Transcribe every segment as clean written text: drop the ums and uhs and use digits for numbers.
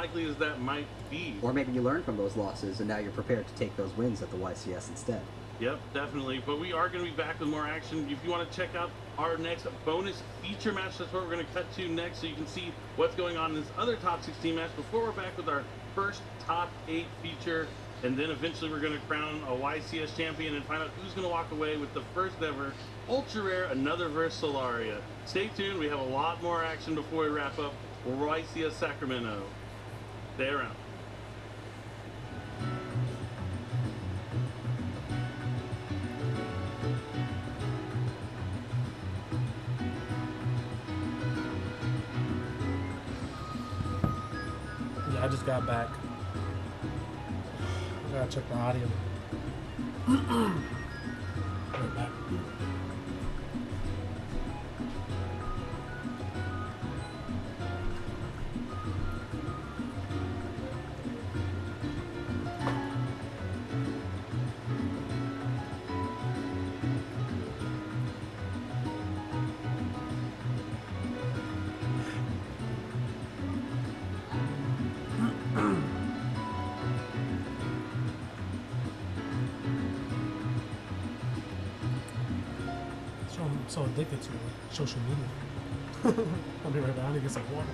unlikely as that might be. Or maybe you learn from those losses and now you're prepared to take those wins at the YCS instead. Yep, definitely. But we are going to be back with more action. If you want to check out our next bonus feature match, that's what we're going to cut to next, so you can see what's going on in this other top 16 match before we're back with our first top 8 feature. And then eventually we're going to crown a YCS champion and find out who's going to walk away with the first ever ultra rare Another Verse Solaria. Stay tuned. We have a lot more action before we wrap up YCS Sacramento. Stay around. Yeah, I just got back. I gotta check the audio. Right back. I'm so addicted to social media. I'll be right back. I need to get some water.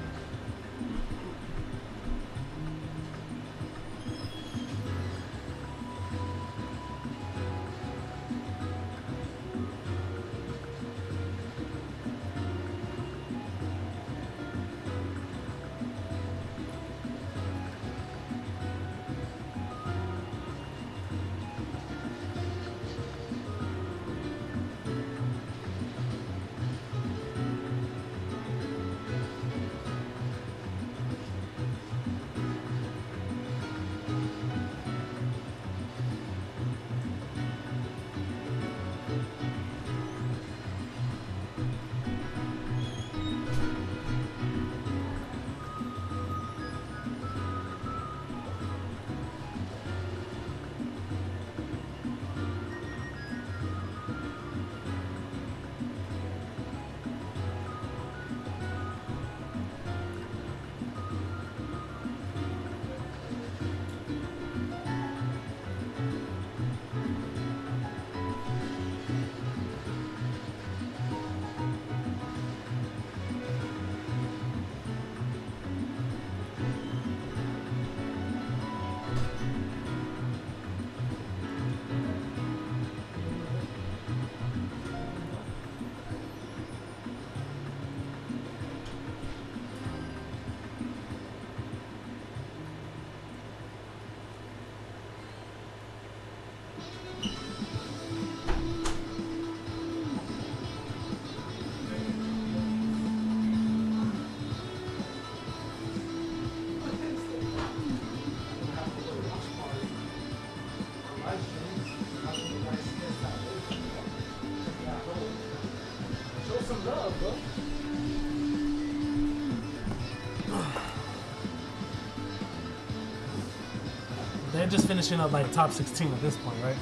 They're just finishing up like top 16 at this point, right?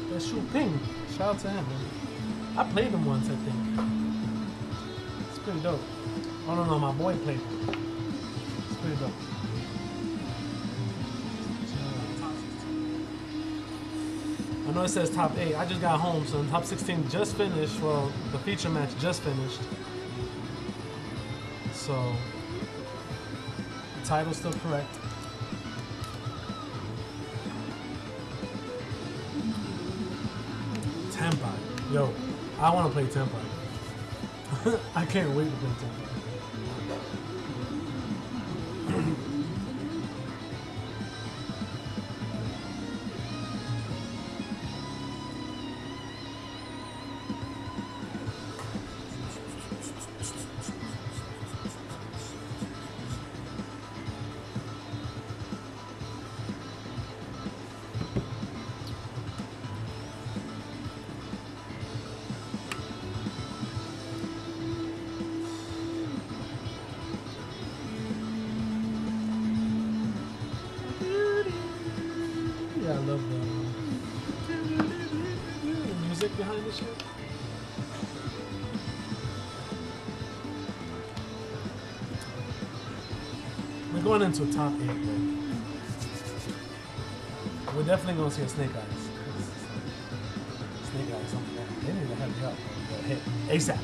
That's Shu Ping. Shout out to him, man. I played him once, I think. It's pretty dope. Oh no, my boy played him. It's pretty dope. I know it says top 8. I just got home, so top 16 just finished. Well, the feature match just finished. So, title's still correct. Tempai. Yo, I want to play Tempai. I can't wait to play Tempai. Yeah, I love the music behind this shit. going into a top 8, bro. We're definitely gonna see a Snake Eyes. Snake Eyes, something like that. They need to have you up, bro. You gotta hit ASAP.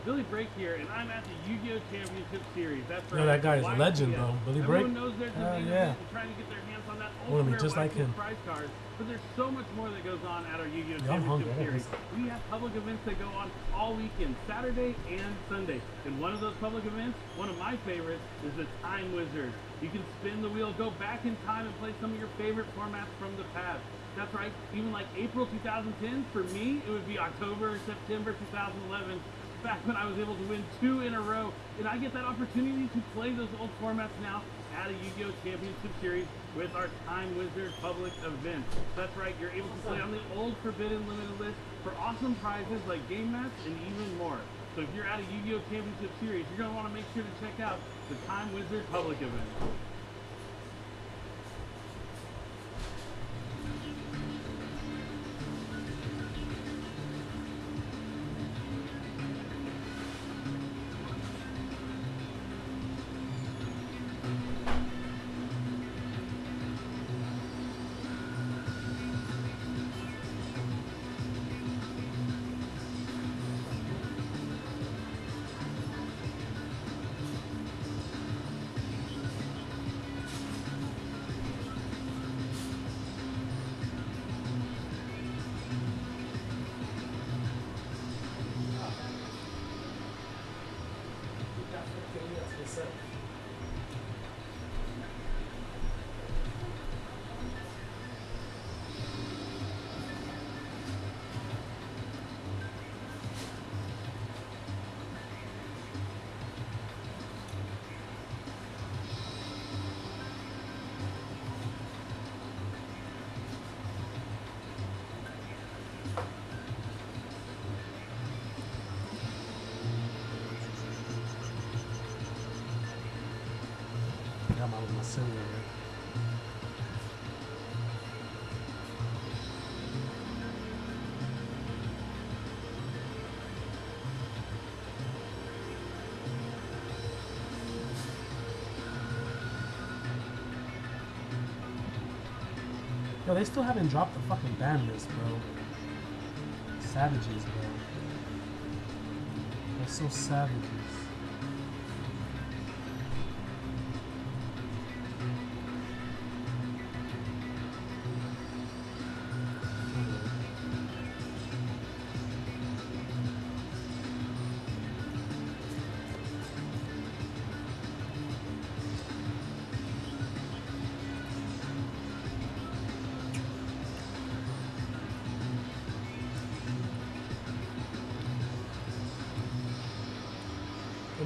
Billy Break here, and I'm at the YuGiOH Championship Series. That's right. Yo, that guy is a YCS. legend, bro. Billy Break. Everyone knows there's the main yeah. event and trying to get their hands on that Wanna be ultimate just like YCS him. prize card. But there's so much more that goes on at our YuGiOH Yeah, I'm Championship hungry. Series. We have public events that go on all weekend, Saturday and Sunday. And one of those public events, one of my favorites, is the Time Wizard. You can spin the wheel, go back in time, and play some of your favorite formats from the past. That's right, even like April 2010, for me, it would be October or September 2011, back when I was able to win 2 in a row. And I get that opportunity to play those old formats now at a YuGiOH Championship Series with our Time Wizard public event. That's right, you're able to play on the old Forbidden Limited list for awesome prizes like game mats and even more. So if you're at a YuGiOH Championship Series, you're going to want to make sure to check out the Time Wizard public event. set. Got my cereal right. Yo, they still haven't dropped the fucking ban list, bro. Savages, bro. They're so savages.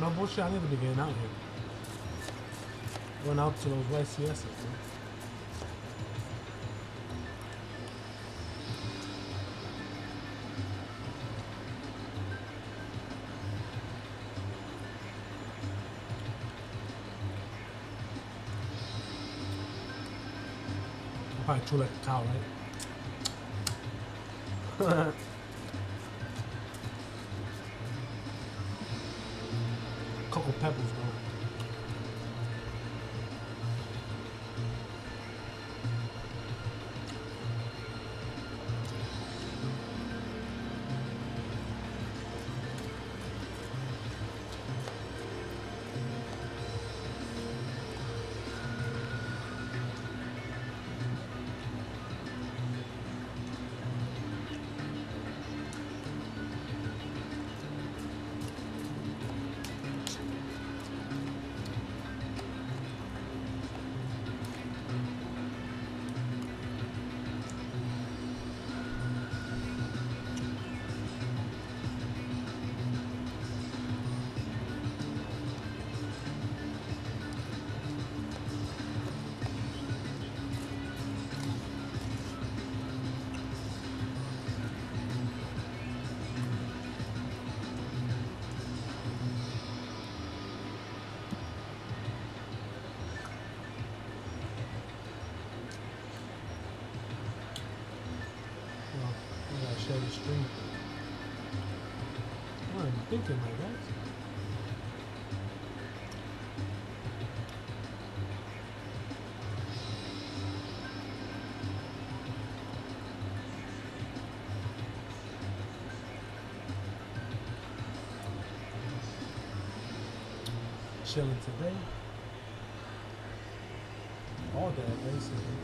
No bullshit, I need to be getting out here. Going out to those YCSs, man. I'm probably chew like a cow, right? Cocoa pebbles, bro. Share the stream. What am I thinking, my guys? Chilling today. All day, basically.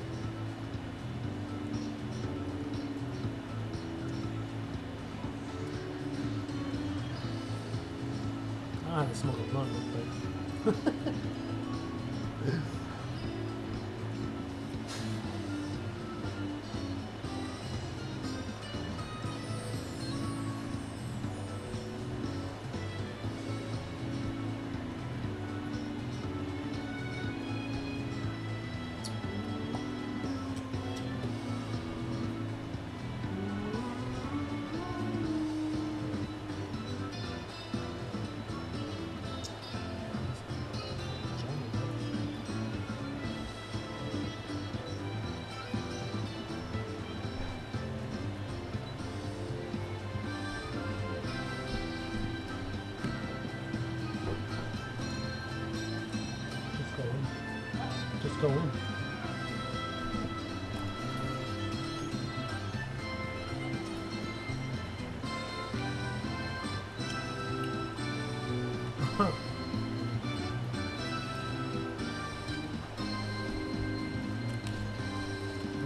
I had to smoke a blunt real quick. Just go in.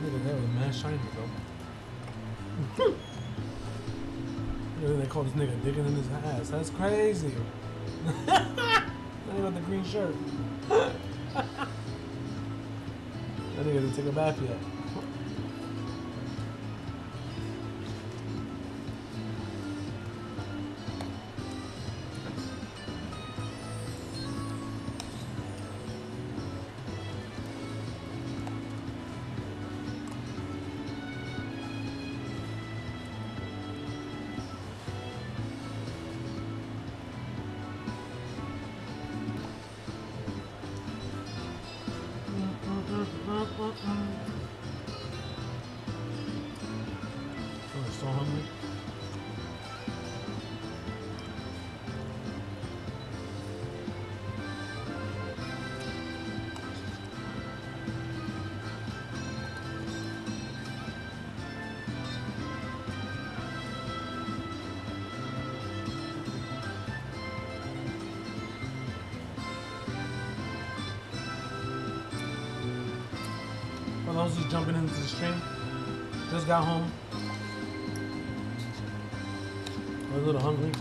Look at that with mad shiny though. They call this nigga digging in his ass. That's crazy. That nigga with the green shirt. That nigga didn't take a bath yet. I'm so hungry. For those who's jumping into the stream, just got home. We're a little hungry.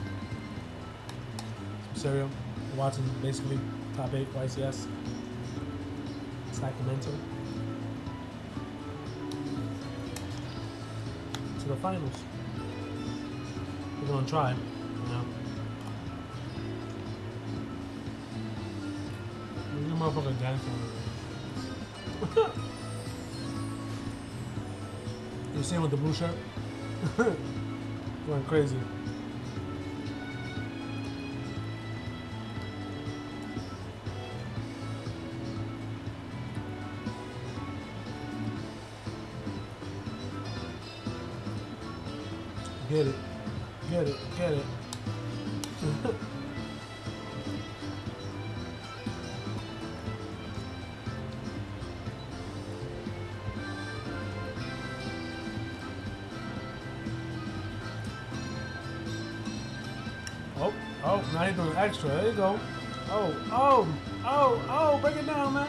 Some cereal. Watching basically top 8 YCS. Sacramento. To the finals. We're gonna try, you know. You motherfucker dancing. You see him with the blue shirt? Going crazy. Get it. Get it. Get it. Oh, now you're doing extra. There you go. Oh, break it down, man.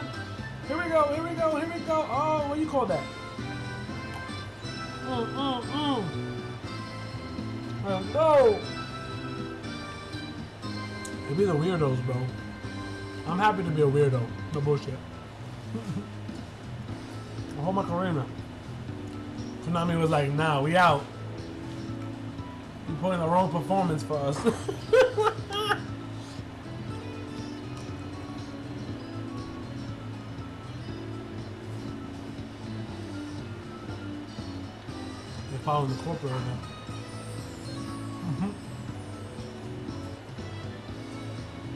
Here we go. Oh, what do you call that? No. It be the weirdos, bro. I'm happy to be a weirdo. No bullshit. I hold my Karina. Tsunami was like, nah, we out. You put in the wrong performance for us. They're following the corporate right now.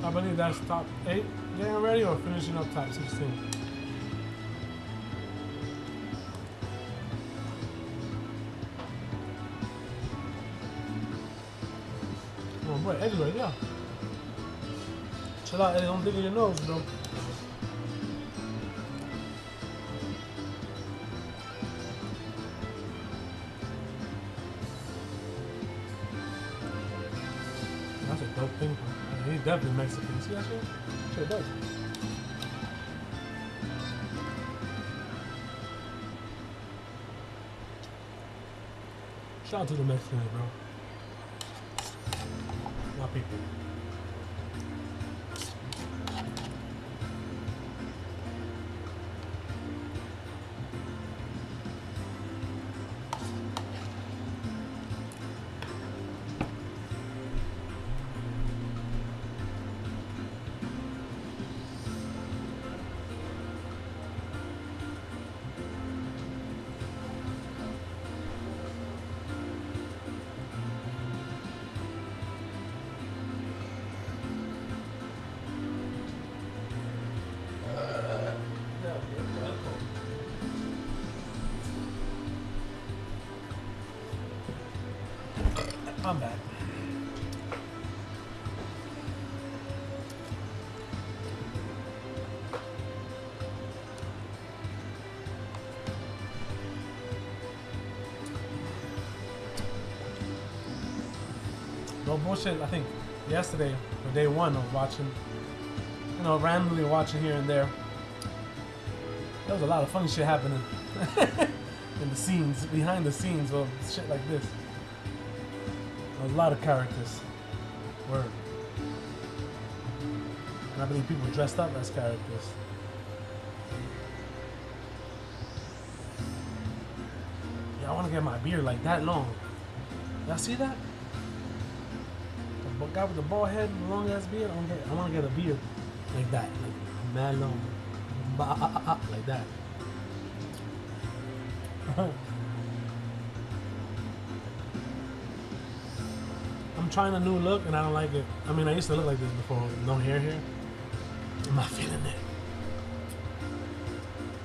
I believe that's top 8 getting ready or finishing up top 16. Oh boy, Eddie right there. Chill out, Eddie, don't dig in your nose, bro. That's a dope thing. He's definitely Mexican. See that shit? Sure does. Shout out to the Mexicans, bro. My people. I'm back. No bullshit, I think yesterday, or day one of watching, you know, randomly watching here and there, there was a lot of funny shit happening in the scenes, behind the scenes of shit like this. A lot of characters. Word. And I believe people dressed up as characters. Yeah, I want to get my beard like that long. Y'all see that? The guy with the bald head and long ass beard. I want to get a beard like that, like mad long, like that. I'm trying a new look and I don't like it. I mean, I used to look like this before, no hair here. I'm not feeling it.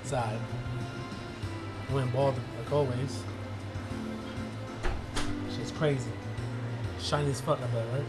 Side. I went bald like always. Shit's crazy. Shiny as fuck, I bet, right?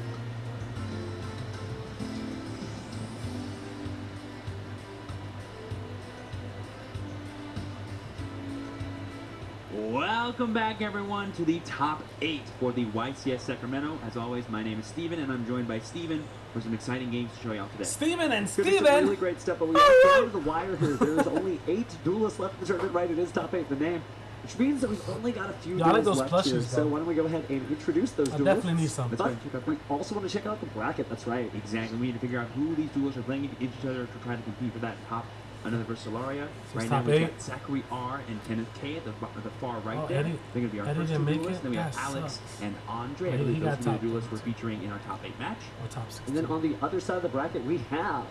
Welcome back, everyone, to the top 8 for the YCS Sacramento. As always, my name is Steven, and I'm joined by Steven for some exciting games to show y'all today. Steven and Some Steven! really great stuff, but we have down to the wire here. There's only 8 duelists left in the tournament, right? It is top 8 in the name, which means that we've only got a few Yeah, I like duelists those left here. plushies, So though. why don't we go ahead and introduce those I duelists? definitely need some. But we also want to check out the bracket. That's right. Exactly. We need to figure out who these duelists are playing against each other to try to compete for that top. Another versus Solaria. So Right top now we've 8. got Zachary R and Kenneth K at the far right Oh, there. Eddie- They're going to be our Eddie first didn't two make duelists. it? Then we have That Alex sucks. and Andre. He I believe got those two top duelists we're 2. featuring in our top 8 match. Or top 16. And then on the other side of the bracket, we have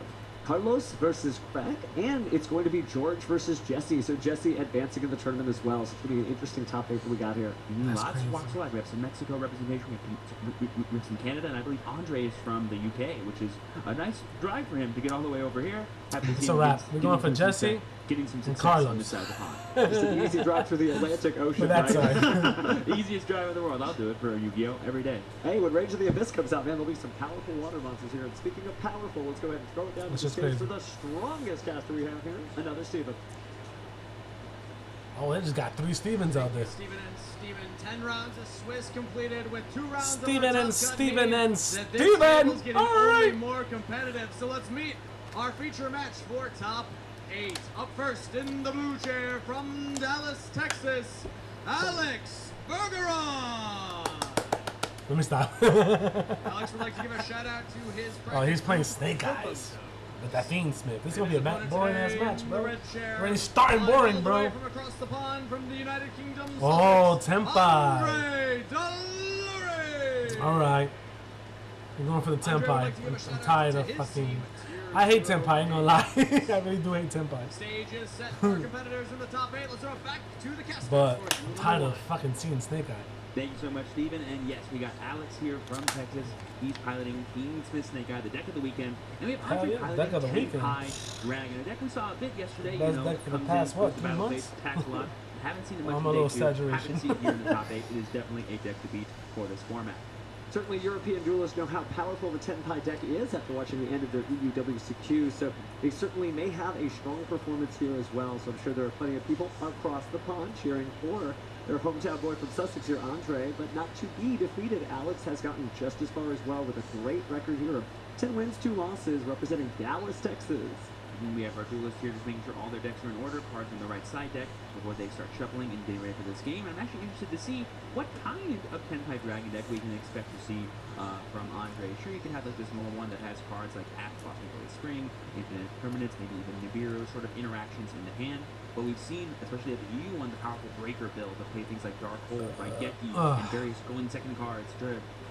Carlos versus Craig, and it's going to be George versus Jesse. So Jesse advancing in the tournament as well. So it's going to be an interesting top 8 that we got here. That's Lots crazy. of walks of life. We have some Mexico representation, we have some Canada, and I believe Andre is from the UK, which is a nice drive for him to get all the way over here. Happy to see It's a him wrap. getting We're going for some Jesse success- getting some success Carlos. on this side of the pond. Just an easy drive through the Atlantic Ocean. But that's right? right. Easiest drive in the world. I'll do it for Yu-Gi-Oh! Every day. Hey, when Rage of the Abyss comes out, man, there'll be some powerful water monsters here. And speaking of powerful, let's go ahead and throw it down Which to the is stage crazy. for the strongest caster we have here, another Steven. Oh, they just got 3 Stevens out there. Steven and Steven, 10 rounds of Swiss completed with 2 rounds Steven of our and top cut Steven means and that this Steven! table's getting All only right. more competitive. So let's meet our feature match for top 8. Up first in the blue chair from Dallas, Texas, Alex Bergeron. Let me stop. Alex would like to give a shout out to his Oh, he's playing practice Snake group, Eyes Coco. with that Fiend Smith. This is going to be a Opponent boring ass today match, in bro. the red chair, Already starting flying boring, all the way bro. From across the pond from the United Kingdom. Oh, Sussex, Tempai. Andre Delore. All right. I'm going for the Andre would Tempai. like to give a I'm shout out tired to of his fucking... team, I hate Tier Tempai, I ain't gonna lie. I really do hate Tempai. Stage is set for competitors in the top 8. Let's throw it back to the cast. But I'm tired of fucking seeing Snake Eye. Thank you so much, Steven. And yes, we got Alex here from Texas. He's piloting Fiend Smith Snake Eye, the deck of the weekend. And we have Hell Andre yeah, piloting deck of the weekend. Tenpai Dragon, a deck we saw a bit yesterday. Best you know, deck for the comes past, in, what, goes to 3 battle months? phase, attacks a lot. Haven't seen it much I'm in a little day 2. exaggeration. Haven't seen it here in the top 8. It is definitely a deck to beat for this format. Certainly, European duelists know how powerful the Tenpai deck is after watching the end of their EUWCQ, so they certainly may have a strong performance here as well. So I'm sure there are plenty of people across the pond cheering for their hometown boy from Sussex here, Andre, but not to be defeated. Alex has gotten just as far as well with a great record here of 10 wins, 2 losses, representing Dallas, Texas. And we have our duelists here just making sure all their decks are in order, cards on the right side deck before they start shuffling and getting ready for this game. I'm actually interested to see what kind of Tenpai Dragon deck we can expect to see from Andre. Sure, you can have like this normal one that has cards like Afterlock, Spring, Infinite Permanence, maybe even Nibiru sort of interactions in the hand. But we've seen, especially at the EU one, the powerful Breaker build that play things like Dark Hole, Raigeki, and various going second cards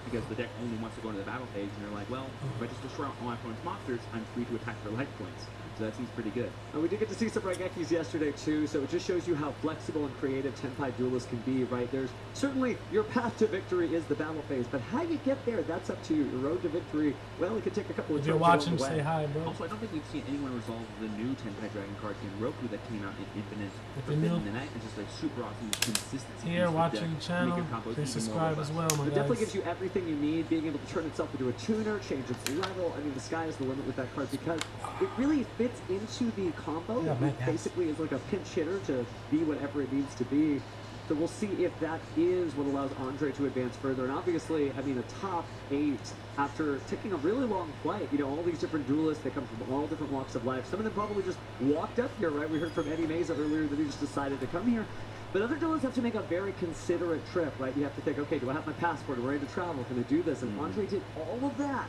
because the deck only wants to go to the battle phase, and they're like, well, if I just destroy all my opponent's monsters, I'm free to attack their life points. So that seems pretty good. We did get to see some Raigekis yesterday too, so it just shows you how flexible and creative Tenpai duelists can be, right? There's certainly your path to victory is the battle phase, but how you get there, that's up to you. Your road to victory, well, it could take a couple of If you're turns along watching, the way. say hi, bro. Also, I don't think we've seen anyone resolve the new Tenpai Dragon cards in Roku that came out in Infinite If you're Forbidden new the Night. It's just like super awesome consistency. here piece of watching deck the to channel, make your combos please even more subscribe as robust. well, my It definitely guys. gives you everything you need, being able to turn itself into a tuner, change its level. I mean, the sky is the limit with that card because it really fits into the combo. Yeah, man, It basically is like a pinch hitter to be whatever it needs to be. So we'll see if that is what allows Andre to advance further. And obviously, I mean, a top 8 after taking a really long flight. You know, all these different duelists, they come from all different walks of life. Some of them probably just walked up here, right? We heard from Eddie Meza earlier that he just decided to come here. But other duelists have to make a very considerate trip, right? You have to think, okay, do I have my passport? Am I ready to travel? Can I do this? And Andre did all of that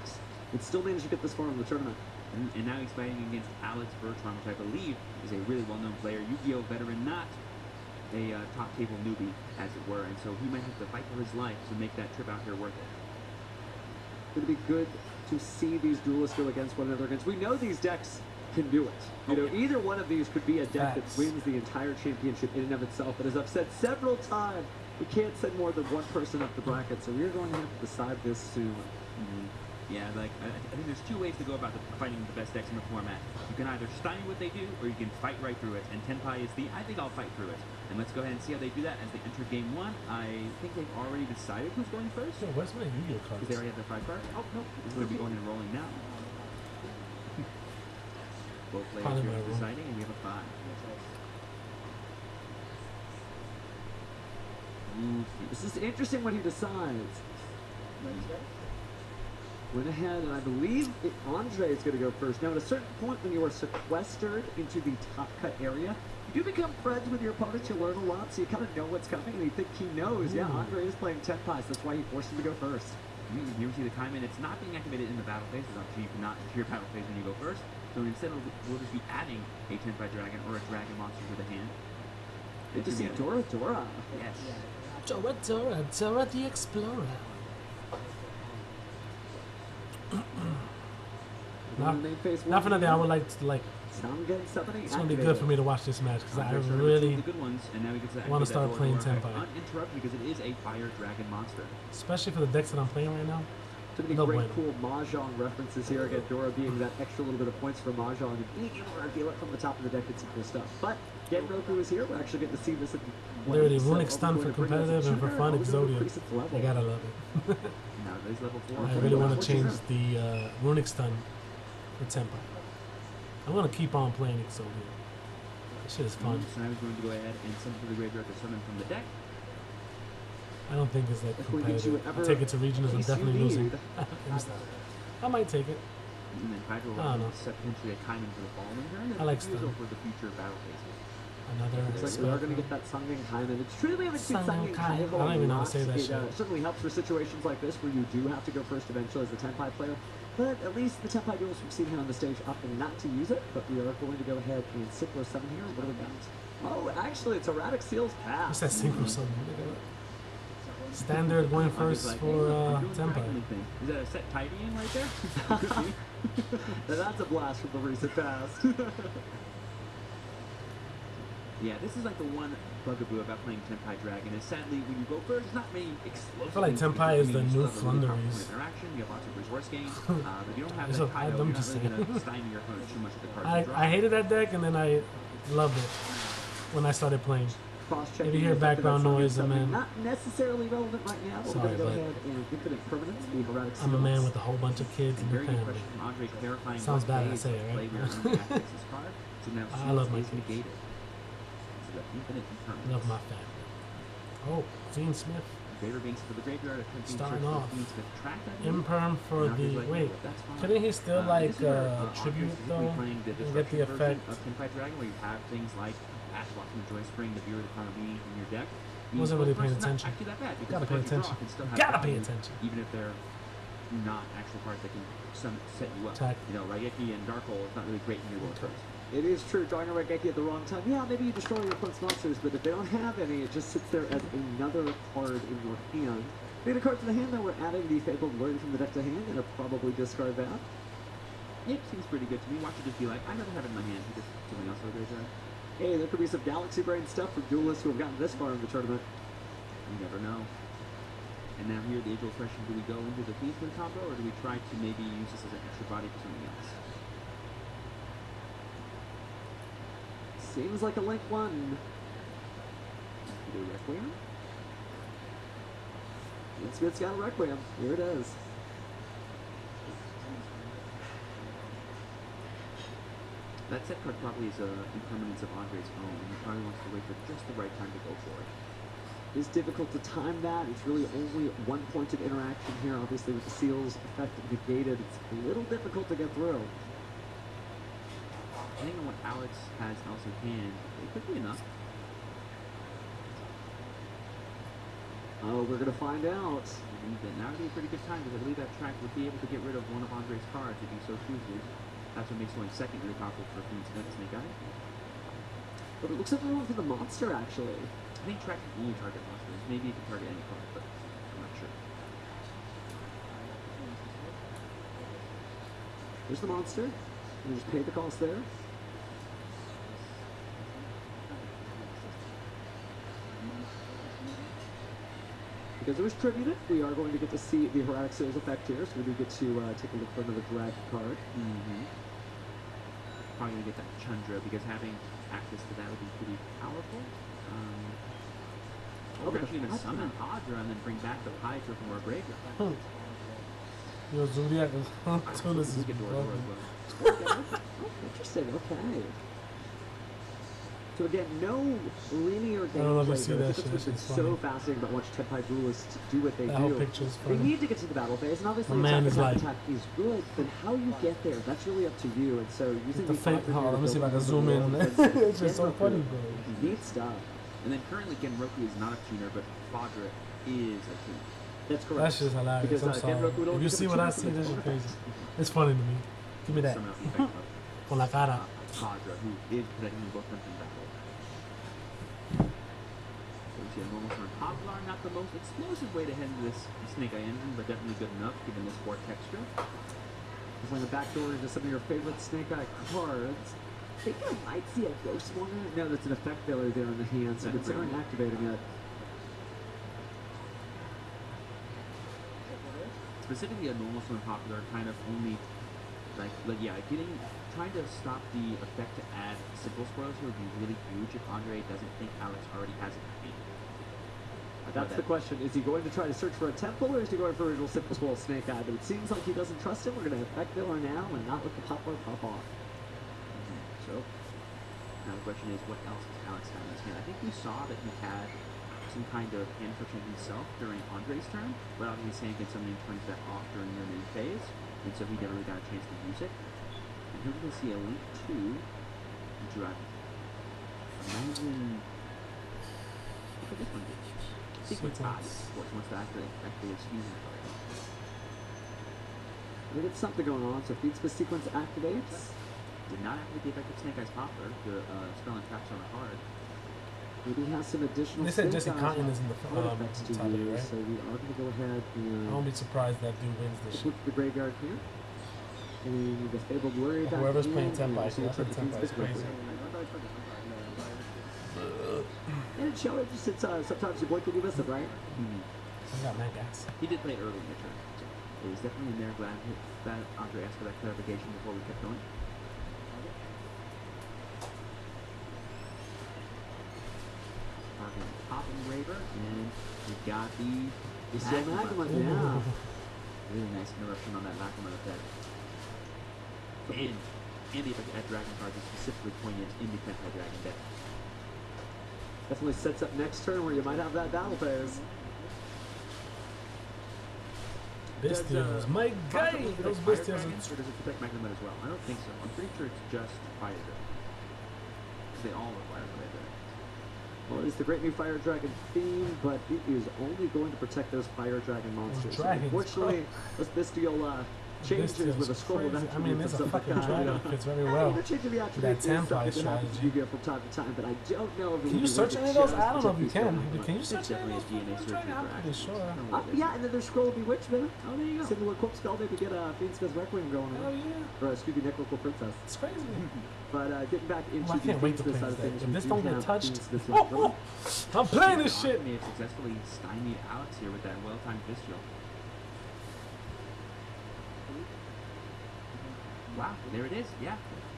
and still managed to get this far in the tournament. And now he's fighting against Alex Bertram, which I believe is a really well-known player, Yu-Gi-Oh veteran, not a top table newbie, as it were. And so he might have to fight for his life to make that trip out here worth it. It'd be good to see these duelists go against one another. We know these decks can do it. You know, either one of these could be a deck Facts. that wins the entire championship in and of itself. But as I've said several times, we can't send more than one person up the bracket, so we're going to have to decide this soon. Yeah, like, I think there's two ways to go about fighting the best decks in the format. You can either stymie what they do, or you can fight right through it. And Tenpai is I think I'll fight through it. And let's go ahead and see how they do that as they enter game one. I think they've already decided who's going first. Yo, where's my Yu-Gi-Oh cards? Because they already have their 5 cards. Oh, no. It's going to be going and rolling now. Both players Probably here my roll. deciding, and we have a 5. This is interesting what he decides. Went ahead, and I believe Andre is going to go first. Now, at a certain point, when you are sequestered into the top cut area, you do become friends with your opponent. You learn a lot, so you kind of know what's coming, and you think he knows. Yeah, Andre is playing Tenpai, so that's why he forced him to go first. Here we see the Kaiman. It's not being activated in the battle phase. It's obviously you cannot enter your battle phase when you go first. So instead, we'll just be adding a Tenpai Dragon or a Dragon Monster to the hand. Good to see Dora Dora. Yes. Dora the Explorer. Definitely, I would like to It's gonna be good for me to watch this match because I really good ones, and now we get want to start playing Tenpai. Uninterrupted because it is a fire dragon monster. Especially for the decks that I'm playing right now. So many No great, bueno. cool Mahjong references here. Again, Dora being that extra little bit of points for Mahjong and being able to reveal it from the top of the deck. It's some cool stuff. But Genroku is here. We're actually getting to see this. Literally, runic stun for competitive and for fun Exodia. I gotta love it. Now there's level 4. I really want to change the runic stun for Tenpai. I'm gonna keep on playing Exodia. This shit is fun. So now he's going to go ahead and send to the graveyard to summon from the deck. I don't think it's that If we get you competitive. I whatever take it to regionals, I'm piece you definitely losing. need. I might take it. And then Hydro I don't know. will set potentially a Kaiman for the following turn. And I like use stun. for the future battle phases. Another Looks like we are going to get that Sangen Kaiman. It's true we haven't seen Sangen Sangen Kaiman. Kaiman I don't even know how a to say lot. that It shit. certainly helps for situations like this where you do have to go first eventually as a Tenpai player. But at least the Tenpai duels we've seen here on the stage opting not to use it. But we are going to go ahead and Synchro 7 here. What do we got? Oh, actually, it's Erratic Seal's What's pass. that synchro something? Standard going first Like, for I'm doing Tenpai. Dragon Link thing. Is that a set tidying right there? Now that's a blast from the recent past. Yeah, this is like the one bugaboo about playing Tenpai Dragon is sadly when you go first, it's not many explosive. I feel like things Tenpai you is can the do. new You still have a really Flunderies. powerful interaction, you have lots of resource gain, but you don't have It's that a- Kaido, I'm you're not just really saying. going to stymie your opponent too much with the cards you draw. I hated that deck and then I loved it when I started playing. Cross-checking If you hear the effect of background that Sangen noise, 7, man. Not necessarily relevant right now. But Sorry, we're going to go but ahead and Infinite Permanence, the Erratic I'm a Seals. man with a whole bunch of kids and a Very good family. question from Andre clarifying Sounds what bad when I phase say it, of right? play we are in after this card. So now I love my is kids. negated. So the infinite impermanence. Love my family. Oh, Gene Smith. Favor Binks for the graveyard, attempting Starting to off. Queen's Fifth track, I believe. Imperm for Now the he's like, wait. "Oh, that's fine." Couldn't he still like this is where, tribute Andre though is playing the and get the destruction version effect? of Tenpai Dragon, where you have things like Ash Blossom, Joy Spring, the Viewer, the Kanami in your deck. Wasn't really paying It's not attention. actually that bad because Gotta the pay cards you draw attention. can still have Gotta pay value, attention. even if they're not actual cards that can set you up. Attack. You know, Raigeki and Dark Hole is not really great in your world cards. It is true, drawing a Regeki at the wrong time. Yeah, maybe you destroy your opponent's monsters, but if they don't have any, it just sits there as another card in your hand. Maybe the card to the hand, though, we're adding the Fabled Word from the deck to hand, and I'll probably discard that. It seems pretty good to me. Watch it just be like, I'd rather have it in my hand because something else over there. Hey, there could be some Galaxy Brain stuff from duelists who have gotten this far in the tournament. You never know. And now here, the age-old question, do we go into the Beastman combo, or do we try to maybe use this as an extra body for something else? Seems like a Link 1. Do Requiem? Smith's got a Requiem. Here it is. That set card probably is an impermanence of Andre's own, and he probably wants to wait for just the right time to go for it. It's difficult to time that. It's really only one point of interaction here. Obviously, with the seals effect negated, it's a little difficult to get through. Depending on what Alex has else in hand, it could be enough. Oh, we're going to find out. Now would be a pretty good time because I believe that track would be able to get rid of one of Andre's cards if he so chooses. That's what makes going second really powerful for Fiend's Snake Eye. But it looks like we're going for the monster, actually. I think track can only target monsters. Maybe it can target any card, but I'm not sure. There's the monster. We just pay the cost there. Because it was tributed, we are going to get to see the Heraldic Seals effect here, so we do get to take a look for another dragon card. Probably going to get that Chandra because having access to that would be pretty powerful. We're actually going to summon Hydra and then bring back the Hydra from our graveyard. Yo, Zodiac is this is Interesting, okay. So again, no linear I don't know if you gameplay. see Though. that That's shit. what's been It's so funny. fascinating about watching Tenpai Duelists do what they That whole do. picture's They funny. need to get to the battle phase, and obviously My man attack, is attack, like- attack is good, but how you get there, that's really up to you. And so using The fake. Hydra Oh, here let me to see if I build can zoom the in. world It's just so Genroku, funny, bro. Neat stuff. And then currently Genroku is not a tuner, but Fadra is a tuner. That's correct. That's just hilarious. Because, I'm sorry. Genroku will If you become see a what I tuner see, from that's its just own crazy. effects. It's funny to me. Give me that. Summon out the effect Con la cara. of Fadra, who is protecting both of them from battle. So we see a normal summon Poplar, not the most explosive way to head into this Snake Eye engine, but definitely good enough given this 4 texture. Playing the backdoor into some of your favorite Snake Eye cards. I think I might see a Ghost Swarmer. No, that's an effect failure there in the hand, so considering activating it. Specifically, a normal summon Poplar kind of only trying to stop the effect to add simple spoils here would be really huge if Andre doesn't think Alex already has it beat. That's the question. Is he going to try to search for a temple, or is he going for a original simple spoil Snake Eye? But it seems like he doesn't trust him. We're going to effect filler now and not let the Poplar pop off. So, now the question is, what else does Alex have in his hand? I think we saw that he had some kind of hand friction himself during Andre's turn, but obviously saying that somebody turns that off during their main phase, and so he never really got a chance to use it. And here we can see a link to the dragon. Imagine, what could this one do? Sequence body, of course, once the activate its fusion card. We get something going on. So Feed Space Sequence activates. Did not activate the effect of Snake Eyes Poplar, the spell and traps on the card. Maybe has some additional They said Snake Jesse Eyes Cotton is in the card effects to top eight, use, right? so we are going to go ahead I and won't be surprised that dude wins this shit. put the graveyard here. And the Fabled Worry back Whoever's in, playing and Tenpai, also see, I check think the Feed Tenpai is Space crazy. quickly. And it showed it just sometimes your boy can do this, right? I got mad gas. He did play it early in the turn, so it was definitely in there. Glad that Andre asked for that clarification before we kept going. Targeting Pop Engraver, and we've got the Still Magma, Ooh. yeah. Really nice interruption on that Magma effect. And the effect at Dragon cards is specifically poignant in the Tenpai Dragon deck. Definitely sets up next turn where you might have that battle phase. Bestials, my guy! Those Fire Bestials Dragons, are... or does it protect Magnemite as well? I don't think so. I'm pretty sure it's just Fire Dragon. They all require Fire Dragon. Well, it's the great new Fire Dragon theme, but it is only going to protect those Fire Dragon monsters. dragons, Unfortunately, this Bestial changes Bestial's with a scroll of crazy. I attributes mean, and it's a stuff like fucking that. dragon. It fits very Yeah, well. the change of the That attributes is Tenpai something that happens strategy. to Yu-Gi-Oh! From time to time, but I don't know if Can you search any of those? I don't know if you can. Can you search any of those? DNA fucking surgery dragon? I'm for pretty action. sure. Yeah, and then there's Scroll of Bewitchment. Oh, there you go. Similar Quip spell maybe get a Fiend's Fist Requiem going Hell on. yeah. Or excuse me, Necrocal Princess. It's crazy. But getting back into I the can't wait to Fiend's Fist play side of this things, deck. If we this do don't get have touched, Fiend's Fist oh, Requiem. I'm playing this shit. May have successfully stymied Alex here with that well-timed Bestial. Wow, there it is. Yeah.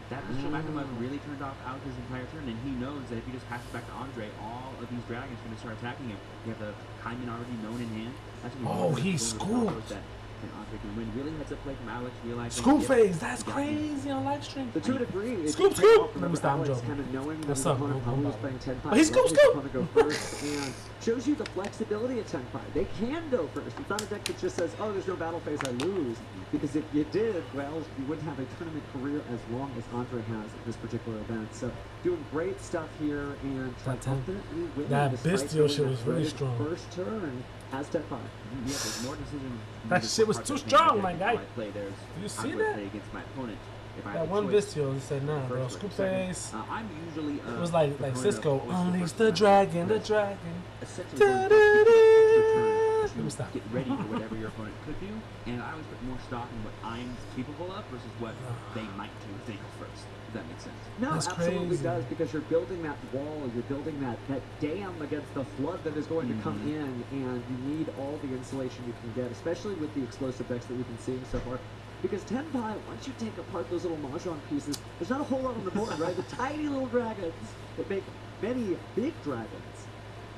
That Bestial Magnemite really turned off Alex's entire turn, and he knows that if he just passes back to Andre, all of these dragons are going to start attacking him. You have the Kaiman already known in hand. That's gonna be Oh, one of he the scooped. that and Andre can win. Really heads up play from Alex, realizing Scoop yep, phase, that's he got me. crazy on live stream. But to a degree, it Scoop, did scoop! help. Let me Remember stop, I'm Alex joking. kind of knowing that What's his up? opponent No, probably no was playing problem. Tenpai. Oh, he scoop, let his scoop! opponent go first, and shows you the flexibility of Tenpai. They can go first. It's not a deck that just says, oh, there's no battle phase, I lose. Because if you did, well, you wouldn't have a tournament career as long as Andre has at this particular event. So doing great stuff here and That confidently winning that despite Bestial going shit was really great strong. First turn. as Tenpai. Yeah, there's more decision. That shit was too strong, my guy. Play. There's Did you how see do I that? play against my opponent. If I That have a one choice, Vistio, he said, nah, bro, first scoop or second. face. I'm usually It was like proponent Cisco, of always unleash first the round. dragon, the Because dragon. essentially Da, going da, first, you da. get Let me an stop. extra turn to get ready for whatever your opponent could do, and I always put more stock in what I'm capable of versus what they might do if they go first. If that makes sense. No, That's absolutely crazy. does, because you're building that wall, you're building that dam against the flood that is going to come in, and you need all the insulation you can get, especially with the explosive decks that we've been seeing so far. Because Tenpai, once you take apart those little Mahjong pieces, there's not a whole lot on the board, right? The tiny little dragons that make many big dragons.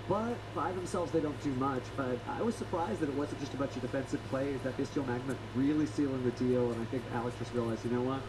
But by themselves, they don't do much. But I was surprised that it wasn't just a bunch of defensive plays, that Bestial Magnet really sealing the deal. And I think Alex just realized, you know what?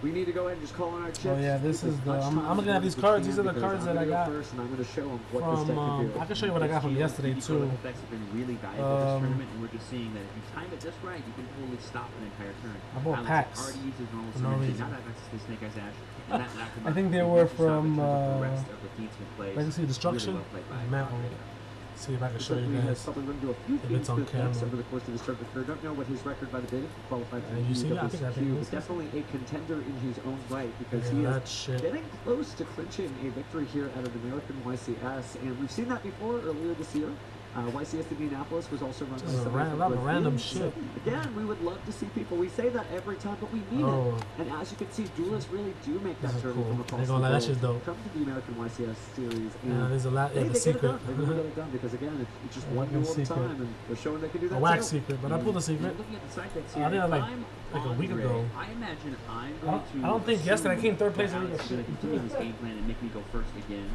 We need to go ahead and just call on our chips. Oh yeah, this is As the. much I'm time looking at as these we cards. can, These are the because cards I'm that I gonna got go first, and I'm going to show them what this deck can from. do. I can show you what I got from yesterday too. Effects have been really valuable this tournament, and we're just seeing that if you time it just right, you can totally stop an entire turn. I bought Alex packs already used his normal for no synergy, reason. not have access to Snake Eyes Ash, and that knocked him I out. think they He were managed to stop it from, in terms of the rest of the defensive plays. Legacy Destruction. Really well played by Map Andre. one. See if I can show you Certainly has guys. probably run into a few if it's on good decks camera. over the course of his tournament career. Don't know what his record by the bid qualified for You see that? I think UWCQ, this but is- definitely a contender in his own right, because Yeah, he that is shit. getting close to clinching a victory here at an American YCS, and we've seen that before earlier this year. YCS Indianapolis was also run Just by a somebody lot from of random Brazil. So, shit. again, we would love to see people. We say that every time, but we mean Oh. it. And as you can see, duelists really do make This that is journey cool. from They across gonna the lie, that world, shit's dope. come to the American YCS series. And Yeah, there's a lot. Hey, Yeah, the they get it secret. done. They're gonna get it done because again, it's just Yeah, one like a duel at a secret. time, and they're showing they can do that. A wax too. secret, but I pulled a secret. Looking at the side decks I here, think I if like I'm a week Andre, ago. I imagine I'm I going don't- I don't think to yesterday I came third place that in Alex either. is going to continue his game plan and make me go first again,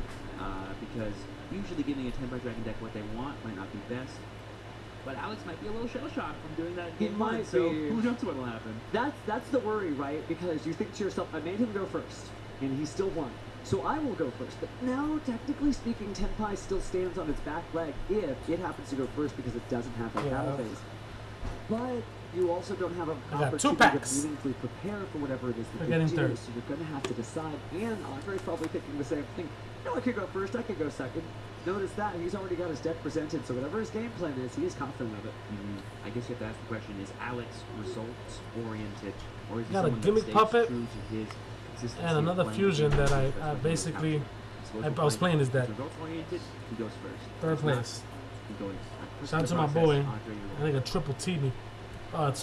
because usually giving a 10 by Dragon deck what they want might not be best. But Alex might be a little shell shocked from doing that in He game one, might so be. who knows what will happen. That's the worry, right? Because you think to yourself, I made him go first, and he still won. So I will go first. But no, technically speaking, Tenpai still stands on its back leg if it happens to go first because it doesn't have a Yeah. battle phase. But you also don't have an I got 2 opportunity packs. to meaningfully prepare for whatever it is that We're you getting do. third. So you're going to have to decide. And Andre's probably thinking the same thing. No, I could go first. I could go second. Notice that he's already got his deck presented. So whatever his game plan is, he is confident of it. I guess you have to ask the question, is Alex results oriented, or is he Got a someone gimmick that stays puppet true to his consistency and of another playing fusion the game that I especially basically- when he's out? I was playing his deck. Results oriented, he goes first. Third If not, place. he goes. Shout out to my Process, boy. Andre, I think a triple T me. Took Each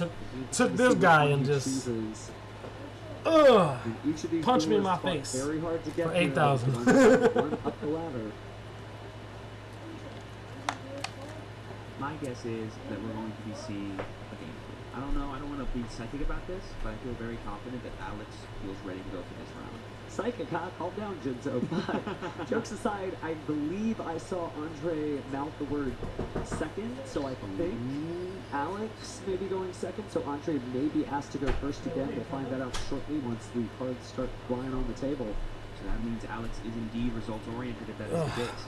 this single guy one and he just chooses. ugh. And each of these Punch me in duelists my fought face very hard to get for here, 8,000. because one up the ladder. My guess is that we're going to be seeing a game 3. I don't know. I don't want to be psychic about this, but I feel very confident that Alex feels ready to go for this round. Psychic, huh? Calm down, Jinzo. But jokes aside, I believe I saw Andre mouth the word second, so I think Alex may be going second, so Andre may be asked to go first again. We'll find that out shortly once the cards start flying on the table. So that means Alex is indeed results oriented if that is the case.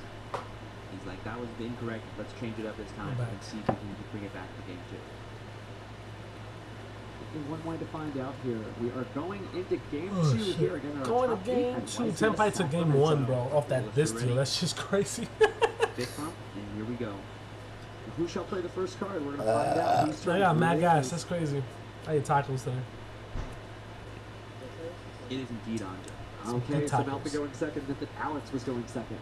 He's like, that was incorrect. Let's change it up this time back. and see if we can bring it back to game 2. And one way to find out here, we are going into game Oh, 2 shit. here again. in our Going to top eight game at 2. YCS Tenpai took game 1, bro. Off that Let's get Vistio. ready. That's just crazy. Fist bump, and here we go. Who shall play the first card? We're going to find out who's I turn got it mad is. guys. That's crazy. I ate tacos today. It is indeed Andre. Okay, good so Malfi tacos. going second, and then Alex was going second.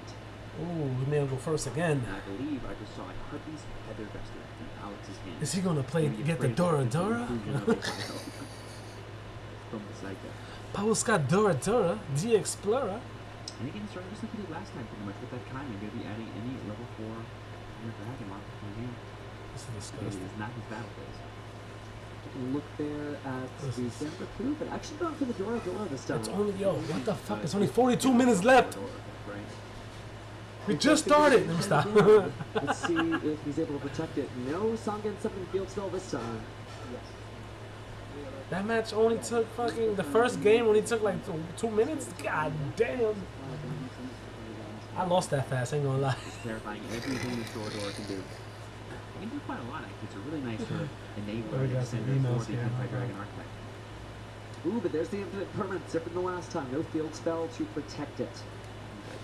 Ooh, we made him go first again. And I believe I just saw a Harpy's Heather Vester in Alex's hand. Is he gonna play? Maybe Get the afraid Dora of the Dora? conclusion of the title. From the side deck. Paul's got Dora Dora, the Explorer. And again, starting just like we did last time, pretty much with that kind. You're going to be adding any level 4 dragon lock to your hand. This is It disgusting. is not his battle phase. Look there at This the is- Denver coup, but actually going for the Dora Dora this time. It's only what the fuck? It's only 42 minutes left. Right? We just started. Let me stop. Let's see if he's able to protect it. No Sangen 7 field spell this time. That match only took fucking the first game only took like 2 minutes. God damn. I lost that fast. Ain't gonna lie. It's terrifying everything the store door can do. You can do quite a lot, actually. It's a really nice sort of enabler We and got some extender emails for the here. Anti-Dragon archetype. Ooh, but there's the infinite permanence, different than the last time. No field spell to protect it.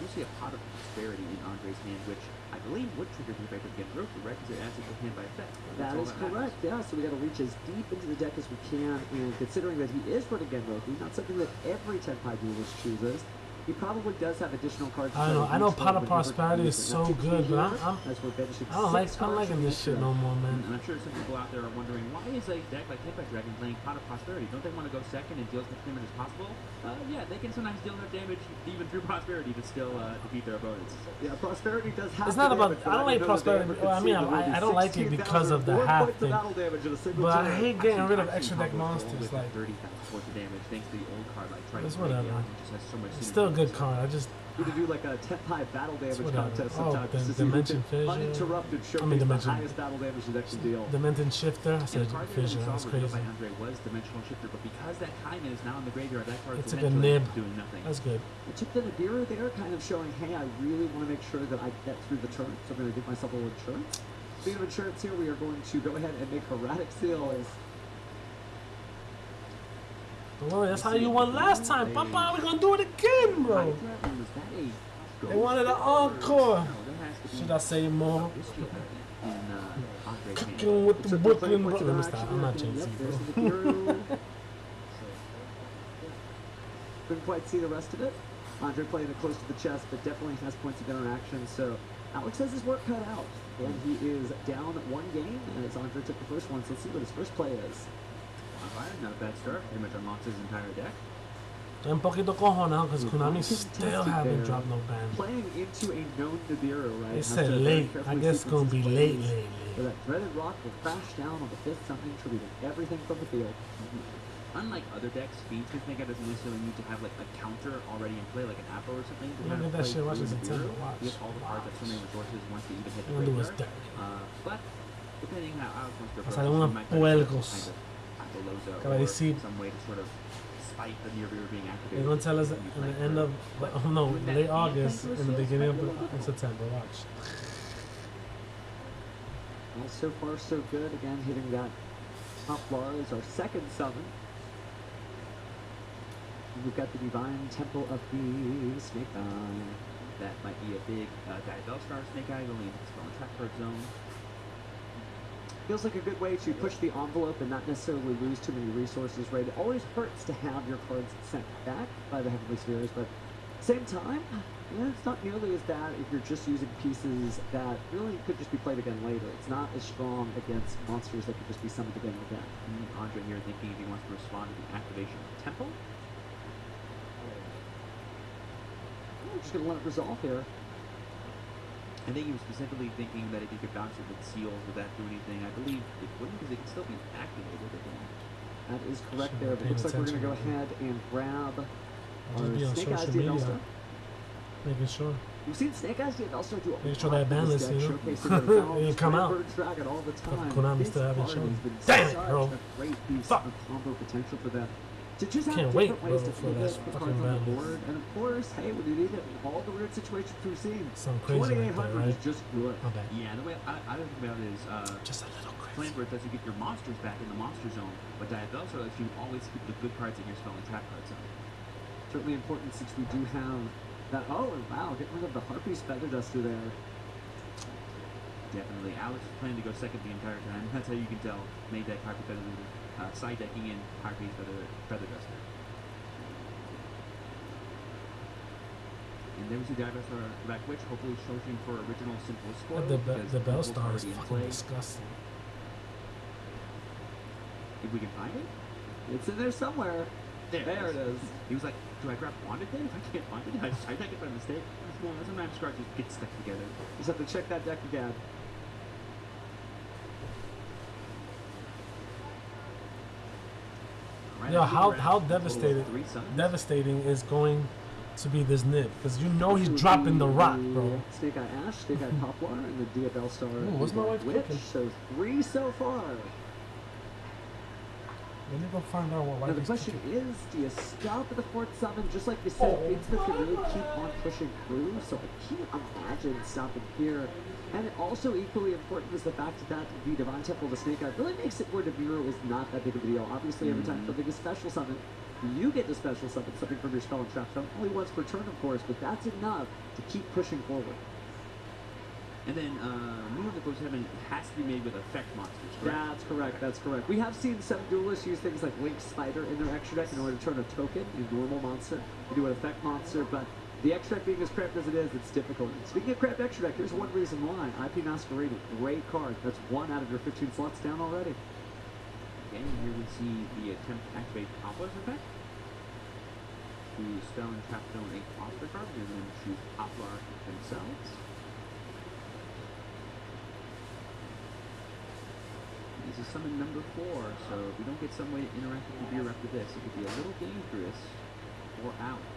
do see a Pot of Prosperity in Andre's hand, which I believe would trigger the effect of Get Broke, right? Because it adds it to hand by effect. That is correct, yeah. So we got to reach as deep into the deck as we can, and considering that he is running Genroku, not something that every Tenpai duelist chooses, he probably does have additional cards. I know Pot of Prosperity is so good, but I don't liking this shit no more, man. And I'm sure some people out there are wondering, why is a deck like Tenpai Dragon playing Pot of Prosperity? Don't they want to go second and deal as much damage as possible? Yeah, they can sometimes deal enough damage even through Prosperity to still defeat their opponents. Yeah, Prosperity does have. It's not about. I don't like Prosperity. Well, I mean, I don't like it because of the half thing. But I hate getting rid of extra deck monsters. Like, 30,000 worth of damage thanks to the old card like Triton. it's whatever. Just has so much It's still a good card. I just. You could do like a Tenpai battle damage contest Oh, sometimes. the just to see who Dimension can Fissure. uninterrupted showcase the Dimension- highest battle damage the deck can deal. Dimension Shifter. I And said the card Fissure. that we That's saw revealed crazy. by Andre was Dimensional Shifter, but because that Kaiman is now in the graveyard, that card It is took a essentially nib. doing nothing. That's good. I took the Nibiru there, kind of showing, hey, I really want to make sure that I get through the turn, so I'm going to give myself a little insurance. Speaking of insurance here, we are going to go ahead and make Erratic Seals. Don't worry, that's how you won last time, Papa. We're gonna do it again, bro. Was that a They wanted an encore. No, there has to be Should I say more? history in Andre's hand. Cooking with the So Brooklyn, points bro. of Let me action stop. I'm not there. Jay-Z, Yep, there's bro. the Nibiru. Couldn't quite see the rest of it. Andre playing it close to the chest, but definitely has points of interaction. So Alex has his work cut out, and he is down one game as Andre took the first one. So let's see what his first play is. Not a bad start. Pretty much unlocks his entire deck. Un poquito cojonado because Konami still Fantastic haven't there. dropped no ban. Playing into a known Nibiru, right? They Have said to very late. I carefully guess it's gonna be sequence late, his plays. late, So late. that dreaded rock will crash down on the fifth something, tributing everything from the field. Unlike other decks, Fiend Smith Mega doesn't necessarily need to have like a counter already in play, like an Apple or something. To Look kind at of that play shit. Watch through this the Nintendo. Nibiru. Watch. He has all the cards have so many resources once they even hit the What do is graveyard. that? But depending how Alex wants to O approach sea, it, unos he might try to do puercos. some kind of Apoloza Acaba de or decir. some way to sort of spite the Nibiru being activated. They're gonna tell us when in you the play end through. of, oh no, When that late hand August, plays in the those beginning seals, of September. Watch. Well, so far so good. Again, hitting that top bar is our second summon. And we've got the Divine Temple of the Snake Eye. That might be a big Diabell Star Snake Eye going into the spell and trap card zone. Feels like a good way to push the envelope and not necessarily lose too many resources, right? It always hurts to have your cards sent back by the Heavenly Spheres, but at the same time, yeah, it's not nearly as bad if you're just using pieces that really could just be played again later. It's not as strong against monsters that could just be summoned again and again. Andre here thinking if he wants to respond to the activation of the Temple. We're just going to let it resolve here. I think he was specifically thinking that if he could bounce it with seals, would that do anything? I believe it wouldn't, because it can still be activated again. That is correct Should've there, but it looks like we're going to go paid ahead and grab Just our be on Snake Eyes social DNL media, Star. making sure. We've seen Snake Eyes DNL Star do a Make sure lot that ban with this list, deck, you know? showcasing the It didn't come out. Bird's Dragon all the time. Konami This still haven't card shown. has been Damn it, such bro. a great piece Fuck. of combo potential for them. To just have Can't wait, different ways bro, to for pivot, that put fucking cards on the ban board, and of course, hey, when you need it, in all the weird situations we've seen, Something crazy like that, 2800 right? is just good. My bad. Yeah, the way I think about it is Just a little crazy. Flamberg does you get your monsters back in the monster zone, but Diabell Star lets you always keep the good cards in your spell and trap card zone. Certainly important since we do have that. Oh, and wow, getting rid of the Harpy's Feather Duster there. Definitely. Alex was planning to go second the entire time. That's how you can tell. Made that Harpy Feather side decking in Harpy's Feather Duster. And there was the Diabell Star back, which hopefully shows you for original simple score. The Bell Star is already in fucking play. disgusting. If we can find it. It's in there somewhere. There it is. He was like, do I grab Wanted then? If I can't find it, I take it by mistake. Sometimes cards just get stuck together. Just have to check that deck again. Right Yo, after how we're at a total of devastated, 3 summons. devastating is going to be this nib because you know he's dropping the rock, bro. Snake Eye Ash, Snake Eye Poplar, and the Diabell Star. what's my wife Witch. cooking? So 3 so far. Let me go find out what Now white the he's question cooking. is, do you stop at the 4th summon, just like you said, Fiendsmith can really keep on pushing through, so I can't imagine stopping here. And also equally important is the fact that the Divine Temple of the Snake Eye really makes it where Nibiru is not that big of a deal. Obviously every time something is special summon, You get to special summon something from your spell and trap zone, only once per turn, of course, but that's enough to keep pushing forward. And then move that goes heaven has to be made with effect monsters, correct? That's correct, that's correct. We have seen some duelists use things like Link Spider in their extra deck in order to turn a token into a normal monster to do an effect monster, but the extra deck being as cramped as it is, it's difficult. Speaking of cramped extra deck, here's one reason why. IP Masquerade, great card. That's 1 out of your 15 slots down already. Okay, here we see the attempt to activate Poplar's effect. To spell and trap zone a monster card, you're going to choose Poplar themselves. This is summon number 4, so if we don't get some way to interact with the beer after this, it could be a little dangerous for Alex.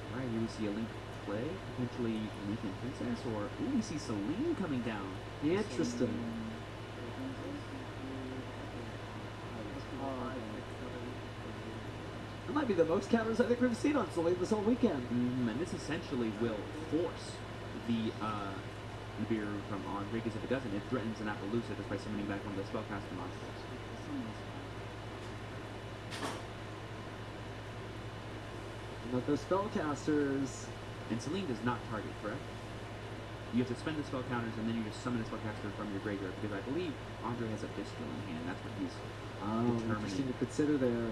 Alright, here we see a Link play, potentially Link and Princess, or ooh, we see Celine coming down. Interesting. That might be the most counters I think we've seen on Celine this whole weekend. And this essentially will force the beer from Andre, because if it doesn't, it threatens an Appaloosa just by summoning back one of the spellcaster monsters. But those spellcasters... And Celine does not target, correct? You have to spend the spell counters and then you just summon a spellcaster from your graveyard, because I believe Andre has a Bestial in hand. That's what he's interesting to consider there.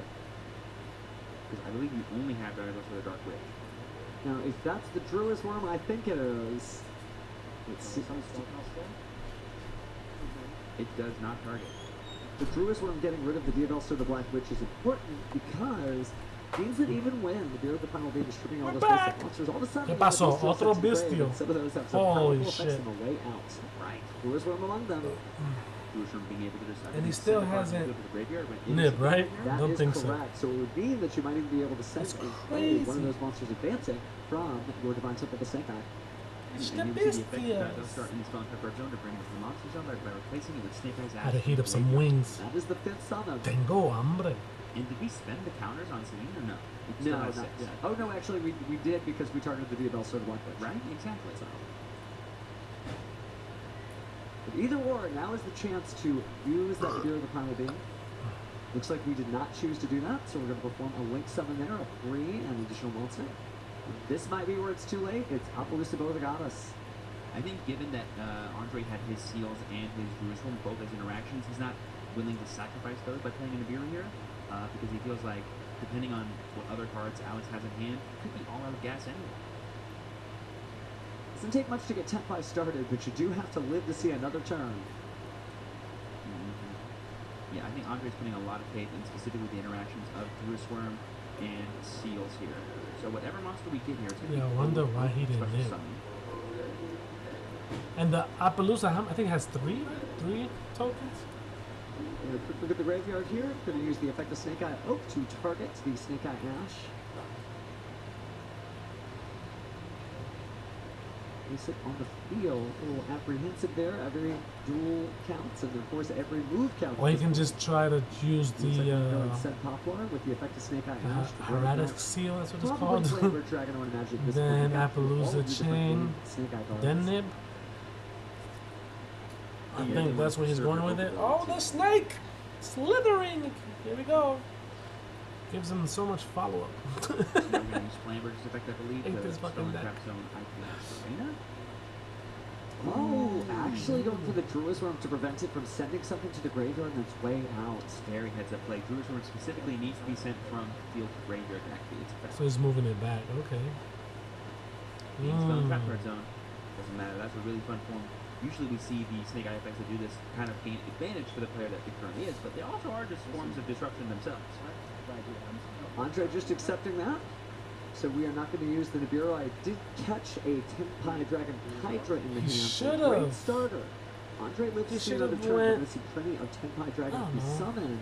Because I believe you only have Diagonals for the Dark Witch. Now, if that's the Druid's Worm, I think it is. It does not target. The Druid's Worm getting rid of the Diabellstar the Black Witch is important because it means that even when the Beer of the Primal Being is stripping all those basic monsters, all of a sudden ¿Qué pasó? you have Otro these Bestial. Bestial. Some of those have some Holy powerful effects shit. on the way out. Right. Druid's Worm among them. Druid's Worm being able to decide. And he still hasn't nib, right? That Don't is think correct. So it would mean that you might even be able to send That's one of those monsters advancing from your Divine Temple to Snake Eye. It's And the you see the effect Bestial. that they'll start in the spell and trap zone to bring it to the monster zone by replacing it with Snake Eye's Had to Ash. heat up some wings. That is the 5th summon. Tengo hambre. And did we spend the counters on Celine or no? We No, still not have 6. yet. Oh no, actually we did because we targeted the Diabellstar the Black Witch. Right? Exactly. So. But either or, now is the chance to use that Fear of the Primal Being. Looks like we did not choose to do that, so we're going to perform a Link summon there, a free and additional monster. This might be where it's too late. It's Appaloosa the Goddess. I think given that Andre had his seals and his Jerusalem both as interactions, he's not willing to sacrifice those by playing in a beer here, because he feels like, depending on what other cards Alex has in hand, it could be all out of gas anyway. Doesn't take much to get Tenpai started, but you do have to live to see another turn. Yeah, I think Andre's putting a lot of faith in specifically the interactions of Jerusalem and seals here. So whatever monster we get here, it's going to Yeah, be I wonder cool why he didn't special live. summon. And the Appaloosa, I think, has three tokens. We're going to look at the graveyard here. Going to use the effect of Snake Eye Oak to target the Snake Eye Ash. We sit on the field, a little apprehensive there. Every duel counts, and of course every move counts. Or you can just try to use Looks like we're going the set Poplar with the effect of Snake Eye Ash. to bring Hieratic back seal, that's what it's probably called. Flavor Dragon, I would imagine. at this Then point. We've got all Appaloosa of the different Chain, Snake Eye cards. then nib. I think that's where he's going with it. Oh, the snake! Slithering! Here we go. Gives him so much follow-up. So we're going to use Flamberger's effect, I believe, Hate to this spell fucking and deck. trap zone IP Arena. Oh, actually going for the Druid's Worm to prevent it from sending something to the graveyard on its way out. Very heads up play. Druid's Worm specifically needs to be sent from field to graveyard to activate its effect. So he's moving it back. Okay. Being spell and trap card zone doesn't matter. That's a really fun form. Usually we see the Snake Eye effects that do this kind of gain advantage for the player that it currently is, but they also are just forms of disruption themselves. Andre just accepting that. So we are not going to use the Nibiru. I did catch a Tenpai Dragon Hydra in the hand. should've. Great starter. Andre lives He to see another should've turn. We're went- going to see plenty of Tenpai Dragons I be don't know. summoned.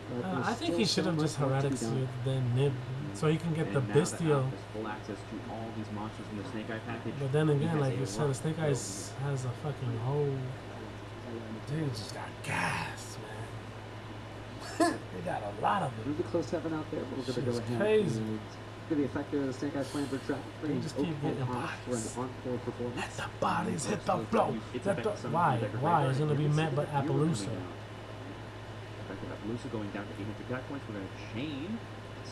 But there's I think still he so should have much just work to be Hieratic done. sealed, then nib, so he can get the And now that Bestial. Alex has full access to all these monsters in the Snake Eye package. But then he again, has like a you said, lot the Snake to Eyes build. has a fucking whole. Dude, just got gas, man. They got a lot of it. Really close heaven out there, but we're going to go Shit's ahead. crazy. And give the effect there of the Snake Eye Flamber Trap. Bringing just keep Oak getting off for an bodies. encore performance. Let the bodies hit the So floor. it's Let the, effect summon why? from the Why? graveyard. It's gonna be You can met see by the viewer coming Appaloosa. out. Effect of Appaloosa going down to 800 deck points. We're going to chain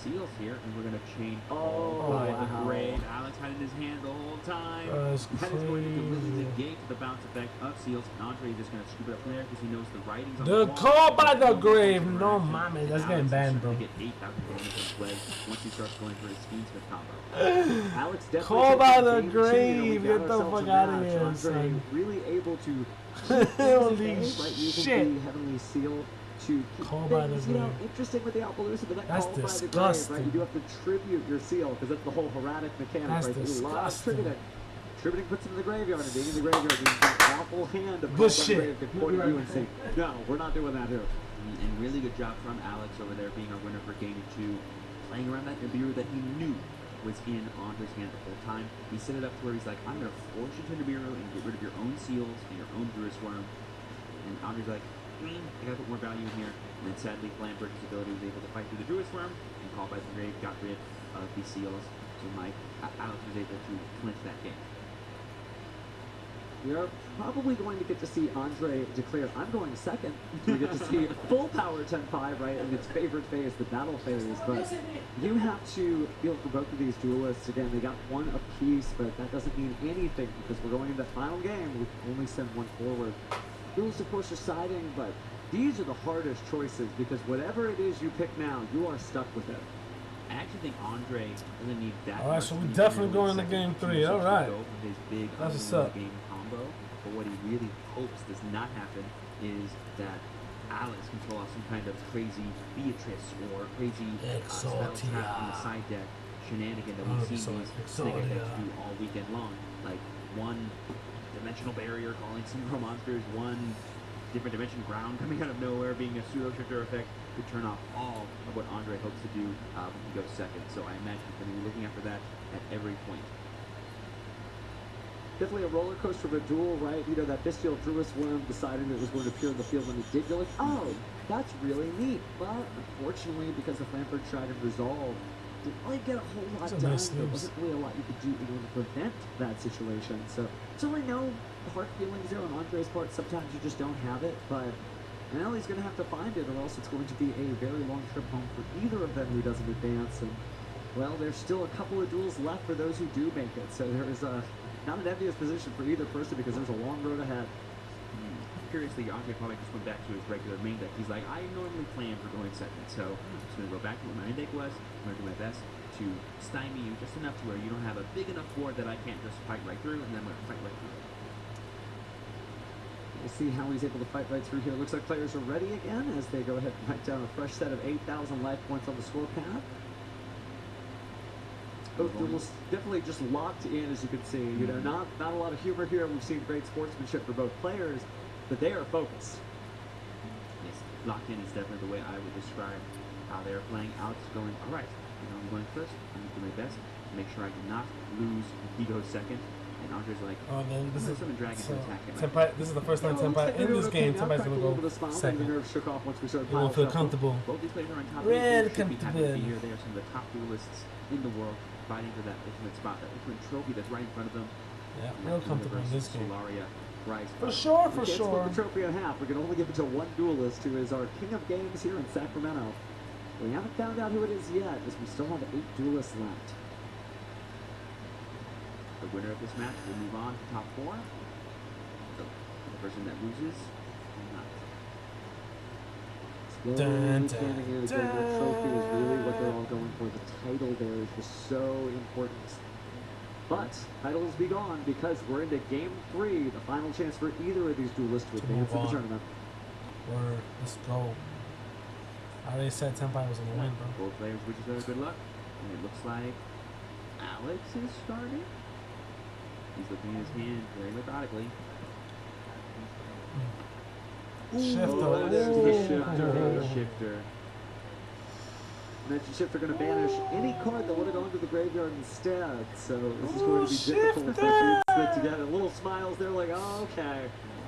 seals here, and we're going to chain Oh, by wow. the grave. Alex had it in his hand the whole time. That's That is going to crazy. negate the bounce effect of seals. And Andre is just going to scoop it up from there because he knows the writings on The wall. call by the grave. And No, mommy, that's getting Alex is banned, bro. starting to get 8,000 bonus on Sway once he starts going for his speed smith combo. Alex definitely Call by taking the game 2, grave. we Get got the ourselves fuck a out of match. here, Andre son. really able to Holy right, using shit. the Heavenly Seal to keep Call by things, the you know, grave. interesting with the Appaloosa, but that That's call by the grave, right? disgusting. You do have to tribute your seal because that's the whole hermetic mechanic, That's right? There's a lot of disgusting. tributing. Tributing puts him in the graveyard, and being in the graveyard means that awful hand of Good Call by the shit. Grave could point at you and say, no, we're not doing that here. And really good job from Alex over there being our winner for game 2, playing around that Nibiru that he knew was in Andre's hand the whole time. He set it up to where he's like, I'm going to force you to Nibiru and get rid of your own seals and your own Druid Worm. And Andre's like, I got to put more value in here. And then sadly, Flamberg's ability was able to fight through the Druid Worm and call by the grave, got rid of the seals. So Alex was able to clinch that game. You're probably going to get to see Andre declare, I'm going second. We get to see full power 10-5, right, in its favorite phase, the battle phase. But you have to feel for both of these duelists. Again, they got one apiece, but that doesn't mean anything because we're going into the final game. We can only send one forward. Duelists, of course, are siding, but these are the hardest choices because whatever it is you pick now, you are stuck with it. I actually think Andre doesn't need that. All right, much so we to be definitely really going to second. game 3. He All wants to right. go for his big That's what's unlimited up. game combo. But what he really hopes does not happen is that Alex can pull off some kind of crazy Beatrice or crazy spell trap on the side deck shenanigan that we've seen these Snake decks do all weekend long. Like one dimensional barrier calling synchro monsters, one different dimension ground coming out of nowhere being a pseudo trigger effect to turn off all of what Andre hopes to do when he goes second. So I imagine he's going to be looking after that at every point. Definitely a roller coaster of a duel, right? You know, that bestial Druid Worm deciding that it was going to appear in the field when it did. You're like, oh, that's really neat. But unfortunately, because of Flamberg tried and resolved, didn't really get a whole lot That's a done. nice There news. wasn't really a lot you could do in order to prevent that situation. So certainly no hard feelings there on Andre's part. Sometimes you just don't have it, but now he's going to have to find it, or else it's going to be a very long trip home for either of them who doesn't advance. And well, there's still a couple of duels left for those who do make it. So there is not an envious position for either person because there's a long road ahead. Curiously, Andre probably just went back to his regular main deck. He's like, I normally plan for going second, so I'm just going to go back to what my main deck was. I'm going to do my best to stymie you just enough to where you don't have a big enough board that I can't just fight right through, and then I'm going to fight right through it. We'll see how he's able to fight right through here. Looks like players are ready again as they go ahead and write down a fresh set of 8,000 life points on the score pad. Both duels definitely just locked in, as you can see. You know, not a lot of humor here. We've seen great sportsmanship for both players, but they are focused. Yes, locked in is definitely the way I would describe how they're playing. Alex is going, all right, you know, I'm going first. I'm going to do my best to make sure I do not lose if he goes second. And Andre's like, Oh, then this is summon dragon to attack him. Tenpai, this is the first time Tenpai in this game. Tenpai's gonna go second. The nerves shook off once we started He won't feel pile shuffle. comfortable. Both these players are on top. Real They should be happy to comfortable. be here. They are some of the top duelists in the world, fighting for that ultimate spot, that ultimate trophy that's right in front of them. Yeah, real comfortable in this game. Solaria, Rise. For sure, for We can't sure. split the trophy in half. We can only give it to one duelist who is our king of games here in Sacramento. We haven't found out who it is yet, as we still have 8 duelists left. The winner of this match will move on to top 4. So the person that loses will not. Slowly Dun, canning in dun, again. That trophy is really what they're all going for. The title there is just so important. But titles be gone because we're into game 3, the final chance for either of these duelists to advance in the move on. tournament. Word, let's go. I already said Tenpai was gonna win, bro. Both players wish each other good luck. And it looks like Alex is starting. He's looking at his hand very methodically. Shifter. Oh, there's the Ooh. shifter. Shifter. Mention Shifter going to banish any card that would have gone to the graveyard instead. So this is going to be difficult for Smith to get it. Little smiles there like, oh, okay.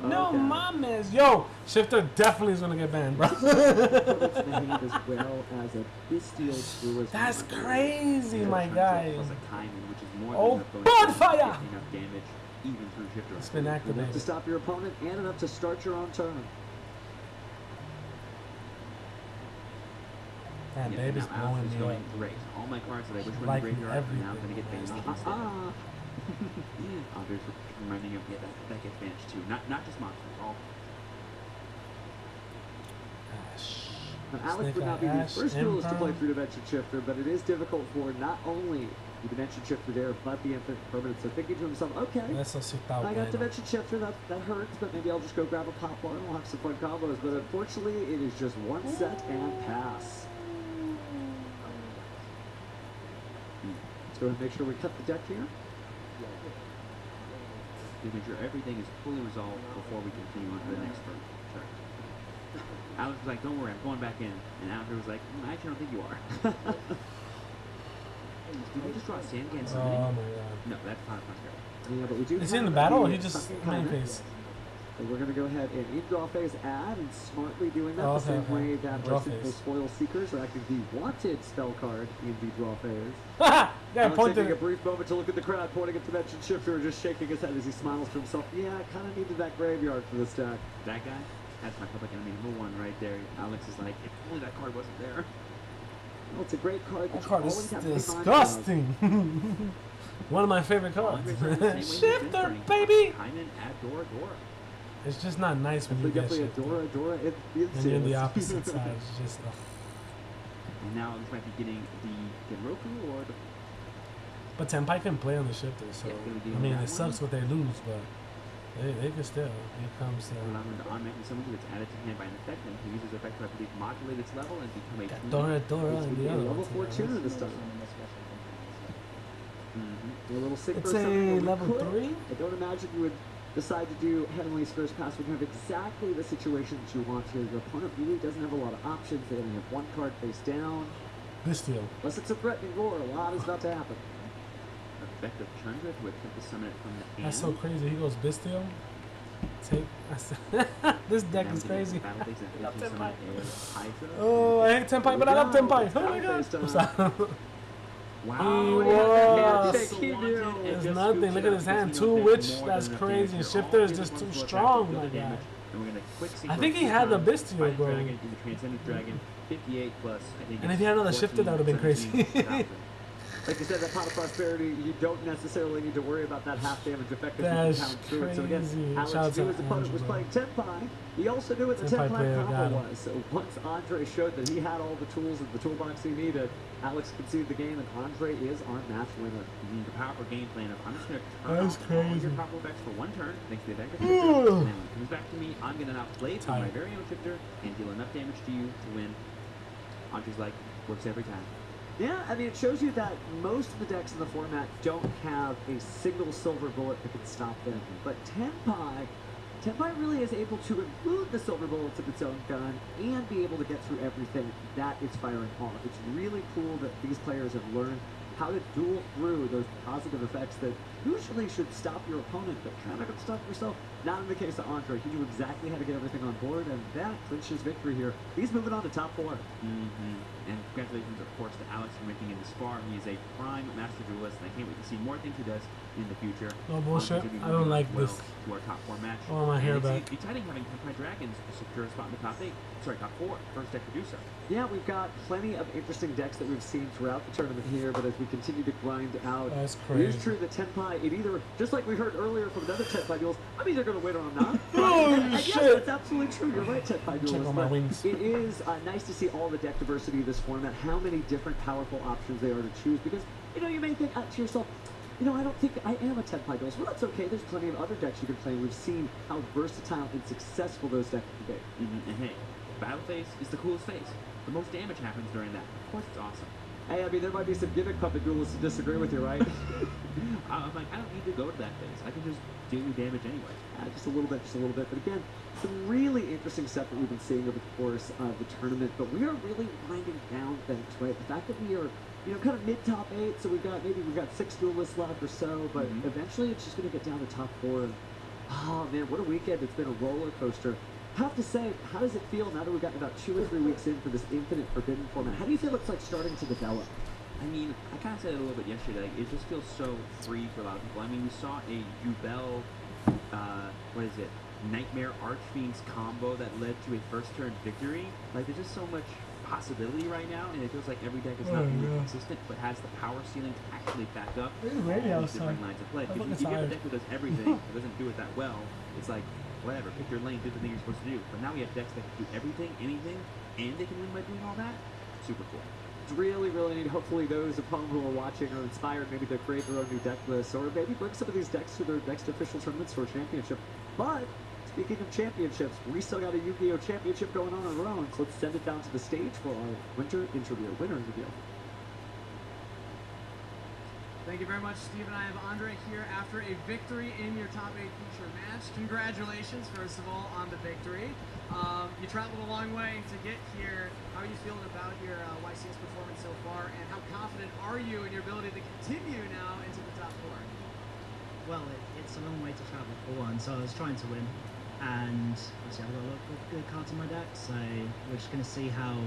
No, okay. mames. Yo, Shifter definitely is gonna get banned, bro. Put it in the hand as well as a bestial duelist. That's crazy, my Plus guy. a timing, which is more Oh, than enough bonus bonfire! damage, enough damage even through Shifter. It's been Enough to activated. stop your opponent and enough to start your own turn. That Yeah, baby's now Alex blowing is me going up. great. All my cards that I wish were in the Liking graveyard are now everything. going to get banished instead. There's reminding him, yeah, that gets banished too. Not just monsters, all. Ash. Now, Alex Snake would not Eye be the Ash, first duelist to play Imperm. through Dimension Shifter, but it is difficult for not only the Dimension Shifter there, but the Infinite Permanent. So thinking to himself, okay, Eso sí está I got bueno. Dimension Shifter, that hurts, but maybe I'll just go grab a pop bar and we'll have some fun combos. But unfortunately, it is just one set and pass. Let's go ahead and make sure we cut the deck here. To make sure everything is fully resolved before we continue on to the next turn. Alex was like, don't worry, I'm going back in. And Alfred was like, I actually don't think you are. Did we just draw a sand again? Oh my god. No, that's not fair. Yeah, but we do Is he have in the battle or the he just second main comment. phase? So we're going to go ahead and in draw phase add, and smartly doing that Oh, the same okay. way that Draw our simple phase. spoil seekers are actually the wanted spell card in the draw phase. Haha! Yeah, Alex taking a pointed. brief moment to look at the crowd, pointing at Dimension Shifter, and just shaking his head as he smiles to himself. Yeah, I kind of needed that graveyard for this deck. That guy, that's my public enemy number one right there. Alex is like, if only that card wasn't there. Well, it's a great card. That you card always is have to be mindful of. disgusting. One of my favorite cards. Shifter, baby! Hyman at Dora. It's just not nice when you get Definitely shifted. Adora, it When you're in the opposite side, it's just And now Alex might be getting the Genroku or the... But Tenpai can play on the shifter, so Yeah, they do I mean that it sucks what they lose, but they can still. It comes Allowing to automatically someone who gets added to hand by an effect, and who uses effect to, I believe, modulate its level and become a got tuner. Dora It's and gonna be the a other level one. 4 tuner this time. A little sick It's for something a that we level could. 3. I don't imagine you would decide to do Heavenly's first pass when you have exactly the situation that you want here. Your opponent really doesn't have a lot of options. They only have one card face down. This deal. Unless it's a threatening roar, a lot is about to happen. Effect of Chandra to attempt to summon it from the hand. That's so crazy. He goes Bistio. Take. This deck is crazy. Oh, I hate Tenpai, but I love Tenpai. Oh my god. I'm sorry. Wow. He had that was. handshake, he knew. There's nothing. Look at his hand. 2 witch. That's crazy. Shifter is just too strong, my guy. I think he had the Bistio, bro. Dragon, the Transcendent Dragon, 58 plus, I think. And if he had another shifter, that would have been crazy. 17,000. Like you said, that Pot of Prosperity, you don't necessarily need to worry about that half damage effect if you That's can pound through it. So again, crazy. Alex Shout out knew to his opponent was Angelo. playing Tenpai. He also knew what the Tenpai Tenpai player got combo him. was. So once Andre showed that he had all the tools in the toolbox he needed, Alex conceded the game, and Andre is our match winner. The powerful game plan of I'm just going to That's turn off all crazy. your powerful effects for one turn, thanks to the effect of Shifter, and then when it comes back to me, I'm going to now play through my Tight. very own Shifter and deal enough damage to you to win. Andre's like, works every time. Yeah, I mean, it shows you that most of the decks in the format don't have a single silver bullet that can stop them. But Tenpai really is able to include the silver bullets of its own gun and be able to get through everything that it's firing off. It's really cool that these players have learned how to duel through those positive effects that usually should stop your opponent, but kind of stop yourself. Not in the case of Andre. He knew exactly how to get everything on board, and that clinches victory here. He's moving on to top 4. And congratulations, of course, to Alex for making it this far. He is a prime master duelist, and I can't wait to see more things he does in the future. No bullshit. Obviously, I don't like well this. To our top 4 match. I want my hair And back. It's exciting having Tenpai Dragons secure a spot in the top 8. Sorry, top 4. First deck to do so. Yeah, we've got plenty of interesting decks that we've seen throughout the tournament here, but as we continue to grind out, That's it is crazy. true that Tenpai, it either, just like we heard earlier from another Tenpai duels, I'm either going to win or I'm not. Oh, and yes, shit. that's absolutely true. You're right, Tenpai duels. Check on my but wings. It is nice to see all the deck diversity of this format, how many different powerful options they are to choose, because, you may think to yourself, I don't think I am a Tenpai duelist. Well, that's okay. There's plenty of other decks you can play, and we've seen how versatile and successful those decks can be. And hey, battle phase is the coolest phase. The most damage happens during that. Of course, it's awesome. Hey, I mean, there might be some gimmick puppet duelists who disagree with you, right? I'm like, I don't need to go to that phase. I can just deal you damage anyway. Just a little bit. But again, some really interesting stuff that we've been seeing over the course of the tournament. But we are really winding down things, right? The fact that we are, kind of mid-top 8, so we've got 6 duelists left or so, but eventually it's just going to get down to top 4. And, oh, man, what a weekend. It's been a roller coaster. I have to say, how does it feel now that we've gotten about 2 or 3 weeks in for this Infinite Forbidden format? How do you feel it's like starting to develop? I mean, I kind of said it a little bit yesterday. Like, it just feels so free for a lot of people. I mean, we saw a Yubel, Nightmare Archfiends combo that led to a first turn victory. Like, there's just so much possibility right now, and it feels like every deck is not really consistent, but has the power ceiling to actually back up all these different lines of play. Because if you get a deck that does everything, that doesn't do it that well, it's like, whatever, pick your lane, do the thing you're supposed to do. But now we have decks that can do everything, anything, and they can win by doing all that. Super cool. It's really, really neat. Hopefully those of home who are watching are inspired maybe to create their own new deck list, or maybe bring some of these decks to their next official tournaments for a championship. But speaking of championships, we still got a YuGiOH championship going on our own, so let's send it down to the stage for our winner interview. Thank you very much, Steve. And I have Andre here after a victory in your top 8 feature match. Congratulations, first of all, on the victory. You traveled a long way to get here. How are you feeling about your YCS performance so far, and how confident are you in your ability to continue now into the top 4? Well, it's a long way to travel for one, so I was trying to win, and obviously I've got a lot of good cards in my deck, so we're just going to see how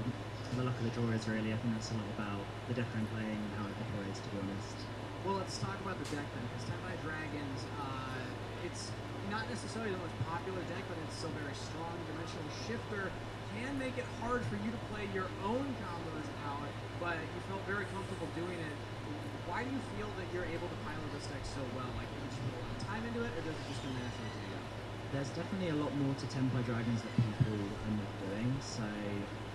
the luck of the draw is really. I think that's a lot about the deck I'm playing and how it operates, to be honest. Well, let's talk about the deck then, because 10 by Dragons, it's not necessarily the most popular deck, but it's still very strong. Dimensional Shifter can make it hard for you to play your own combos out, but you felt very comfortable doing it. Why do you feel that you're able to pilot this deck so well? Like, did you put a lot of time into it, or does it just come naturally to you? There's definitely a lot more to 10 by Dragons that people are not doing, so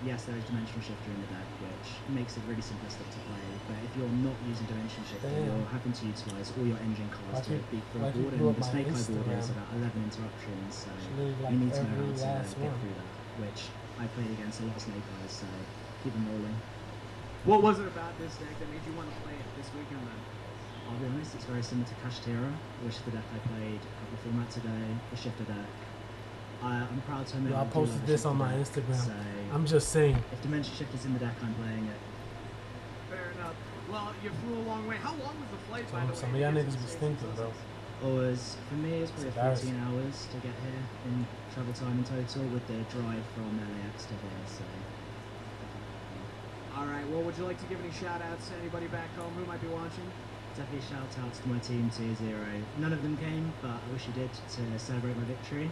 yes, there is Dimensional Shifter in the deck, which makes it really simplistic to play, but if you're not using Dimensional Shifter, you're having to utilise all your engine cards to beat through a board, and the Snake Eye board is about 11 interruptions, so you need to know how to get through that, which I played against a lot of Snake Eyes, so keep them rolling. What was it about this deck that made you want to play it this weekend then? I'll be honest, it's very similar to Kashtira, which is the deck I played a couple of formats ago, the Shifter deck. I'm proud to admit I posted this on my Instagram. So I'm just saying. if Dimension Shifter's in the deck, I'm playing it. Fair enough. Well, you flew a long way. How long was the flight, by the way? Some of y'all niggas be stinking, bro. For me, it's probably 14 hours to get here in travel time in total, with the drive from LAX to here, so. All right, well, would you like to give any shout-outs to anybody back home who might be watching? Definitely shout outs to my team, Tier 0. None of them came, but I wish you did to celebrate my victory.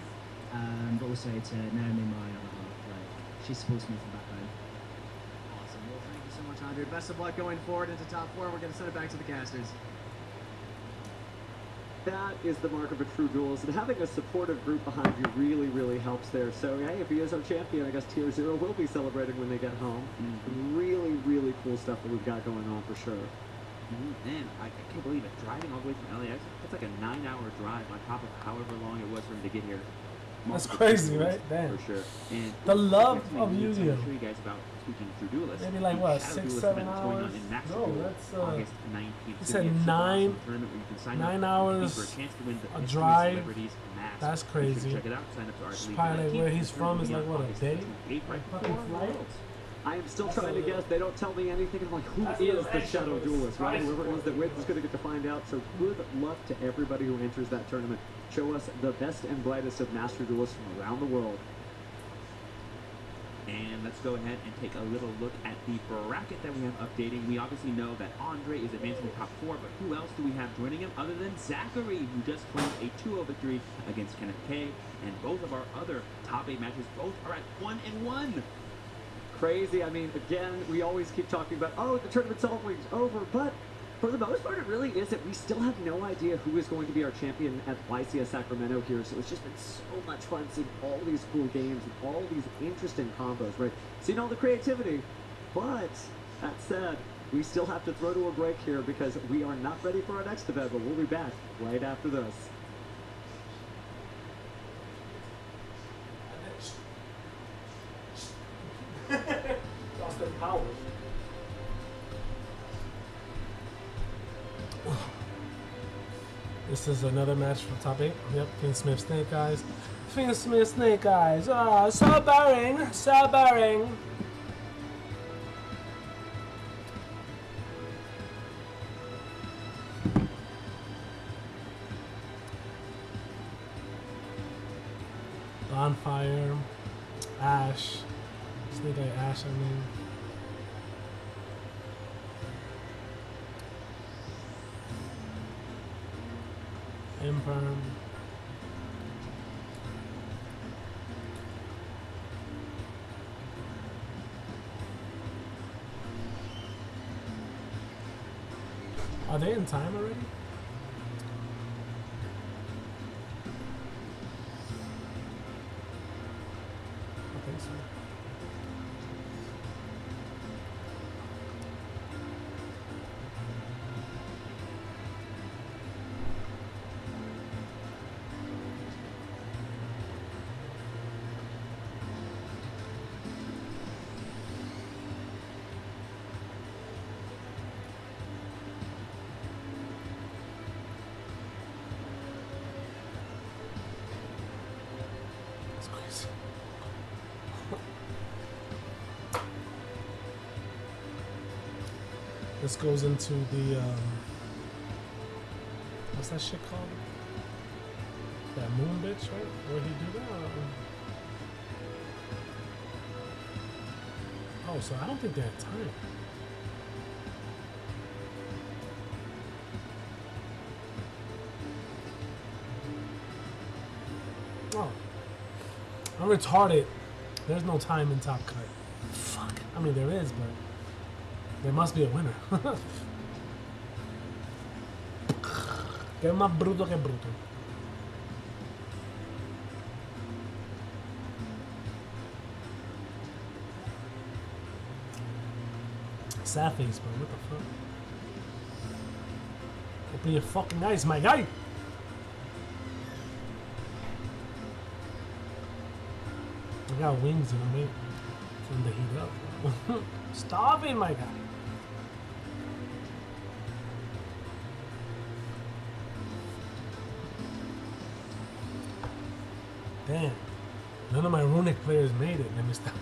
But also to Naomi, my other half. Like, she supports me from back home. Awesome. Well, thank you so much, Andre. Best of luck going forward into top 4. We're going to send it back to the casters. That is the mark of a true duelist, and having a supportive group behind you really, really helps there. So, hey, if he is our champion, I guess Tier 0 will be celebrating when they get home. Really, really cool stuff that we've got going on for sure. Man, I can't believe it. Driving all the way from LAX, that's like a 9-hour drive on top of however long it was for him to get here. That's crazy, right? Damn. For sure. And The love of Yu-Gi-Oh! Yu-Gi-Oh! I'll show you guys about speaking of True Duelist. Maybe like what, Shadow 6, Duelist 7 event that's going on hours? in Mexico, No, that's August 19th. you It's said gonna be a super 9 awesome tournament where you can sign 9 up hours, for a chance to win the a Mystery drive. Celebrities Mask. That's You should crazy. check it out. Sign up to our It's league probably tonight. where he's The from tournament is will like, be what, on a August day? 28th, right Fucking before flight? Worlds. I am still trying to guess. They don't tell me anything. I'm like, who is the Shadow Duelist, right? Whoever it is that wins is going to get to find out. So good luck to everybody who enters that tournament. Show us the best and brightest of Master Duelists from around the world. And let's go ahead and take a little look at the bracket that we have updating. We obviously know that Andre is advancing to top 4, but who else do we have joining him other than Zachary, who just claimed a 2-0 victory against Kenneth K. And both of our other top 8 matches, both are at 1-1. Crazy. I mean, again, we always keep talking about, oh, the tournament's always over, but for the most part, it really isn't. We still have no idea who is going to be our champion at YCS Sacramento here, so it's just been so much fun seeing all these cool games and all these interesting combos, right? Seeing all the creativity, but that said, we still have to throw to a break here because we are not ready for our next event, but we'll be back right after this. Austin Powers. This is another match for top 8. Yep, Finn Smith Snake Eyes. Finn Smith Snake Eyes. Ah, so boring. So boring. Bonfire. Ash. Snake Eye Ash, I mean. Imperm. Are they in time already? I think so. That's crazy. This goes into the what's that shit called? That moon bitch, right? Where he do that? Oh, so I don't think they have time. Oh, I'm retarded. There's no time in Top Cut. Fuck. I mean, there is, but there must be a winner. Que más bruto que bruto. Sad face, bro. What the fuck? Open your fucking eyes, my guy. I got wings in them, mate. From the heat up. Stop it, my guy. Damn. None of my runic players made it. Let me stop.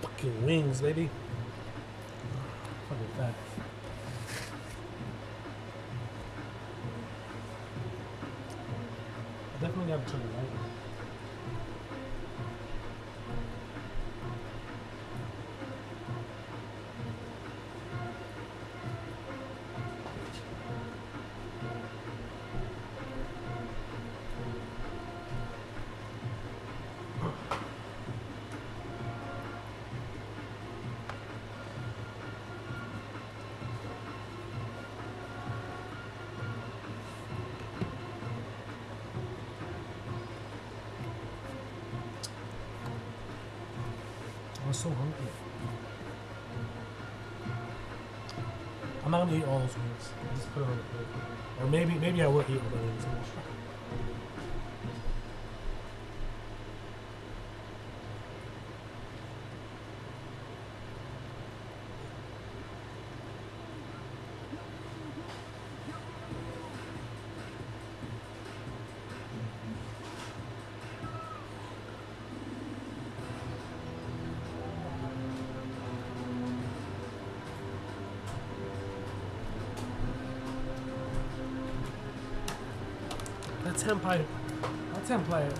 Fucking wings, baby. Fucking fat. I definitely gotta turn it right. I'm so hungry. I'm not gonna eat all those wings. I'll just put it on the plate. Or maybe I will eat all the wings.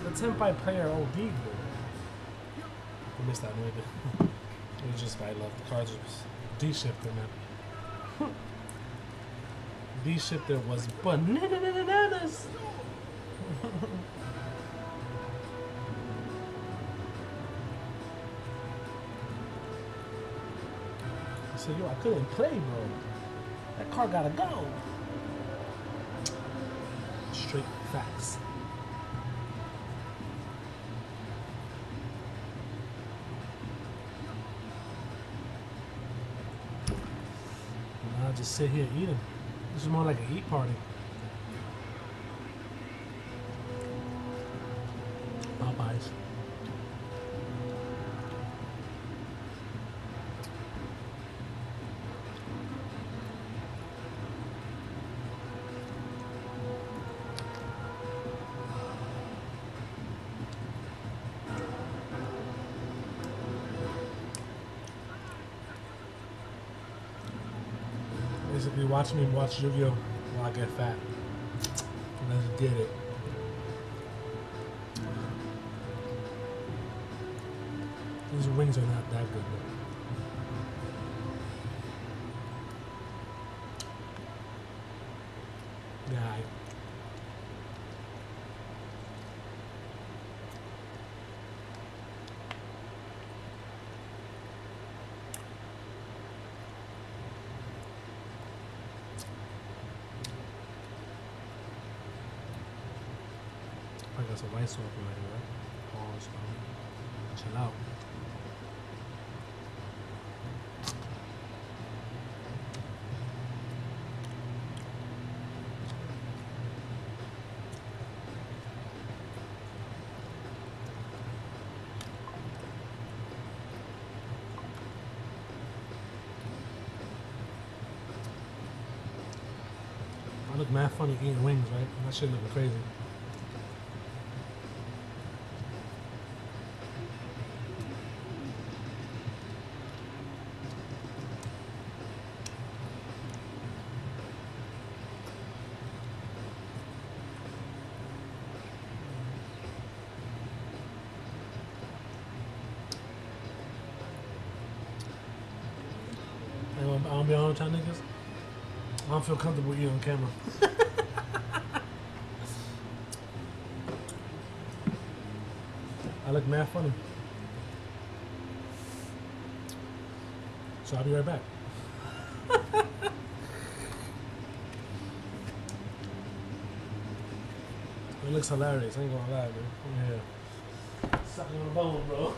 The Tenpai player OD. I missed that maybe. just I love the cards. Was D-Shifter, man. D-Shifter was bananas. I said, yo, I couldn't play, bro. That car gotta go. Straight facts. And I just sit here eating. This is more like an eat party. Popeyes. Basically, watch me watch YuGiOH while I get fat. Let's get it. These wings are not that good though. Yeah. I got some white sauce already, right? Pause, chill out. I look mad funny eating wings, right? That shit looking crazy. I don't be on time, niggas. I don't feel comfortable eating on camera. I look mad funny. So I'll be right back. It looks hilarious, I ain't gonna lie, man. Yeah. Sucking on the bone, bro.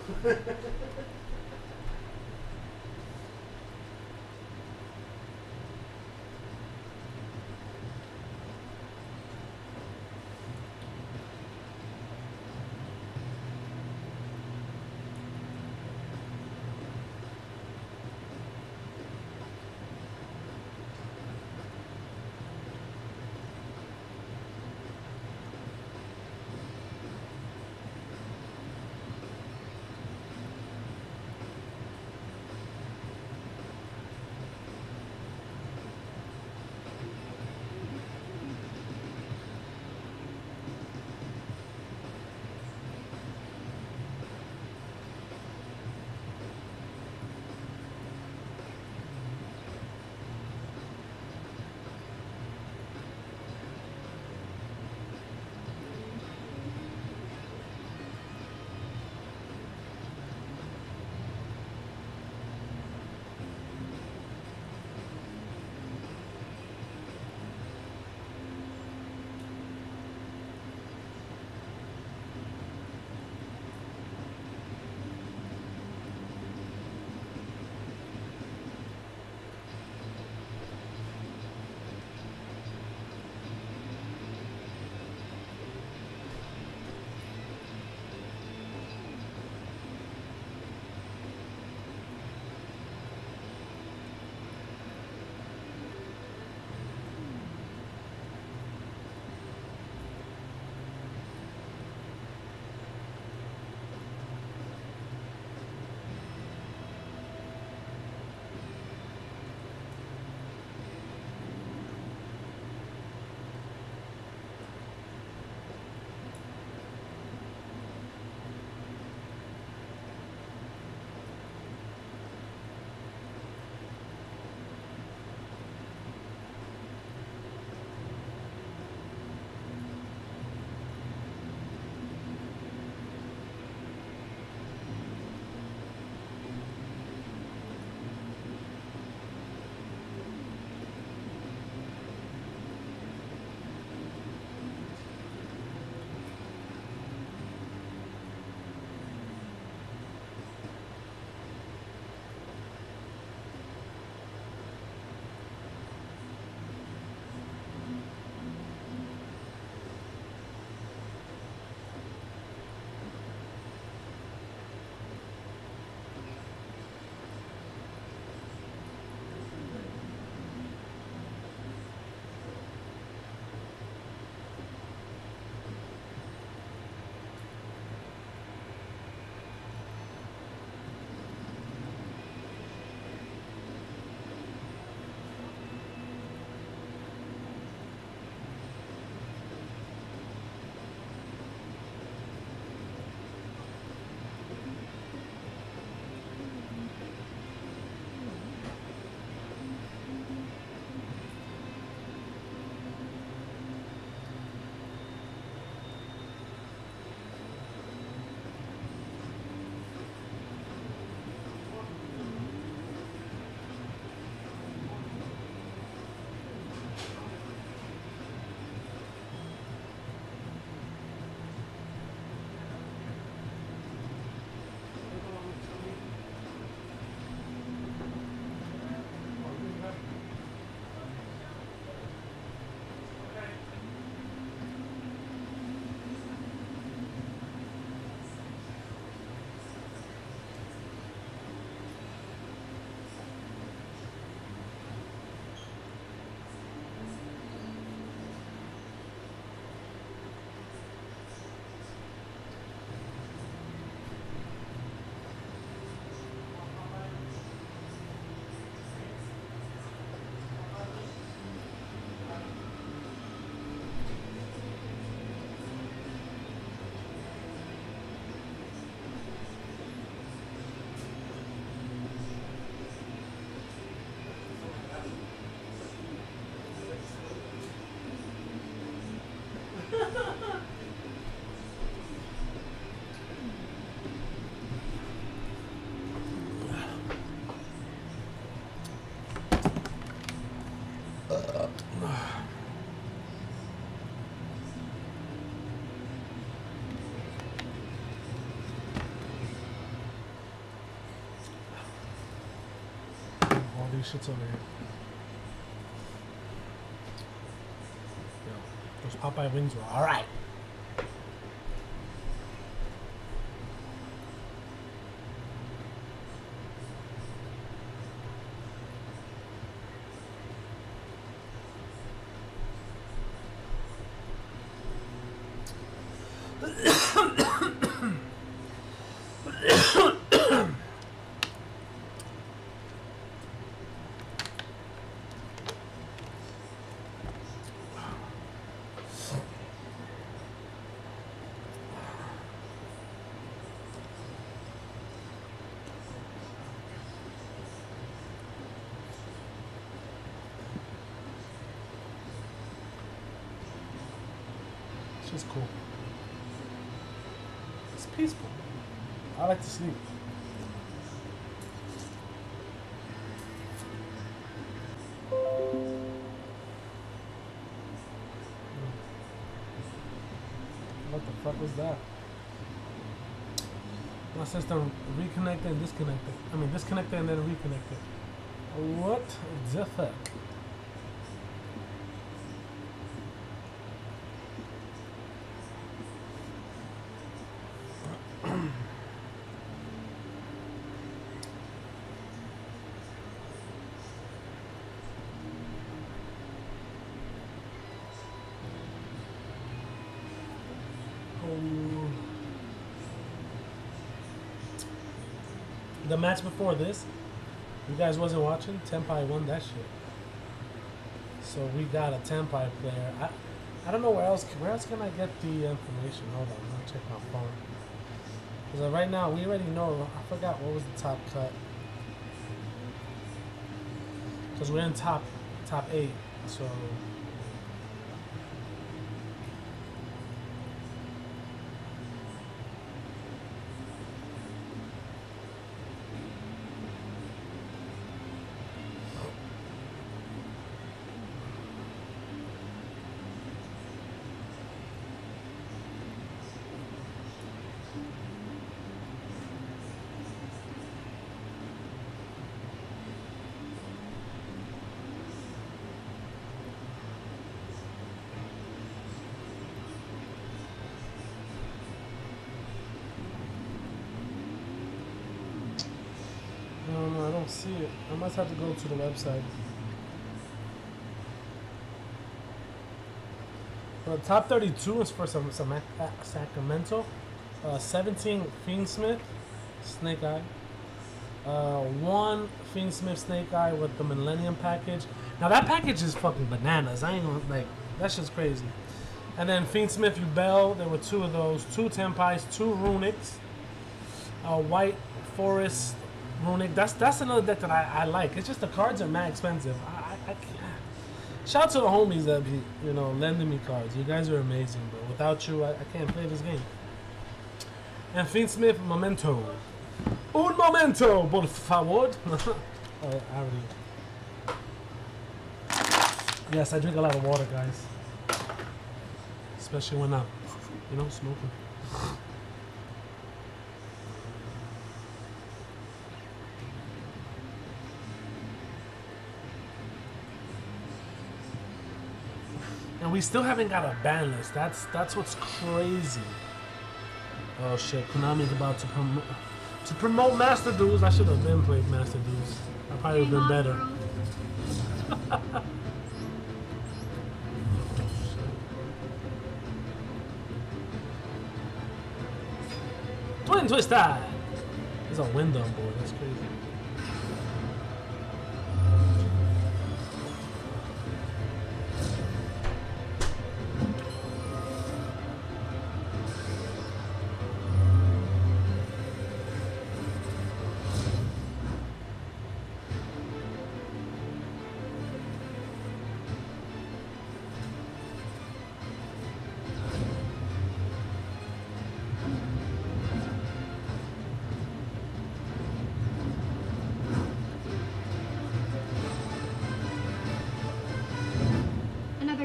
these shits over here. Yo, those Popeye wings were alright. It's cool. It's peaceful. I like to sleep. What the fuck was that? My system reconnected and disconnected. I mean, disconnected and then reconnected. What the fuck? The match before this, you guys wasn't watching. Tenpai won that shit. So we got a Tenpai player. I don't know where else can I get the information. Hold on, I'm gonna check my phone. Because right now we already know. I forgot what was the top cut. Because we're in top 8, so. No, I don't see it. I must have to go to the website. Well, top 32 is for some Sacramento. 17 Fiendsmith, Snake Eye. 1 Fiendsmith Snake Eye with the Millennium package. Now that package is fucking bananas. I ain't gonna, like, that shit's crazy. And then Fiendsmith Ubel, there were 2 of those. 2 Tempais, 2 Runics. White Forest Runic. That's another deck that I like. It's just the cards are mad expensive. I can't. Shout out to the homies that be, lending me cards. You guys are amazing, but without you, I can't play this game. And Fiendsmith Memento. Un momento, por favor. I already. Yes, I drink a lot of water, guys. Especially when I'm, smoking. And we still haven't got a ban list. That's what's crazy. Oh shit, Konami's about to promote Master Duels. I should have been played Master Duels. I probably would have been better. Twin Twister! There's a window on board, that's crazy.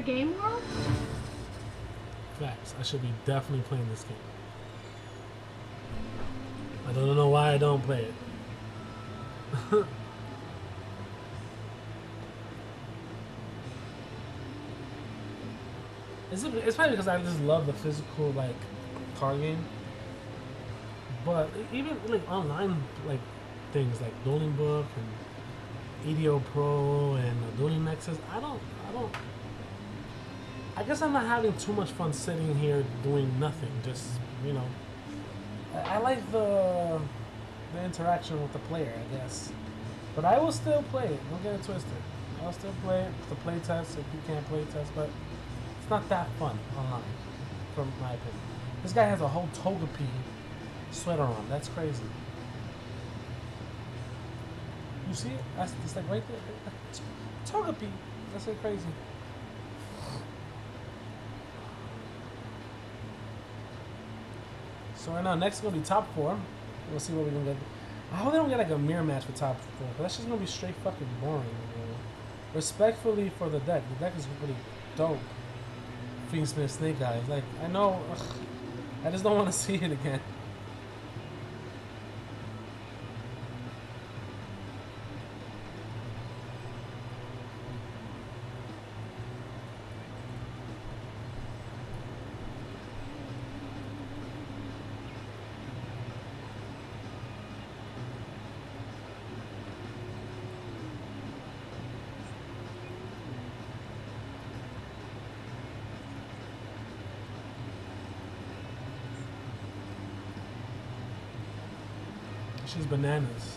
Game World? Facts. I should be definitely playing this game. I don't know why I don't play it. It's probably because I just love the physical like card game. But even like online like things like Dueling Book and EDO Pro and Dueling Nexus, I guess I'm not having too much fun sitting here doing nothing. Just I like the interaction with the player, I guess. But I will still play it. Don't get it twisted. I'll still play it. It's a play test if you can't play test, but it's not that fun online, from my opinion. This guy has a whole Togepi sweater on. That's crazy. You see it? That's it's like right there. Togepi. That's like crazy. So right now, next is gonna be top 4. We'll see what we're gonna get. I hope they don't get like a mirror match for top 4, but that's just gonna be straight fucking boring. Respectfully for the deck is pretty dope. Fiendsmith Snake Eyes. Like I know, I just don't want to see it again. She's bananas.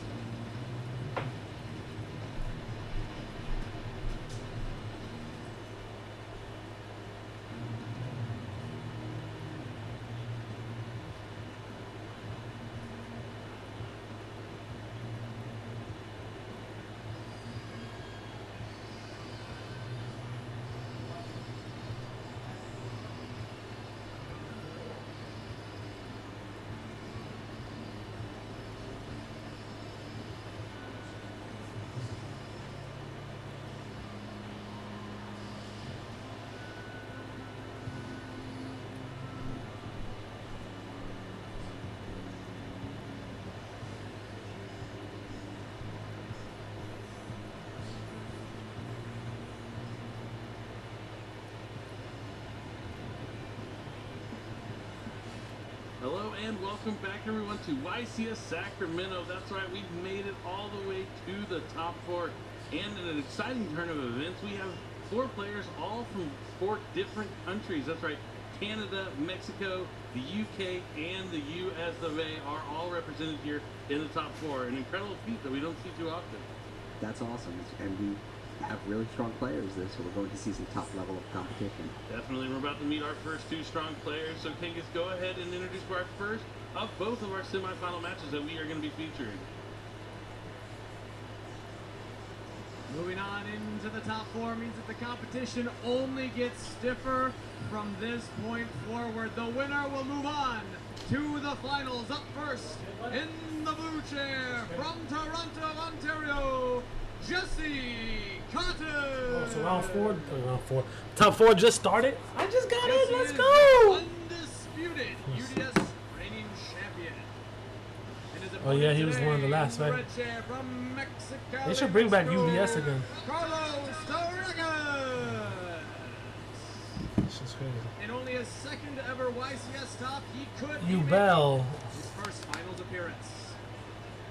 Hello and welcome back everyone to YCS Sacramento. That's right, we've made it all the way to the top 4 and in an exciting turn of events. We have 4 players all from 4 different countries. That's right, Canada, Mexico, the UK, and the US of A are all represented here in the top 4. An incredible feat that we don't see too often. That's awesome, and we have really strong players there, so we're going to see some top level of competition. Definitely, we're about to meet our first 2 strong players. So Kangas, go ahead and introduce our first of both of our semifinal matches that we are going to be featuring. Moving on into the top 4 means that the competition only gets stiffer from this point forward. The winner will move on to the finals. Up first in the blue chair from Toronto, Ontario, Jesse Cotton. Oh, so round 4. Top 4 just started. I just got Jesse it. Let's is go. Undisputed UDS reigning champion. And his Oh, yeah, he opponent was one of the today, last, in the right? red chair from Mexico. They should bring back Mexico, UDS again. Carlos Torres. This is crazy. In only his second ever YCS stop, he could You be bell. making his first finals appearance.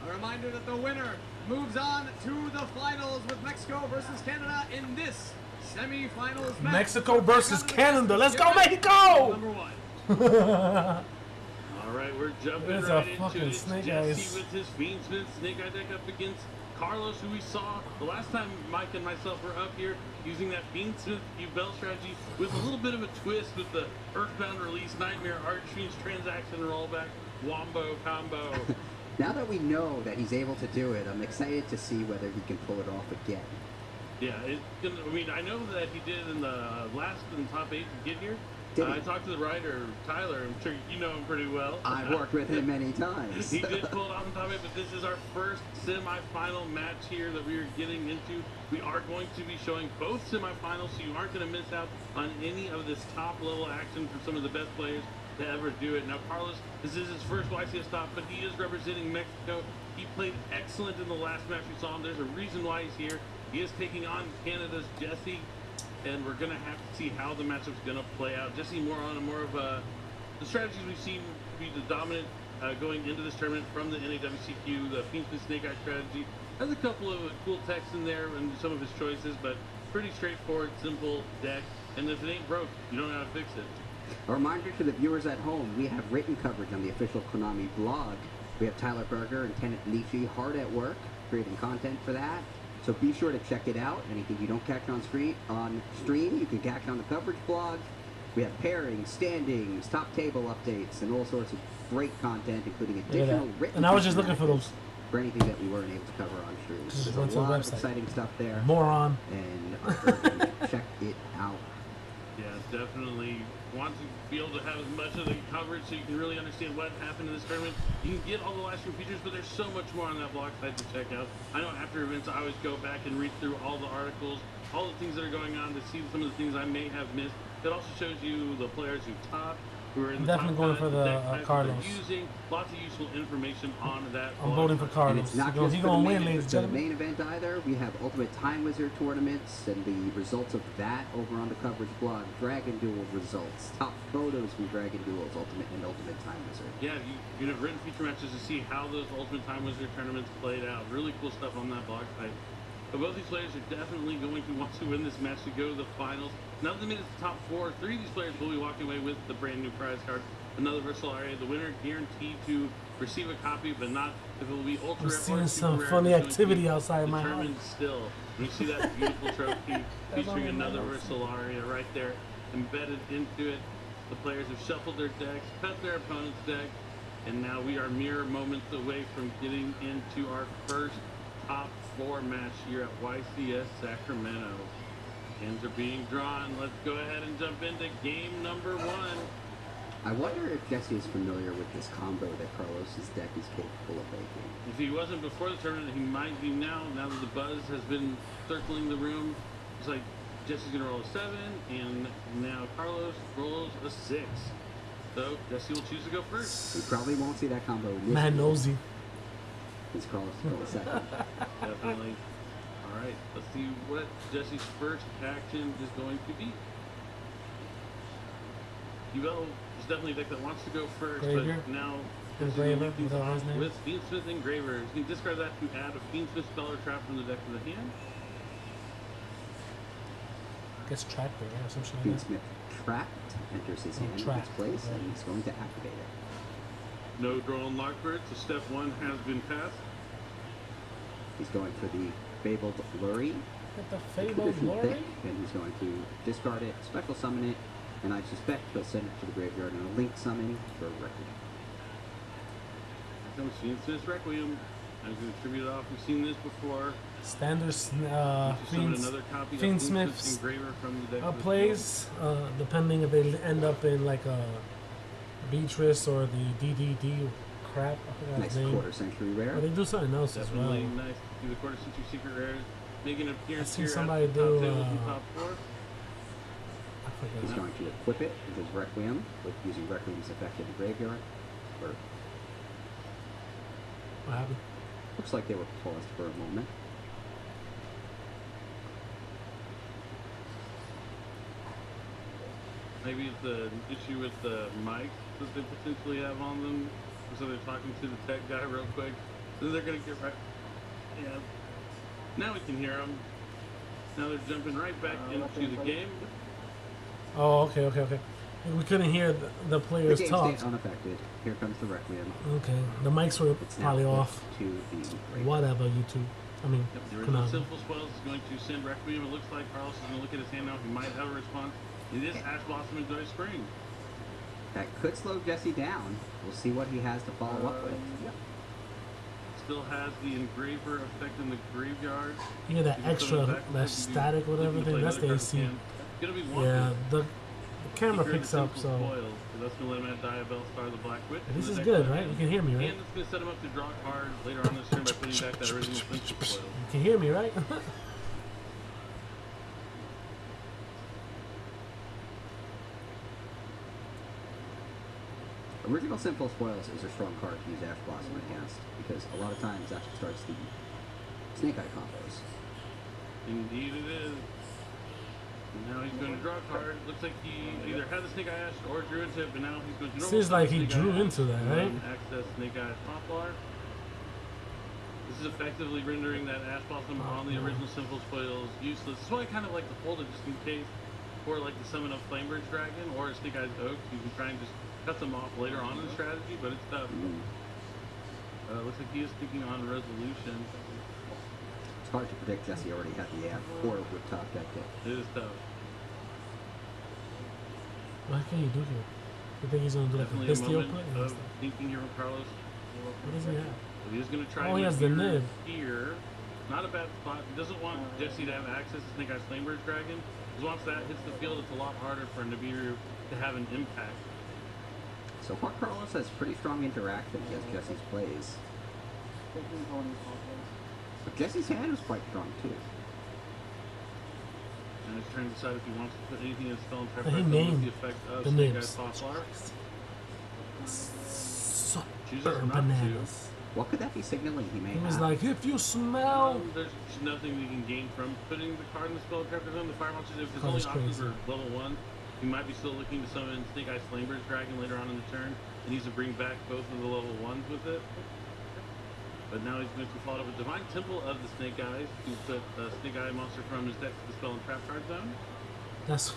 A reminder that the winner moves on to the finals with Mexico versus Canada in this semi-finals match. Mexico versus Canada. Let's go, Number Mexico! 1. All right, we're jumping There's right a into fucking it. Snake Jesse Eyes. with his Fiendsmith Snake Eye deck up against Carlos, who we saw the last time Mike and myself were up here using that Fiendsmith Bell strategy with a little bit of a twist with the Earthbound Release Nightmare Archfiend's transaction rollback wombo combo. Now that we know that he's able to do it, I'm excited to see whether he can pull it off again. Yeah, I mean, I know that he did in the last in top 8 to get here. Did he? I talked to the writer, Tyler. I'm sure you know him pretty well. I've worked with him many times. He did pull it off in top 8, but this is our first semi-final match here that we are getting into. We are going to be showing both semi-finals, so you aren't going to miss out on any of this top-level action from some of the best players to ever do it. Now, Carlos, this is his first YCS stop, but he is representing Mexico. He played excellent in the last match we saw him. There's a reason why he's here. He is taking on Canada's Jesse. and we're gonna have to see how the matchup's gonna play out. Just see more of the strategies we've seen be the dominant going into this tournament from the NAWCQ. The Fiendsmith Snake Eye strategy has a couple of cool texts in there and some of his choices, but pretty straightforward, simple deck. And if it ain't broke, you don't know how to fix it. A reminder to the viewers at home, we have written coverage on the official Konami blog. We have Tyler Berger and Kenneth Nietzsche hard at work creating content for that. So be sure to check it out. Anything you don't catch on stream, you can catch on the coverage blog. We have pairings, standings, top table updates, and all sorts of great content, including additional written. And I was just looking for those. For anything that we weren't able to cover on stream. Just There's went a to the lot of website. exciting stuff there. Moron. And I urge you to check it out. Yeah, definitely want to be able to have as much of the coverage so you can really understand what happened in this tournament. You can get all the live stream features, but there's so much more on that blog site to check out. I know after events, I always go back and read through all the articles, all the things that are going on to see some of the things I may have missed. It also shows you the players who top, who are in I'm the definitely top going five, for the the deck types that Carlos. they're using. Lots of useful information on that I'm blog voting for site. And Carlos. it's not He's just for going to the win, main, ladies and the gentlemen. main event either. We have Ultimate Time Wizard tournaments and the results of that over on the coverage blog. Dragon Duel results, top photos from Dragon Duels, Ultimate and Ultimate Time Wizard. Yeah, you have written feature matches to see how those Ultimate Time Wizard tournaments played out. Really cool stuff on that blog site. But both these players are definitely going to want to win this match to go to the finals. Now that they made it to the top four, 3 of these players will be walking away with the brand new prize card. Another Versalaria. The winner guaranteed to receive a copy, but not if it will be ultra I'm rare or seeing super some rare. funny It's going to activity be outside my house. determined still. And you see that beautiful trophy featuring another Versalaria right there embedded into it. The players have shuffled their decks, cut their opponent's deck, and now we are mere moments away from getting into our first top 4 match here at YCS Sacramento. Hands are being drawn. Let's go ahead and jump into game number 1. I wonder if Jesse is familiar with this combo that Carlos's deck is capable of making. If he wasn't before the tournament, he might be now. Now that the buzz has been circling the room, it's like Jesse's gonna roll a 7, and now Carlos rolls a 6. So Jesse will choose to go first. We probably won't see that combo initially. Man nosy. Since Carlos is going second. Definitely. All right, let's see what Jesse's first action is going to be. YuGiOH is definitely a deck that wants to go first, Graveyard? but now Engraver, whatever his name with is. Fiendsmith Engraver. You can discard that to add a Fiendsmith spell or trap from the deck to the hand. Gets trapped there or some shit like that. Fiendsmith trapped, enters his hand in its trapped, place, right. and he's going to activate it. No draw on Lockbird, so step 1 has been passed. He's going for the Fabled Lurry. Get the Fabled Traditional Glory? deck, and he's going to discard it, special summon it, and I suspect he'll send it to the graveyard in a link summon for Requiem. Here comes Fiendsmith's Requiem. I'm going to tribute it off. We've seen this before. Standard Summon another copy of Fiendsmith's Engraver from the deck. plays, depending if they end up in like a Beatrice or the DDD crap. I forgot Nice his name. quarter-century rare. Or they do something else as well. Definitely nice to do the quarter century secret rares. Making an appearance I seen here somebody at the top do, tables and top 4. I forget. He's going to equip it with his Requiem, with using Requiem's effect in the graveyard. Or What happened? looks like they were paused for a moment. Maybe it's the issue with the mics that they potentially have on them. So they're talking to the tech guy real quick. Then they're going to get right. Yeah. Now we can hear them. Now they're jumping right back into the game. Oh, okay. We couldn't hear the The players game talk. stayed unaffected. Here comes the Requiem. Okay, the mics were It's now probably flipped off. to the graveyard. Whatever, YouTube. I mean, Yep, the original Konami. Sinful Spoils is going to send Requiem. It looks like Carlos is going to look at his hand now. He might have a response. It is Ash Blossom and Joy Spring. That could slow Jesse down. We'll see what he has to follow up with. Still has the Engraver effect in the graveyard. You hear that You can extra, summon back that if you static, do- whatever if you thing. play That's the another AC. card in hand. It's going to be wanted. Yeah, the camera Secure picks the up, Sinful so Spoils. So that's going to let him add Diabell Star, the Black Witch. this to is the good, deck. right? You can hear me, right? And it's going to set him up to draw a card later on this turn by putting back that original Sinful Spoils. You can hear me, right? Original Simple Spoils is a strong card to use Ash Blossom against, because a lot of times that starts the Snake Eye combos. Indeed it is. Now he's going to draw a card. Looks like he either had the Snake Eye Ash or drew into it, but now he's going to normal. Seems like he Snake Eye drew Ash into that, right? and access Snake Eye Poplar. This is effectively rendering that Ash Blossom on the original Simple Spoils useless. This is why I kind of like to hold it just in case for like the summon of Flamebird Dragon or Snake Eyes Oak. You can try and just cut them off later on in the strategy, but it's tough. Looks like he is thinking on Resolution. It's hard to predict. Jesse already had the app or with top deck it. It is tough. What can he do here? You think he's gonna do like a Definitely a Histio moment put? of thinking here with Carlos. What does he have? But he's going to try Oh, he to has the appear nib. here. Not a bad spot. He doesn't want Jesse to have access to Snake Eyes Flamebird Dragon. Because once that hits the field, it's a lot harder for Nibiru to have an impact. So far, Carlos has pretty strong interaction against Jesse's plays. But Jesse's hand was quite strong too. And he's trying to decide if he wants to put anything in his spell and trap And he with named the effect of the Snake names. Eyes Poplar. Chooses Super not bananas. What could that be signaling he may He was have? like, if you smell. There's nothing we can gain from putting the card in the spell trap zone. The fire monsters, if his Oh, only that's options crazy. are level 1, he might be still looking to summon Snake Eyes Flamebird Dragon later on in the turn. He needs to bring back both of the level 1s with it. But now he's going to follow up with Divine Temple of the Snake Eyes to put a Snake Eye monster from his deck to the spell and trap card zone. That's.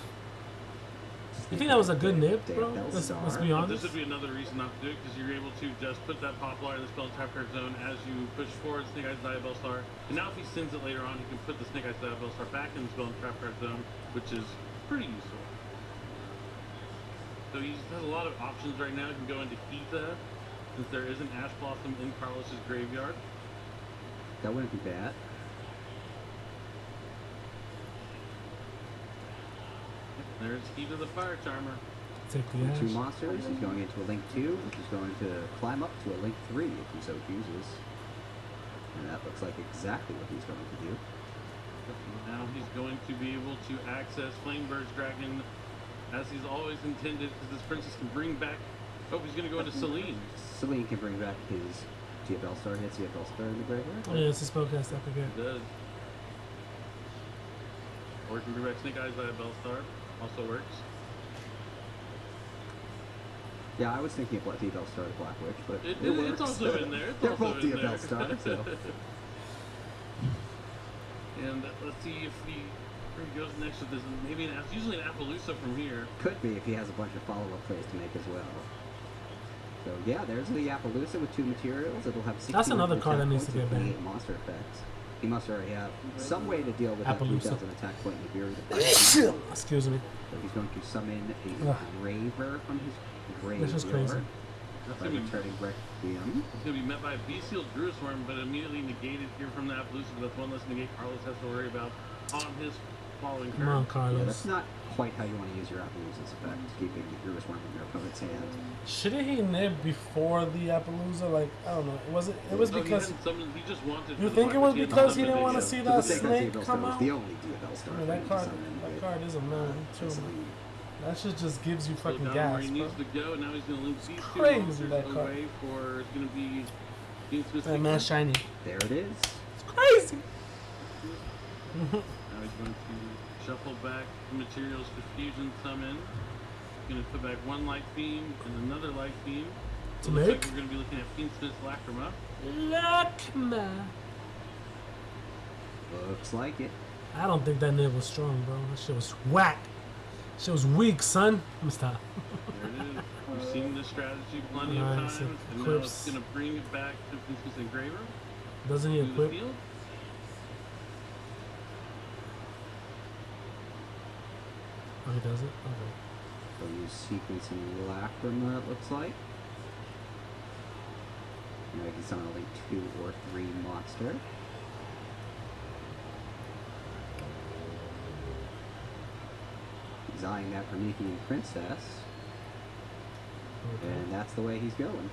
You think that was a good nib, bro? Damn, Let's be But this honest. would be another reason not to do it, because you're able to just put that Poplar in the spell and trap card zone as you push forward Snake Eyes Diabell Star. And now if he sends it later on, he can put the Snake Eyes Diabell Star back in the spell and trap card zone, which is pretty useful. So he has a lot of options right now. He can go into Heatha, since there is an Ash Blossom in Carlos's graveyard. That wouldn't be bad. There's Heatha the Fire Charmer. Take the Two ash. monsters. He's going into a Link 2, which is going to climb up to a Link 3 if he so chooses. And that looks like exactly what he's going to do. Now he's going to be able to access Flamebird's Dragon as he's always intended, because this princess can bring back. Oh, he's going to go into Celine. Celine can bring back his GFL Star, hits GFL Star in the graveyard. Oh, yeah, it's a spellcast up again. It does. Or he can bring back Snake Eyes Diabell Star. Also works. Yeah, I was thinking of what DFL Star to Black Witch, but it It's works. also in there. It's They're also both in DFL there. Star, so. And let's see if where he goes next with this. Maybe usually an Appaloosa from here. Could be if he has a bunch of follow-up plays to make as well. So yeah, there's the Appaloosa with 2 materials. It'll have 16 That's another card that attack needs to points get and banned. 28 monster effects. He must already have some way to deal with that Appaloosa. 3,000 attack point in the Fury to fight. Excuse me. So he's going to summon a Ugh. Graver from his graveyard. This is crazy. That's By gonna be, returning Requiem. it's gonna be met by a Beast-Sealed Druid Swarm, but immediately negated here from the Appaloosa. But that's one less negate Carlos has to worry about on his following Come on, turn. Yeah, Carlos. that's not quite how you want to use your Appaloosa's effect, keeping the Druid Swarm in your opponent's hand. Shouldn't he nib before the Appaloosa? Like, I don't know. Was it? It was No, because. he just wanted. You the think it was Black Witch because he to didn't be want to able see So that the Sacred snake DFL come Star was out? the only DFL Star. Yeah, for him that to card. summon That with, card is a man too. Celine. That shit just gives you So fucking down gas, where he bro. needs to go. Now he's gonna link these two crazy, monsters that card. away for. It's gonna be. Dean Smith's That man shiny. There it is. It's crazy. Now he's going to shuffle back the materials to fusion summon. He's going to put back one light beam and another light beam. To So it looks make? like we're going to be looking at Fiend Smith's Lacrima. Lakma. Looks like it. I don't think that nib was strong, bro. That shit was whack. Shit was weak, son. Let me stop. There it is. We've seen this strategy plenty of Nice, times, it and now equips. it's going to bring it back to Fiend Smith's Engraver Doesn't he to the equip? field. Oh, he does it? Okay. So use sequencing Lacrima, it looks like. Now we can summon only 2 or 3 monster. He's eyeing that Promethean Princess, Okay. and that's the way he's going.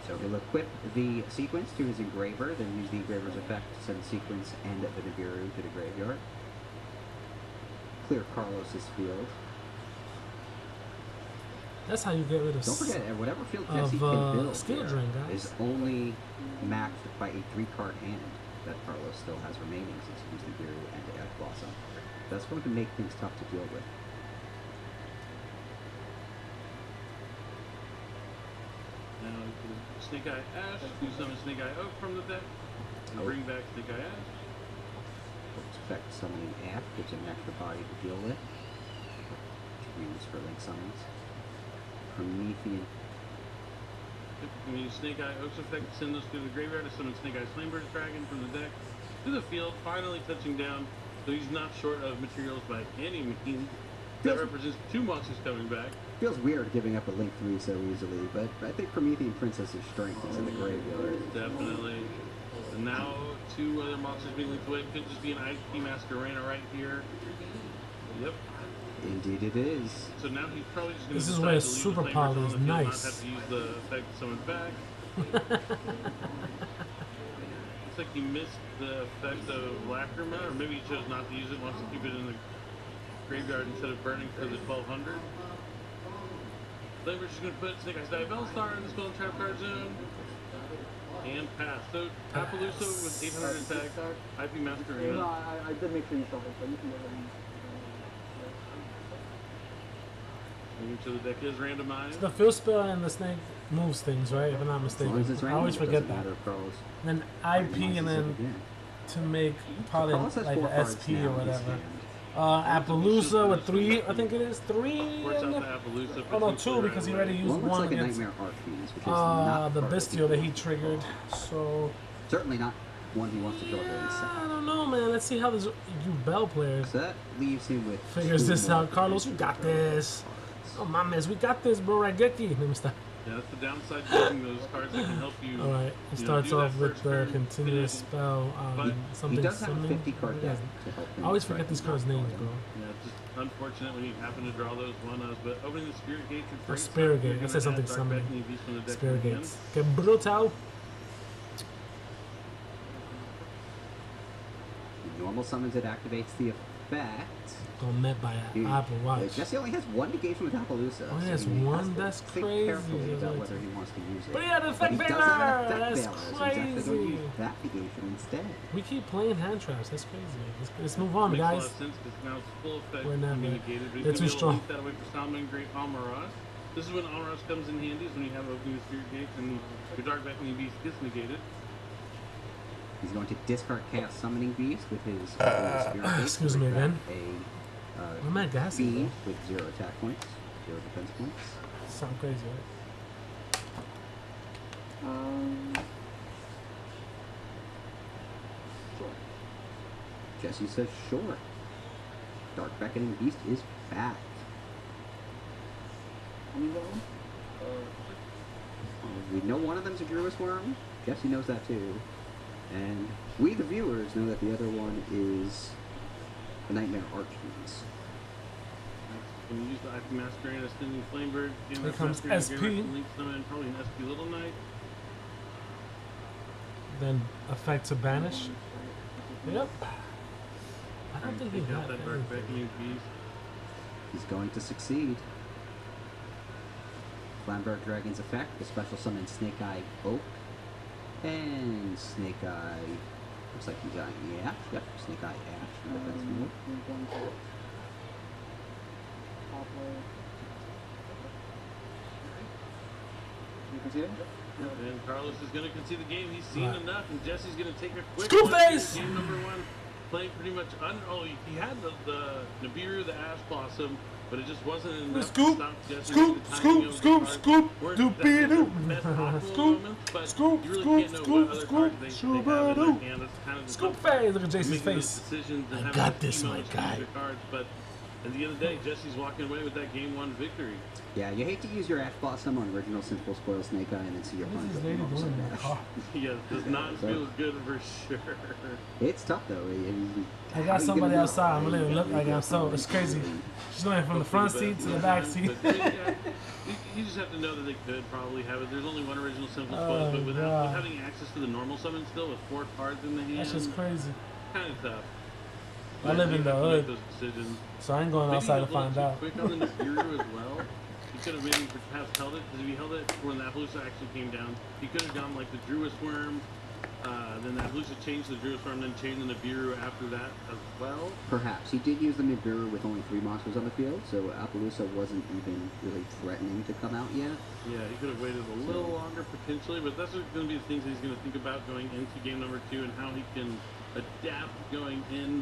So he'll equip the sequence to his engraver, then use the engraver's effect to send sequence and the Nibiru to the graveyard. Clear Carlos's field. That's how you get rid of Don't forget, at whatever field of, Jesse can build skill here drain, guys. is only matched by a 3-card hand that Carlos still has remaining since he used the Gear and the Ash Blossom. That's going to make things tough to deal with. Now, Snake Eye Ash, do summon Snake Eye Oak from the deck, and bring back Snake Eye Ash. Effect summoning Ash gives him an extra body to deal with. Use for link summons. Promethean. You can use Snake Eye Oak's effect to send those through the graveyard to summon Snake Eye Flamebird's Dragon from the deck to the field, finally touching down, so he's not short of materials by any means. That represents 2 monsters coming back. Feels weird giving up a Link 3 so easily, but I think Promethean Princess's strength is in the graveyard. Definitely. And now 2 other monsters being linked away. Could just be an IP Masquerena right here. Yep. Indeed it is. So now he's probably just going to This is decide where to leave Super the Poly Flamebirds on is the field, nice. not have to use the effect to summon back. Looks like he missed the effect of Lacrima, or maybe he chose not to use it, wants to keep it in the graveyard instead of burning for the 1200. Flamebird's just going to put Snake Eyes Diabellstar in the spell and trap card zone. And pass. So Appaloosa with 800 attack, IP Masquerena. I did make sure you saw it, but you can go ahead and... Making sure the deck is randomized. The field spell and the snake moves things, right? If I'm not As long as mistaken. it's I random, always it forget doesn't that. matter if Carlos Then IP randomizes and it then again. to make probably Carlos has like 4 the cards SP now or in his whatever. hand. Appaloosa with 3, I think it is 3. Works in out there? the Appaloosa. Oh no, fits 2 right because he away. already used One looks one like a against Nightmare Archfiends, which is not the part of Bestial that he triggered. So Certainly not one he wants to draw very I sad. don't know, man. Let's see how this you Bell players So that leaves him with figures 2 this more out. Carlos, you got this. cards. Oh my man, we got this, bro. Raigeki. Let me stop. Yeah, that's the downside to using those cards that can help you. All right, it you know, starts do that off with first the turn, continuous finish. spell. But He Something. does have a something. 50-card Yeah. deck to help him. I always try forget to these cards' knock names, out bro. Yeah, it's just unfortunate when you happen to draw those one-ups. But opening the Spirit Gate could break. Spirit Gate. You're I said gonna something add Dark summoning. Beckoning Beast from the deck Spirit again. gates. Que brutal. Normal summons, it activates the effect. Got met by Dude, Apple Watch. Jesse only has 1 negation with Appaloosa. Oh, he has so one? to That's think crazy. carefully about That's whether he wants to use it. But he had an effect he doesn't veiler! have an effect That's veiler, so he's actually going to crazy. use that negation instead. We keep playing hand traps. That's crazy. Let's move on, Makes a lot guys. of sense because now it's full effect. We're not communicated, but they're he's too gonna be able to strong. link that away for Salmon Great Amaras. This is when Amaras comes in handy, is when you have opening the Spirit Gates and your Dark Beckoning Beast gets negated. He's going to discard Chaos Summoning Beast with his Spirit Gate. excuse me again. A I'm not gassy, fiend with 0 attack points, 0 defense points. Sound crazy, right? Sure. Jesse says sure. Dark Beckoning Beast is back. We know one of them's a Druid's Worm. Jesse knows that too. And we, the viewers, know that the other one is the Nightmare Archfiends. When you use the IP Masquerade, Ascending Flamebird, Here comes SP. Link Summon, probably an SP Little Knight. Then effect to banish. Yep. I don't think he Take out got that Dark anything. Beckoning Beast. He's going to succeed. Flamberg Dragon's effect, the special summon Snake Eye Oak. And Snake Eye. Looks like he's got Ash. Yep, Snake Eye Ash in defense mode. You can see it? And Carlos is going to concede the game. He's seen Right. enough, and Jesse's going to take a quick Scoop one here. face! Game number 1, playing pretty much he had the Nibiru, the Ash Blossom, but it just wasn't enough Scoop, to stop Jesse. scoop, The timing scoop, of the scoop, cards scoop, weren't doopy-doo. the best optimal Scoop, moments, but scoop, you really scoop, can't know scoop, what other scoop, cards they have in their shoo-ba-doo. hand. That's kind of the Scoop tough face! Look at Jason's making those face. decisions and I having got to this, email my and change guy. your cards, but at the end of the day, Jesse's walking away with that game 1 victory. Yeah, you hate to use your Ash Blossom on original Simple Spoil Snake Eye and then see your What is opponent this with lady normal doing in Sun the Dash. car? Yeah, it does not So- feel good for sure. It's tough though. I got somebody outside. I'm gonna look like I'm so. It's crazy. She's going from the front seat to the back seat. But, yeah, you just have to know that they could probably have it. There's only one original Simple Spoils, but without God. having access to the normal summon still with 4 cards in the hand, That's just crazy. kind of tough. I live in the You have to hood, make those decisions. so I ain't going Maybe outside a to little find too out. quick on the Nibiru as well. He could have maybe perhaps held it, because if he held it when the Appaloosa actually came down, he could have gone like the Druis Worm, then the Appaloosa changed the Druis Worm, then changed the Nibiru after that as well. Perhaps. He did use the Nibiru with only 3 monsters on the field, so Appaloosa wasn't even really threatening to come out yet. Yeah, he could have waited a little longer potentially, but that's going to be the things that he's going to think about going into game number 2 and how he can adapt going in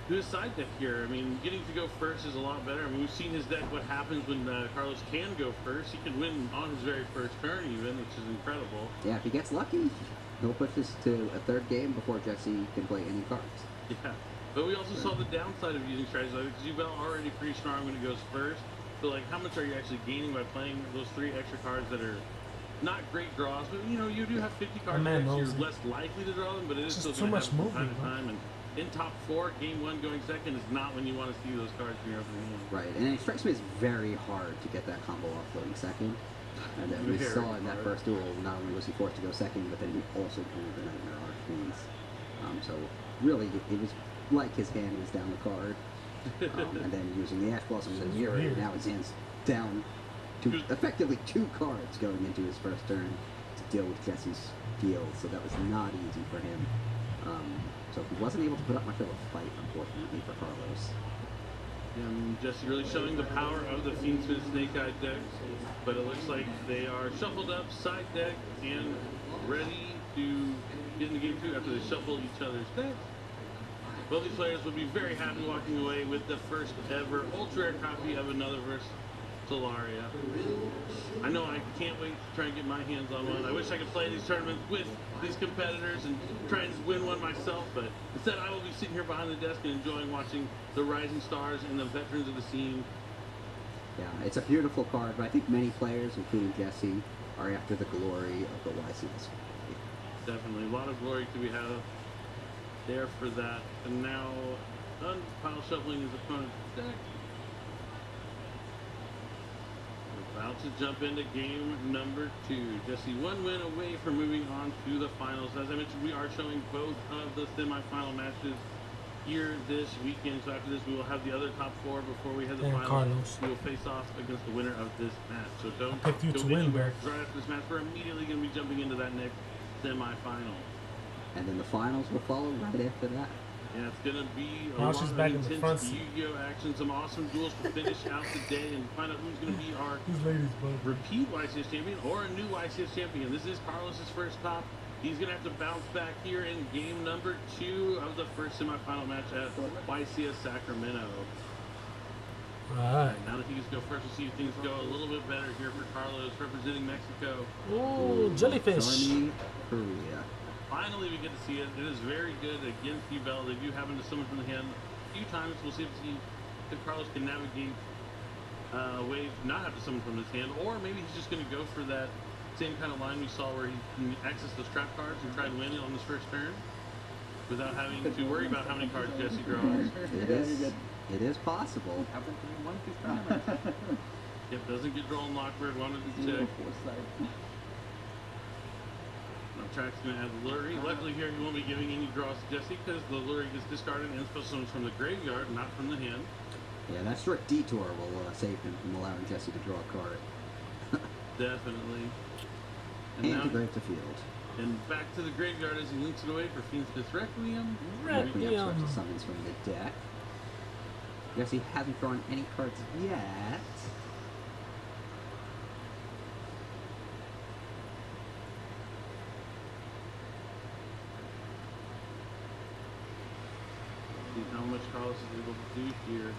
to his side deck here. I mean, getting to go first is a lot better. I mean, we've seen his deck, what happens when Carlos can go first. He can win on his very first turn even, which is incredible. Yeah, if he gets lucky, he'll push this to a 3rd game before Jesse can play any cards. Yeah, but we also saw the downside of using strategies like because Yubel already pretty strong when he goes first. So like, how much are you actually gaining by playing those 3 extra cards that are not great draws? But you know, you do have 50 cards. You're less likely to draw them, but it is still too going to much happen from movement, time to time. And in top 4, game 1 going second is not when you want to see those cards in your opening hand. Right, and it strikes me as very hard to get that combo off floating second. And then we Very saw in that hard. first duel, not only was he forced to go second, but then he also drew the Nightmare Arcanes. So really, it was like his hand was down the card. And then using the Ash Blossoms and Mirror, weird. now his hand's down to effectively 2 cards going into his first turn to deal with Jesse's deal. So that was not easy for him. So he wasn't able to put up much of a fight, unfortunately, for Carlos. And Jesse really showing the power of the Fiendsmith Snake Eye deck, but it looks like they are shuffled up, side deck, and ready to get into game 2 after they shuffle each other's decks. Both these players will be very happy walking away with the first ever ultra rare copy of Another Verse Solaria. I know I can't wait to try and get my hands on one. I wish I could play these tournaments with these competitors and try and win one myself, but instead I will be sitting here behind the desk and enjoying watching the rising stars and the veterans of the scene. Yeah, it's a beautiful card, but I think many players, including Jesse, are after the glory of the YCS. Definitely, a lot of glory to be had there for that. And now, done pile shuffling his opponent's deck. About to jump into game number 2. Jesse 1 win away from moving on to the finals. As I mentioned, we are showing both of the semifinal matches here this weekend. So after this, we will have the other top 4 before we head to the finals. Carlos. We will face off against the winner of this match. So don't I picked you go to win, anywhere. bro. Right after this match, we're immediately going to be jumping into that next semifinal. And then the finals will follow right after that. Yeah, it's gonna be a Now lot she's of back in the front intense seat. YuGiOH action, some awesome duels to finish out the day and find out who's gonna be our These ladies, bro. repeat YCS champion or a new YCS champion. This is Carlos's first top. He's gonna have to bounce back here in game number 2 of the first semifinal match at YCS Sacramento. Alright. Now that he gets to go first, we'll see if things go a little bit better here for Carlos representing Mexico. Ooh, jellyfish. Army, Korea. Finally, we get to see it. It is very good against Yubel. They do happen to summon from the hand a few times. We'll see if Carlos can navigate a way to not have to summon from his hand, or maybe he's just going to go for that same kind of line we saw where he can access those trap cards and try and win it on his first turn without having to worry about how many cards Jesse draws. It is possible. Yep, doesn't get drawn Lockbird, wanted to check. Track's going to add the Lurie. Luckily here, he won't be giving any draws to Jesse because the Lurie gets discarded and special summons from the graveyard, not from the hand. Yeah, that short detour will save him from allowing Jesse to draw a card. Definitely. And now, to grave the field. and back to the graveyard as he links it away for Fiendsmith's Requiem. Requiem special summons from the deck. Jesse hasn't drawn any cards yet. See how much Carlos is able to do here.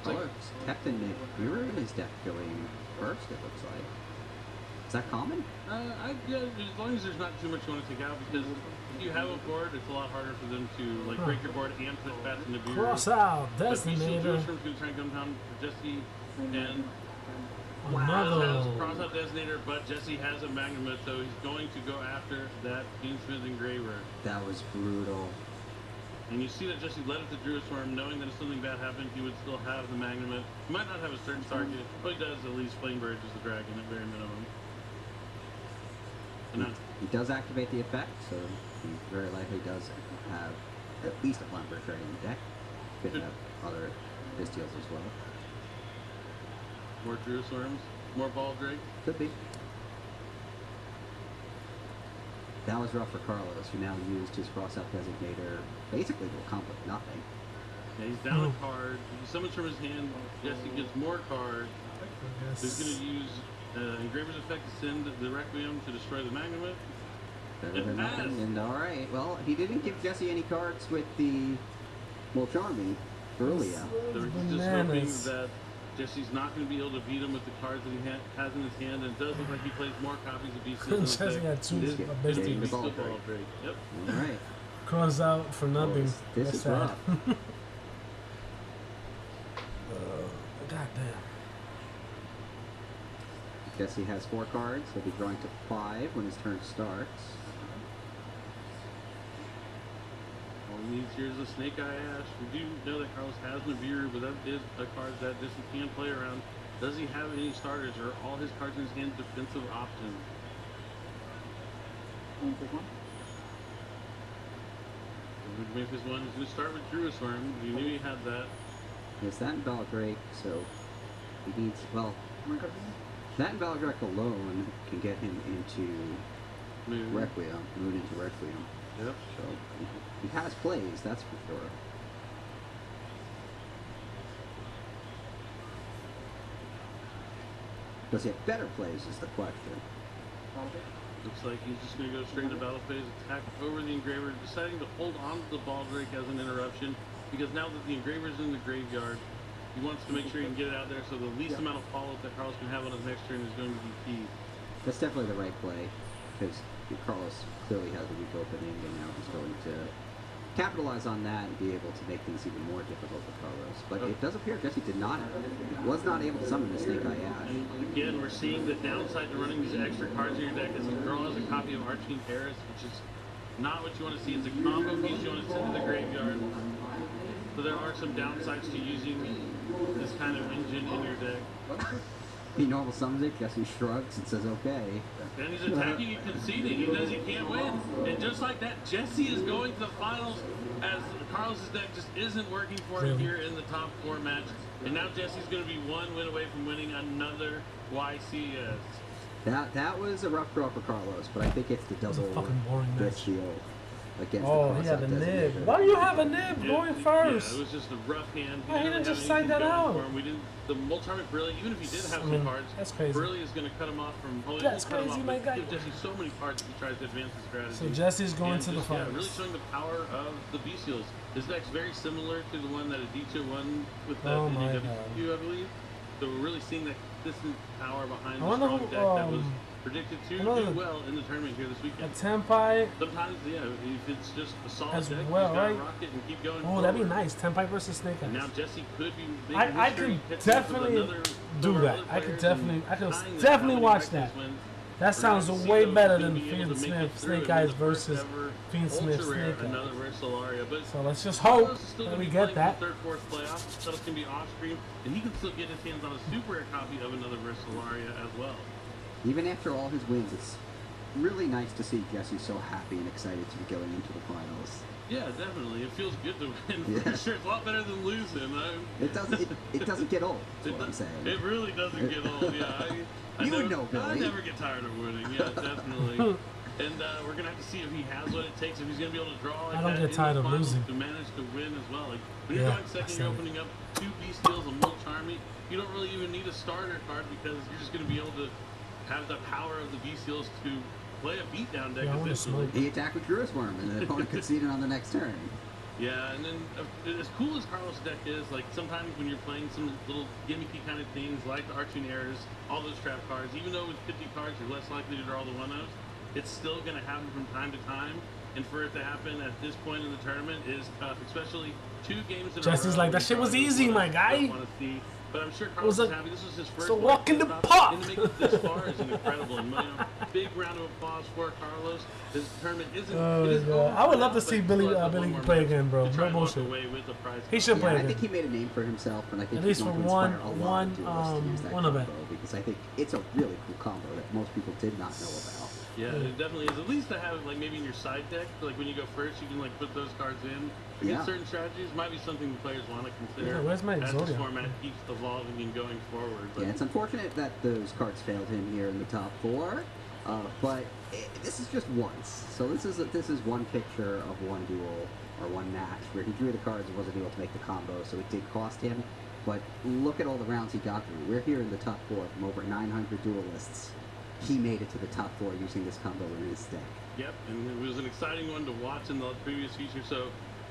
Carlos kept the mirror in his deck going first, it looks like. Is that common? Yeah, as long as there's not too much you want to take out, because if you have a board, it's a lot harder for them to like break your board and put fast in the beer. Cross out, But Beastly Designator. Jerusalem's going to try and come down for Jesse, and Another. cross out Designator, but Jesse has a Magnum, so he's going to go after that Fiendsmith Engraver. That was brutal. And you see that Jesse led it to Druid Swarm, knowing that if something bad happened, he would still have the Magnum. He might not have a certain target, but he does at least Flame Bird as the dragon at very minimum. And now, He does activate the effect, so he very likely does have at least a Flame Bird dragon in the deck. Could have other Pistials as well. More Jerusalem's, more Ball Drake. Could be. That was rough for Carlos, who now used his cross-out designator basically to accomplish nothing. Yeah, he's down a card. He summons from his hand. Jesse gets more cards. He's going to use Engraver's Effect to send the Requiem to destroy the Magnum. Better than nothing. And alright, well, he didn't give Jesse any cards with the Mulcharmy earlier. So he's just hoping that Jesse's not going to be able to beat him with the cards that he has in his hand, and it does look like he plays more copies of BC. Jesse had two best teams. Ball Drake. Yep. Alright. Cross out for nothing. This is rough. Goddamn. Jesse has 4 cards. He'll be drawing to 5 when his turn starts. All he needs here is a Snake Eye Ash. We do know that Carlos has Nibiru, but that is a card that Jesse can play around. Does he have any starters, or are all his cards in his hand defensive options? Memphis one is going to start with Jerusalem. We knew he had that. Yes, that and Baldrake, so he needs, well, that and Baldrake alone can get him into Requiem, Moon into Requiem. Yep. So he has plays, that's for sure. Does he have better plays is the question. Looks like he's just going to go straight into battle phase, attack over the Engraver, deciding to hold on to the Baldrake as an interruption, because now that the Engraver's in the graveyard, he wants to make sure he can get it out there, so the least amount of follow-up that Carlos can have on his next turn is going to be key. That's definitely the right play, because Carlos clearly has a weak opening, and now he's going to capitalize on that and be able to make things even more difficult for Carlos. But it does appear Jesse was not able to summon the Snake Eye Ash. Again, we're seeing the downside to running these extra cards in your deck is the girl has a copy of Arching Paris, which is not what you want to see. It's a combo piece you want to send to the graveyard. So there are some downsides to using this kind of engine in your deck. He normal summons it, Jesse shrugs and says, okay. And he's attacking and conceding. He knows he can't win. And just like that, Jesse is going to the finals as Carlos' deck just isn't working for him here in the top 4 match. And now Jesse's going to be 1 win away from winning another YCS. That was a rough draw for Carlos, but I think it's the double fucking boring match. deal against Oh, the he had a cross-out nib. designator. Why do you have a nib going first? Yeah, it was just a rough hand. Why he didn't have just anything sign that going out? for him. We didn't. The Mulcharmy Brilliant, even if he did have I mean, some cards, that's crazy. Brilliant is going to cut him off from. Well, That's cut him crazy, off, my but guy. give Jesse so many cards if he tries to advance his strategy. So Jesse's going And to the just, finals. Yeah, really showing the power of the B Seals. His deck's very similar to the one that Aditya won with the Oh my NEWQ, I believe. So we're really seeing that consistent power behind I the wonder strong who, deck that was predicted to do well in the tournament here this A weekend. Tenpai Sometimes, yeah, if it's just a solid as deck, well, you gotta right? rock it and keep going. Oh, that'd be forward. nice. Tenpai versus Snake And now Eyes. Jesse could be making I history, could catching up with definitely another- do some that. other I could players definitely, and I could tying that definitely how many watch records that. when That sounds we're gonna see way those better two than be able Fiend to make Smith, it through Snake in Eyes the versus first ever Fiend Smith, ultra rare, Snake Eyes. another Versalaria. But So let's just hope Carlos is still that gonna we be get playing that. the third, fourth playoff. Carlos can be off screen, and he can still get his hands on a super rare copy of another Versalaria as well. Even after all his wins, it's really nice to see Jesse so happy and excited to be going into the finals. Yeah, definitely. It feels good to win. Yeah. For sure, it's a lot better than losing. It doesn't get old, is what I'm saying. It really doesn't get old. Yeah, I You never, know, Billy. I never get tired of winning. Yeah, definitely. And we're gonna have to see if he has what it takes. If he's gonna be able to draw. Like I don't that get in tired the of finals losing. to manage to win as well. Like when you're Yeah, going second, that's you're it. opening up 2 beast steals, a Mulcharmy. You don't really even need a starter card because you're just gonna be able to have the power of the beast steals to play a beatdown deck. Yeah, I wanna essentially. smoke. He attacked with Druid's Worm, and the opponent conceded on the next turn. Yeah, and then as cool as Carlos' deck is, like sometimes when you're playing some little gimmicky kind of things like the Arching Errors, all those trap cards, even though with 50 cards you're less likely to draw the 1-0s, it's still going to happen from time to time. And for it to happen at this point in the tournament is tough, especially 2 games in a row. Jesse's like, that shit was easy, my guy. Want to see. But I'm sure Carlos was is happy. This was his first a walk in the stop, park. and to make it this far is incredible. And, big round of applause for Carlos. This tournament isn't. Oh, it is God. over I would love now, to see but Billy still has Billy one more play match again, bro. to try No and walk bullshit. away with the prize He should cup. play Yeah, I again. think he made a name for himself, and I think At he's least going for to inspire one- a lot of duelists to use that one combo, event. because I think it's a really cool combo that most people did not know about. Yeah, it definitely is. At least to have it, like, maybe in your side deck, like when you go first, you can like put those cards in. Yeah. Certain strategies might be something the players want to consider Yeah, where's my as Exodia? this format keeps evolving and going forward. But Yeah, it's unfortunate that those cards failed him here in the top 4, but this is just once. So this is one picture of one duel or one match where he drew the cards and wasn't able to make the combo, so it did cost him. But look at all the rounds he got through. We're here in the top 4 from over 900 duelists. He made it to the top 4 using this combo in his deck. yep, and it was an exciting one to watch in the previous feature. So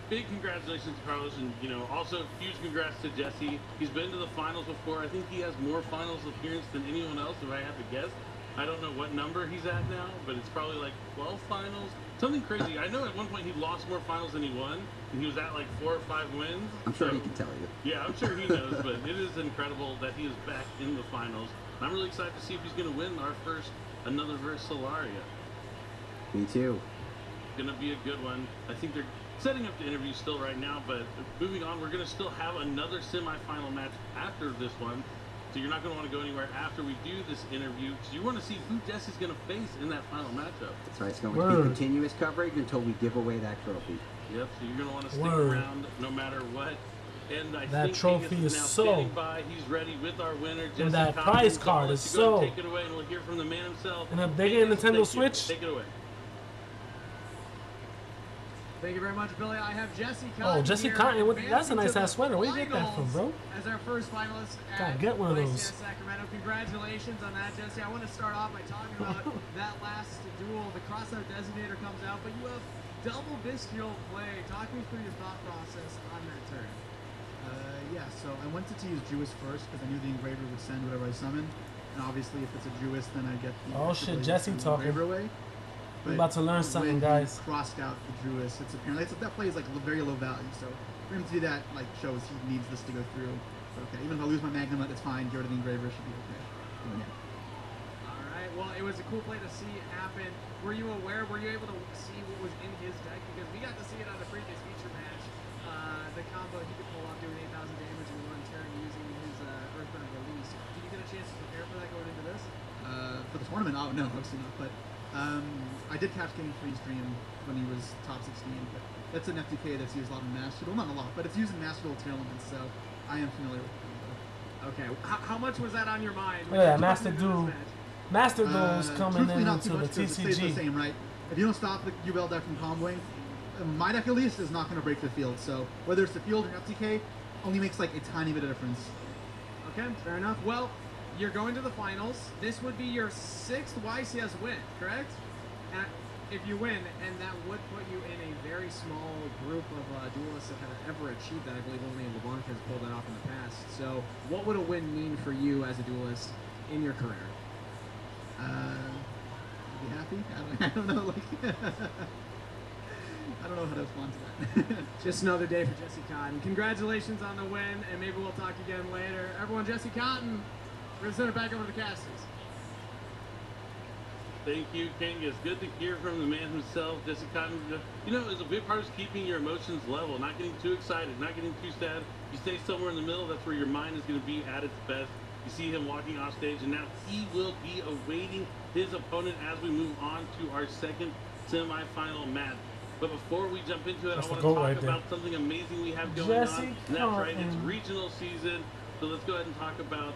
big congratulations to Carlos, and also huge congrats to Jesse. He's been to the finals before. I think he has more finals appearance than anyone else, if I had to guess. I don't know what number he's at now, but it's probably like 12 finals, something crazy. I know at one point he lost more finals than he won, and he was at like 4 or 5 wins. I'm sure So, he can tell you. yeah, I'm sure he knows, but it is incredible that he is back in the finals. And I'm really excited to see if he's going to win our first another versus Solaria. Me too. Going to be a good one. I think they're setting up the interview still right now, but moving on, we're going to still have another semifinal match after this one. So you're not going to want to go anywhere after we do this interview, because you want to see who Jesse's going to face in that final matchup. That's right. It's going to Word. be continuous coverage until we give away that trophy. Yep, so you're going to want to stick Word. around no matter what. And I That think trophy Angus is now so- standing by. He's ready with our winner, Jesse that Cobb. prize So card I'll is let you go and so- take it away, and we'll hear from the man himself. And a bigger Angus, Nintendo thank you. Switch? Take it away. Thank you very much, Billy. I have Jesse Oh, Cotton Jesse here, Cotton. That's a advancing nice to ass the sweater. Where you get that from, finals bro? As our first finalist Gotta at get one of YCS those. Sacramento. Congratulations on that, Jesse. I want to start off by talking about that last duel. The crossout designator comes out, but you have double bestial play. Talk me through your thought process on that turn. Yeah, so I wanted to use Jewess first because I knew the engraver would send whatever I summon. And obviously, if it's a Jewess, then I get the Oh, extra shit, blade to Jesse send the talking. engraver away. We about to learn when something, he guys. crossed out the Jewess. It's apparently that play is like very low value. So for him to do that, like shows he needs this to go through. But okay, even if I lose my Magnum, it's fine. Get rid of the engraver, should be okay. Going in. All right. Well, it was a cool play to see happen. Were you aware? Were you able to see what was in his deck? Because we got to see it on the previous feature match. The combo he could pull off doing 8,000 damage in one turn using his Earthbound release. Did you get a chance to prepare for that going into this? For the tournament, oh no, obviously not. But I did catch Game 3's stream when he was top 16. But that's an FTK that's used a lot in Master Duel. Not a lot, but it's used in Master Duel tournaments, so I am familiar with it. Okay. How much was that on your mind? Look at that, Master Duel. Master Duel's coming Truthfully, not into too the much, 'cause it stays the TCG. same, right? If you don't stop the UL deck from comboing, my deck at least is not going to break the field. So whether it's the field or FTK, only makes like a tiny bit of difference. Okay, fair enough. Well, you're going to the finals. This would be your 6th YCS win, correct? And if you win, and that would put you in a very small group of duelists that have ever achieved that. I believe only LeBlanc has pulled that off in the past. So what would a win mean for you as a duelist in your career? Be happy? I don't know. Like, I don't know how to respond to that. Just another day for Jesse Cotton. Congratulations on the win, and maybe we'll talk again later. Everyone, Jesse Cotton, we're going to send it back over to the casters. Thank you, King. It's good to hear from the man himself, Jesse Cotton. It's a big part of keeping your emotions level, not getting too excited, not getting too sad. You stay somewhere in the middle, that's where your mind is going to be at its best. You see him walking off stage, and now he will be awaiting his opponent as we move on to our second semifinal match. But before we jump into it, That's I want the to goat talk right there. about something amazing we have going Jesse on. And that's right, it's Cotton. regional season. So let's go ahead and talk about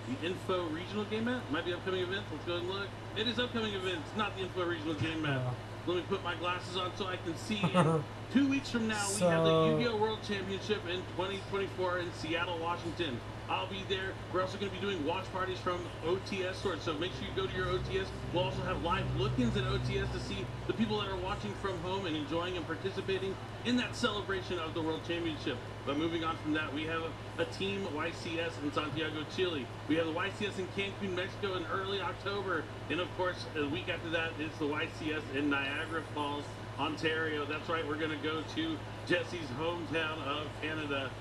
the Info Regional Game Map. Might be upcoming events. Let's go ahead and look. It is upcoming events, not the Info Regional Game Map. Let me put my glasses on so I can see. And 2 weeks from now, we have the So- YuGiOH World Championship in 2024 in Seattle, Washington. I'll be there. We're also going to be doing watch parties from OTS stores, so make sure you go to your OTS. We'll also have live look-ins at OTS to see the people that are watching from home and enjoying and participating in that celebration of the World Championship. But moving on from that, we have a team YCS in Santiago, Chile. We have the YCS in Cancun, Mexico in early October. And of course, a week after that is the YCS in Niagara Falls, Ontario. That's right, we're going to go to Jesse's hometown of Canada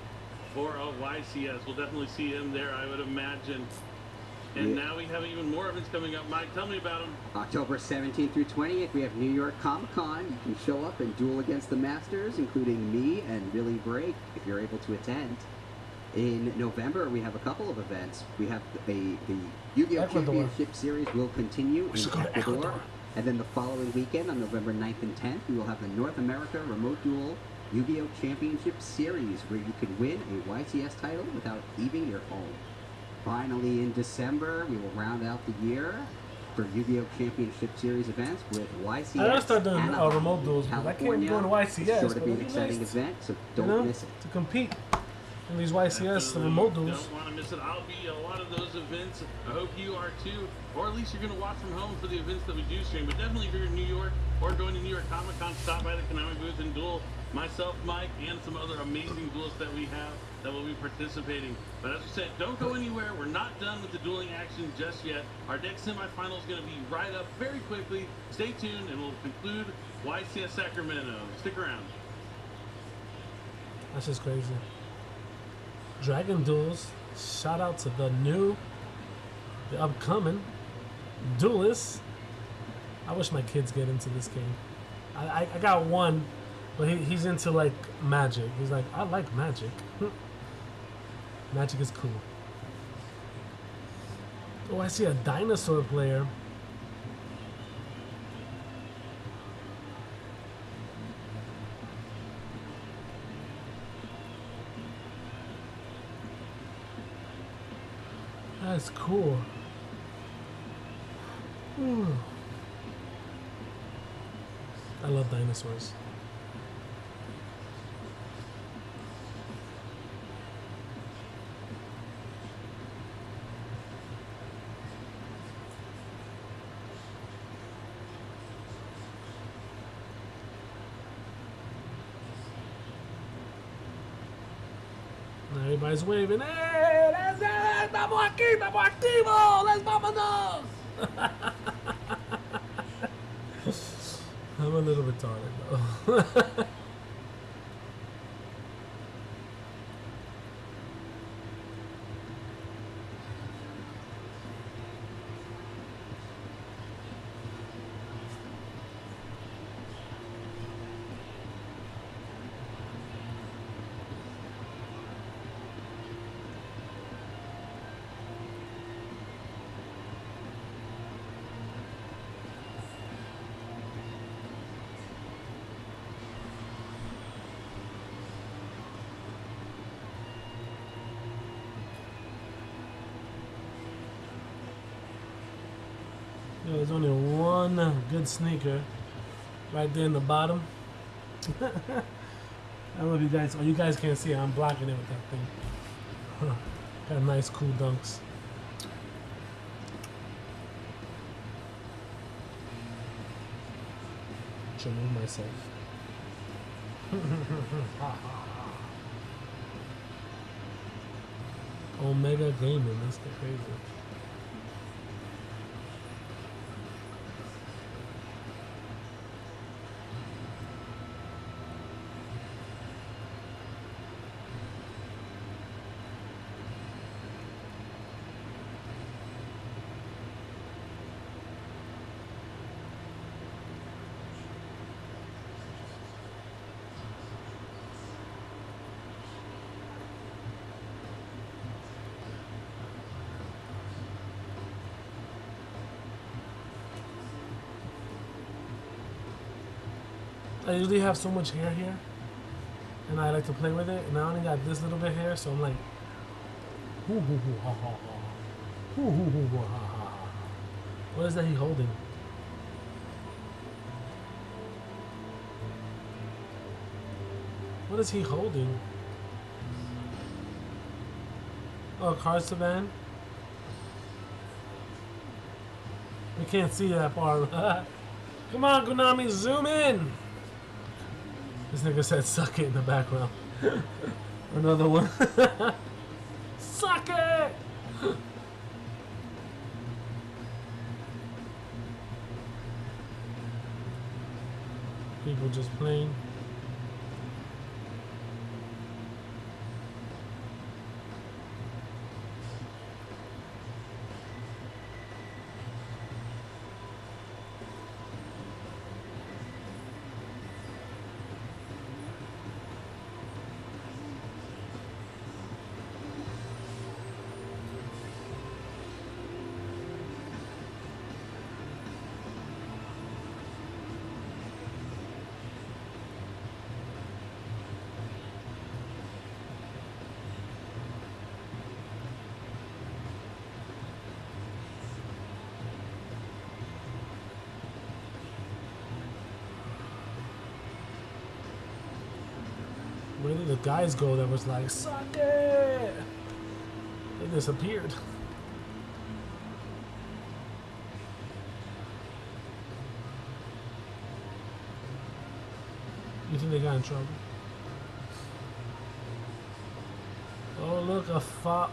for a YCS. We'll definitely see him there, I would imagine. And Yeah. now we have even more events coming up. Mike, tell me about them. October 17th through 20th, we have New York Comic Con. You can show up and duel against the Masters, including me and Really Break, if you're able to attend. In November, we have a couple of events. We have the YuGiOH Ecuador. Championship Series will continue in should go to Ecuador. Ecuador. And then the following weekend, on November 9th and 10th, we will have the North America Remote Duel YuGiOH Championship Series, where you can win a YCS title without leaving your home. Finally, in December, we will round out the year for YuGiOH Championship Series events with YCS. I gotta start doing Anaheim, remote duels, because I can't California. go to YCS. It's sure to but be it'd an exciting nice, event, so you don't know, miss it. to compete in these YCS, the Definitely remote duels. Don't want to miss it. I'll be at a lot of those events. I hope you are too, or at least you're going to watch from home for the events that we do stream. But definitely, if you're in New York or going to New York Comic Con, stop by the Konami booth and duel myself, Mike, and some other amazing duels that we have that will be participating. But as we said, don't go anywhere. We're not done with the dueling action just yet. Our next semifinal is going to be right up very quickly. Stay tuned, and we'll conclude YCS Sacramento. Stick around. That's just crazy. Dragon Duels. Shout out to the upcoming duelists. I wish my kids get into this game. I got one, but he's into like magic. He's like, I like magic. Magic is cool. Oh, I see a dinosaur player. That's cool. I love dinosaurs. Now everybody's waving. Hey, let's vamos aquí, vamos activo, let's vámonos. I'm a little retarded though. Yo, there's only one good sneaker right there in the bottom. I don't know if you guys, you guys can't see it. I'm blocking it with that thing. Huh. Got nice, cool dunks. Should move myself. Omega Gaming, that's the crazy. I usually have so much hair here, and I like to play with it, and I only got this little bit hair, so I'm like, hoo hoo hoo ha ha ha, hoo hoo hoo ha ha ha. What is that he holding? What is he holding? Oh, Carsaban? We can't see that far. Come on, Konami, zoom in! This nigga said suck it in the background. Another one. Suck it! People just playing. Where did the guys go that was like, suck it? They disappeared. You think they got in trouble? Oh, look, a fellow.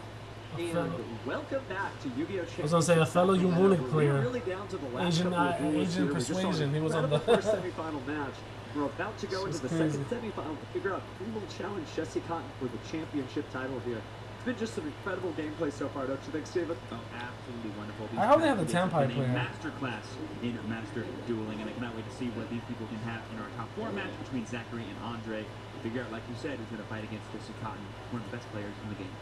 And welcome back to YuGiOH. I was gonna say a fellow Unique player. Really down to the last Asian, couple of duels Asian here. We just saw persuasion. an He was on the incredible first semifinal match. We're about to go This into is the crazy. second semifinal to figure out who will challenge Jesse Cotton for the championship title here. It's been just some incredible gameplay so far, don't you think, Steven? Oh, absolutely wonderful. I hope they have the These have Tempai been a player. masterclass in master dueling, and I cannot wait to see what these people can have in our top 4 match between Zachary and Andre. Figure out, like you said, who's going to fight against Jesse Cotton, one of the best players in the game.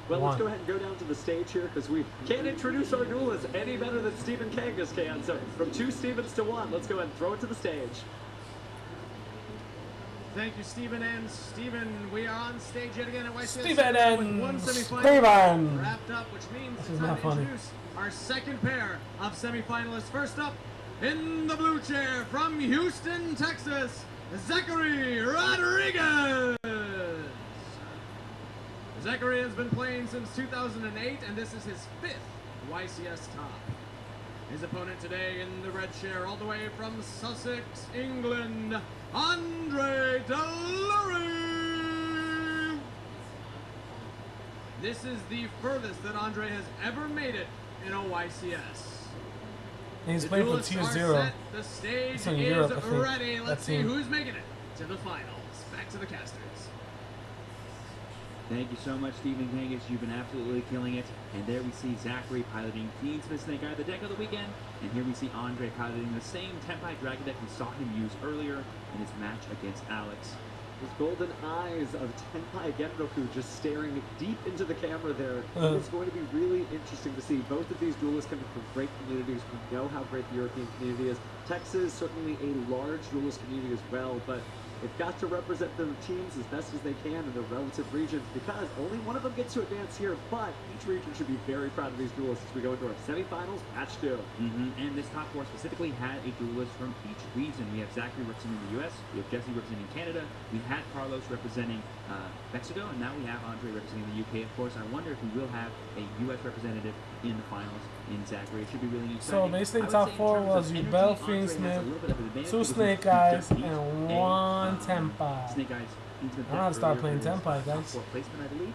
Well, let's One. go ahead and go down to the stage here because we can't introduce our duelists any better than Stephen Kangas can. So from 2 Stevens to 1, let's go ahead and throw it to the stage. Thank you, Steven. And Steven, we are on stage yet again at YCS. Steven with and one semifinal Steven. wrapped up, which means This it's is time not to funny. introduce our second pair of semifinalists. First up, in the blue chair from Houston, Texas, Zachary Rodriguez. Zachary has been playing since 2008, and this is his 5th YCS top. His opponent today in the red chair, all the way from Sussex, England, Andre Delury. This is the furthest that Andre has ever made it in a YCS. He's The playing for duelists Tier are 0. set. The stage It's in is Europe, I think, ready. that Let's see team. who's making it to the finals. Back to the casters. Thank you so much, Stephen Kangas. You've been absolutely killing it. And there we see Zachary piloting Team Smith Snake Eye, the deck of the weekend. And here we see Andre piloting the same Tempai Dragon deck we saw him use earlier in his match against Alex. Those golden eyes of Tenpai Genroku just staring deep into the camera there. It's going to be really interesting to see. Both of these duelists coming from great communities. We know how great the European community is. Texas, certainly a large duelist community as well, but they've got to represent their teams as best as they can in their relative regions because only one of them gets to advance here, but each region should be very proud of these duelists as we go into our semifinals, match 2. And this top 4 specifically had a duelist from each region. We have Zachary representing the U.S., we have Jesse representing Canada, we had Carlos representing Mexico, and now we have Andre representing the UK. Of course, I wonder if we will have a U.S. representative in the finals in Zachary. It should be really exciting. So basically, I would top say in 4 terms of was energy, Yubel, Andre Fiend has a Smith, little bit of an advantage 2 because Snake he's Eyes, just beat and a, 1 Tempai. Snake Eyes. Into I know how to start playing earlier Tempai, for his guys. top 4 placement, I believe.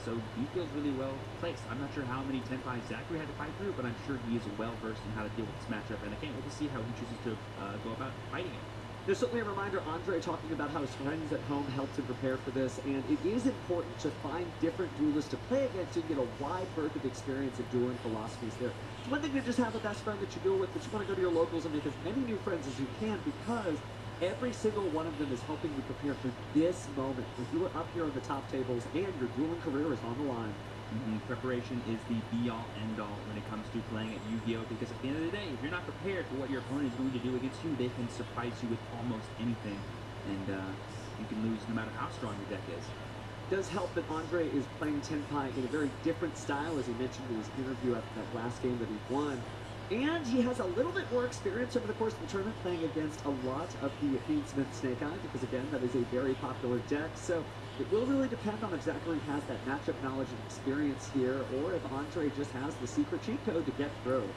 So he feels really well placed. I'm not sure how many Tenpai Zachary had to fight through, but I'm sure he is well versed in how to deal with this matchup, and I can't wait to see how he chooses to go about fighting it. There's certainly a reminder, Andre talking about how his friends at home helped him prepare for this, and it is important to find different duelists to play against so you get a wide berth of experience in dueling philosophies there. It's one thing to just have a best friend that you duel with, but you want to go to your locals and make as many new friends as you can because every single one of them is helping you prepare for this moment. If you are up here on the top tables and your dueling career is on the line. Preparation is the be-all, end-all when it comes to playing at Yu-Gi-Oh! Because at the end of the day, if you're not prepared for what your opponent is going to do against you, they can surprise you with almost anything, and you can lose no matter how strong your deck is. It does help that Andre is playing Tenpai in a very different style, as he mentioned in his interview after that last game that he won. And he has a little bit more experience over the course of the tournament playing against a lot of the Fiend Smith Snake Eye, because again, that is a very popular deck. So it will really depend on if Zachary has that matchup knowledge and experience here, or if Andre just has the secret cheat code to get through.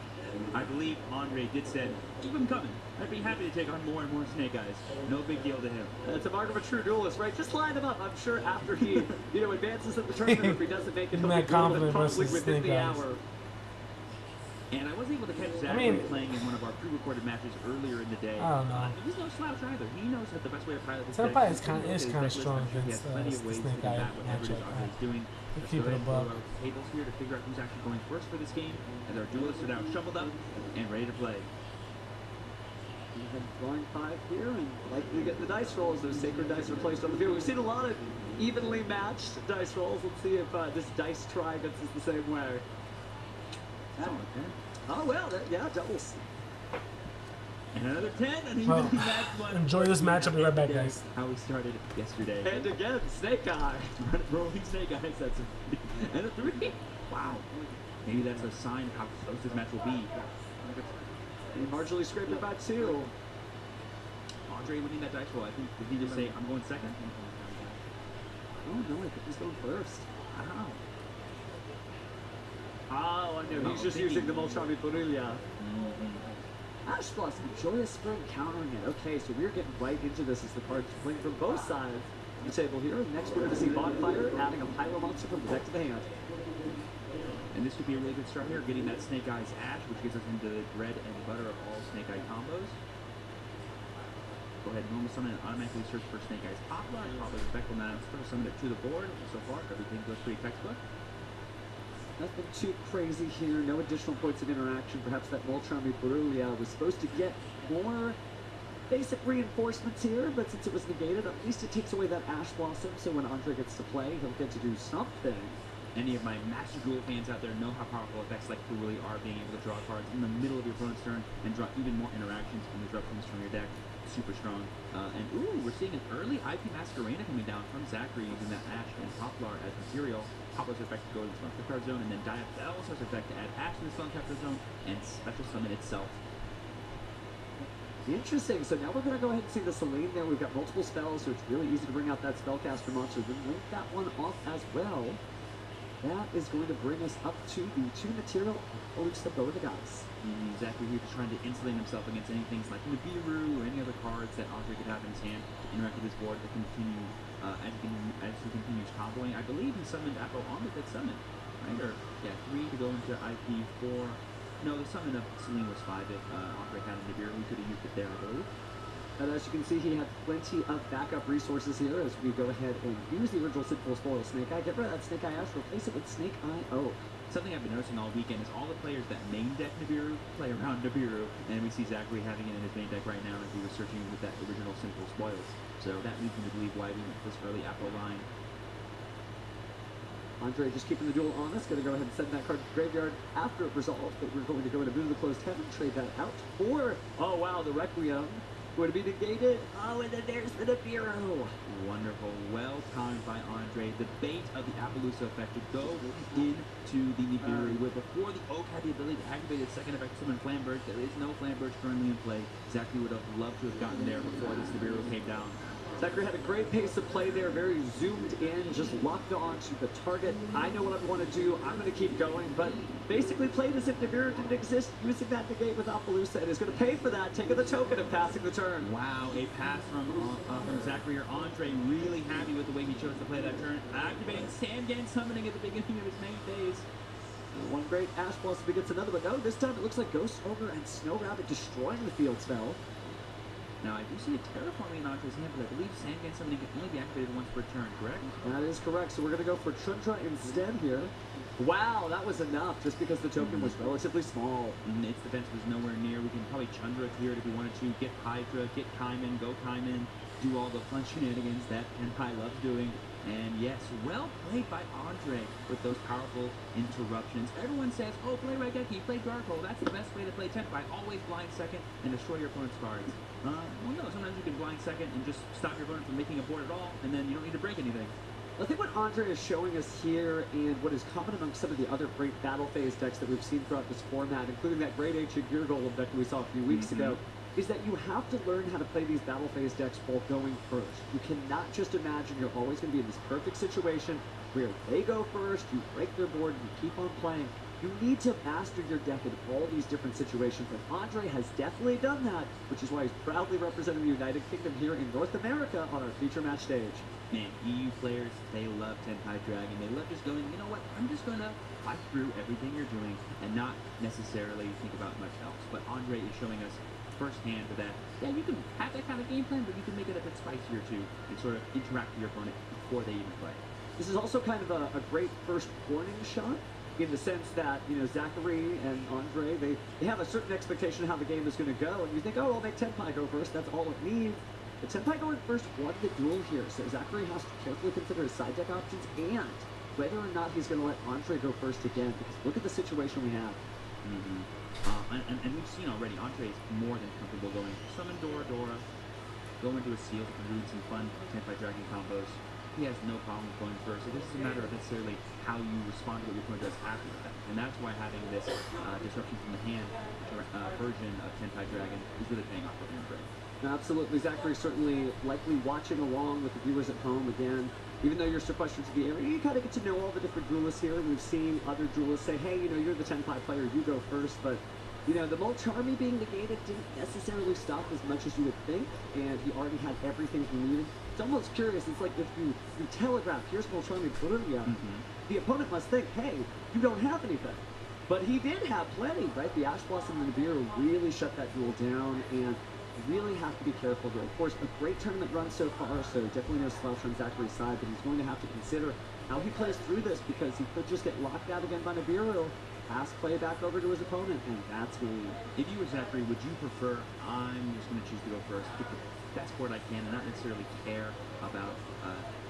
I believe Andre did say, keep him coming. I'd be happy to take on more and more Snake Eyes. No big deal to him. That's a mark of a true duelist, right? Just line him up. I'm sure after he, advances in the tournament, if he doesn't make it, he'll Matt be dueling Confident probably versus within Snake the Eyes. hour. And I was able to catch Zachary playing in one of our pre-recorded matches earlier in the day. I don't know. He's no slouch either. He knows that the best way to pilot this Tempai deck is kind to of look at his strong deck list. He has against plenty of the ways to Snake Eye combat whatever it is matchup. Andre is doing. They Let's keep go it ahead and above. throw our tables here to figure out who's actually going first for this game, as our duelists are now shuffled up and ready to play. We have drawing 5 here, and likely get the dice rolls. Those sacred dice are placed on the field. We've seen a lot of evenly matched dice rolls. Let's see if this dice try gets us the same way. Oh, well, yeah, doubles. And another 10, and he's Well, that's one. enjoy this matchup. Be right back, Again, guys. How we started yesterday. And again, Snake Eye. Rolling Snake Eyes, that's and a 3. Wow. Maybe that's a sign of how close this match will be. He marginally scraped it by 2. Andre winning that dice roll, I think, did he just say, I'm going second? Oh no, I think he's going first. Wow. Oh, I know. He's just using the Molchami Borrelia. Ash Blossom, Joyous Spring countering it. Okay, so we're getting right into this as the cards playing from both sides of the table here. Next, we're going to see Bonfire adding a Pyro Monster from the deck to the hand. And this could be a really good start here, getting that Snake Eyes Ash, which gets us into the bread and butter of all Snake Eye combos. Go ahead, normal summon and automatically search for Snake Eyes Poplar. Poplar's effect will now special summon it to the board. So far, everything goes pretty textbook. Nothing too crazy here, no additional points of interaction. Perhaps that Molchami Borrelia was supposed to get more basic reinforcements here, but since it was negated, at least it takes away that Ash Blossom, so when Andre gets to play, he'll get to do something. Any of my Master Duel fans out there know how powerful effects like Borrelia are, being able to draw cards in the middle of your opponent's turn and draw even more interactions when the drop comes from your deck. Super strong. And ooh, we're seeing an early IP Masquerena coming down from Zachary using that Ash and Poplar as material. Poplar's effect to go to the Spellcraft card zone, and then Diabell's effect to add Ash to the Spellcraft zone and special summon itself. Interesting. So now we're going to go ahead and see the Selene there. We've got multiple spells, so it's really easy to bring out that Spellcaster monster. Then link that one off as well. That is going to bring us up to the 2 material Alexa Bow of the Goddess. Exactly, he's trying to insulate himself against any things like Nibiru or any other cards that Andre could have in his hand to interact with his board that continue as he continues comboing. I believe he summoned Apple on the deck summon, right? Or yeah, 3 to go into IP 4. No, the summon of Selene was 5 if Andre had a Nibiru. We could have used it there, I believe. And as you can see, he had plenty of backup resources here as we go ahead and use the original Sinful Spoil Snake Eye. Get rid of that Snake Eye Ash, replace it with Snake Eye O. Something I've been noticing all weekend is all the players that main deck Nibiru play around Nibiru, and we see Zachary having it in his main deck right now as he was searching with that original Sinful Spoils. So that leads me to believe why we went this early Apple line. Andre just keeping the duel honest, going to go ahead and send that card to the graveyard after it resolves, but we're going to go into Boon of the Closed Heaven, trade that out for, oh wow, the Requiem. Going to be negated. Oh, and then there's the Nibiru. Wonderful. Well timed by Andre. The bait of the Appaloosa effect to go into the Nibiru, where before the Oak had the ability to activate its second effect to summon Flamberge. There is no Flamberge currently in play. Zachary would have loved to have gotten there before this Nibiru came down. Zachary had a great pace of play there, very zoomed in, just locked on to the target. I know what I want to do. I'm going to keep going, but basically played as if Nibiru didn't exist, using that negate with Appaloosa, and is going to pay for that, taking the token of passing the turn. Wow, a pass from Zachary or Andre. Really happy with the way he chose to play that turn. Activating Sandgan summoning at the beginning of his main phase. One great Ash Blossom begets another, but no, this time it looks like Ghost Ogre and Snow Rabbit destroying the field spell. Now, I do see a Terraforming in Andre's hand, but I believe Sandgan summoning can only be activated once per turn, correct? That is correct, so we're going to go for Chundra instead here. Wow, that was enough, just because the token was relatively small. Its defense was nowhere near. We can probably Chundra clear it if we wanted to. Get Hydra, get Kaiman, go Kaiman, do all the fun shenanigans that Tenpai loves doing. And yes, well played by Andre with those powerful interruptions. Everyone says, oh, play Raigeki, play Dark Hole. That's the best way to play Tenpai. Always blind second and destroy your opponent's cards. Well, no, sometimes you can blind second and just stop your opponent from making a board at all, and then you don't need to break anything. I think what Andre is showing us here, and what is common among some of the other great battle phase decks that we've seen throughout this format, including that Great Ancient Gear Golem deck that we saw a few weeks ago, is that you have to learn how to play these battle phase decks while going first. You cannot just imagine you're always going to be in this perfect situation where they go first, you break their board, and you keep on playing. You need to master your deck in all these different situations, and Andre has definitely done that, which is why he's proudly representing the United Kingdom here in North America on our feature match stage. Man, EU players, they love Tenpai Dragon. They love just going, you know what, I'm just going to fight through everything you're doing and not necessarily think about much else. But Andre is showing us firsthand that, yeah, you can have that kind of game plan, but you can make it a bit spicier too and sort of interact with your opponent before they even play. This is also kind of a great first warning shot, in the sense that, you know, Zachary and Andre, they have a certain expectation of how the game is going to go, and you think, oh, I'll make Tenpai go first, that's all it needs. But Tenpai going first won the duel here, so Zachary has to carefully consider his side deck options and whether or not he's going to let Andre go first again, because look at the situation we have. And we've seen already, Andre is more than comfortable going Summon Dora, go into a Seal to do some fun Tenpai Dragon combos. he has no problem with going first. It just is a matter of necessarily how you respond to what your opponent does after that. And that's why having this disruption from the hand version of Tenpai Dragon is really paying off for him. Absolutely. Zachary certainly likely watching along with the viewers at home again. Even though you're so fresh into the area, you kind of get to know all the different duelists here. We've seen other duelists say, hey, you know, you're the Tenpai player, you go first. But, you know, the Molcharmi being negated didn't necessarily stop as much as you would think. And he already had everything he needed. It's almost curious. It's like if you telegraph, here's Molcharmi Brillia, the opponent must think, hey, you don't have anything. But he did have plenty, right? The Ash Blossom and the Nibiru really shut that duel down, and really have to be careful here. Of course, a great tournament run so far, so definitely no slouch on Zachary's side, but he's going to have to consider how he plays through this, because he could just get locked out again by Nibiru, pass play back over to his opponent, and that's game. If you were Zachary, would you prefer, I'm just going to choose to go first, get the best board I can, and not necessarily care about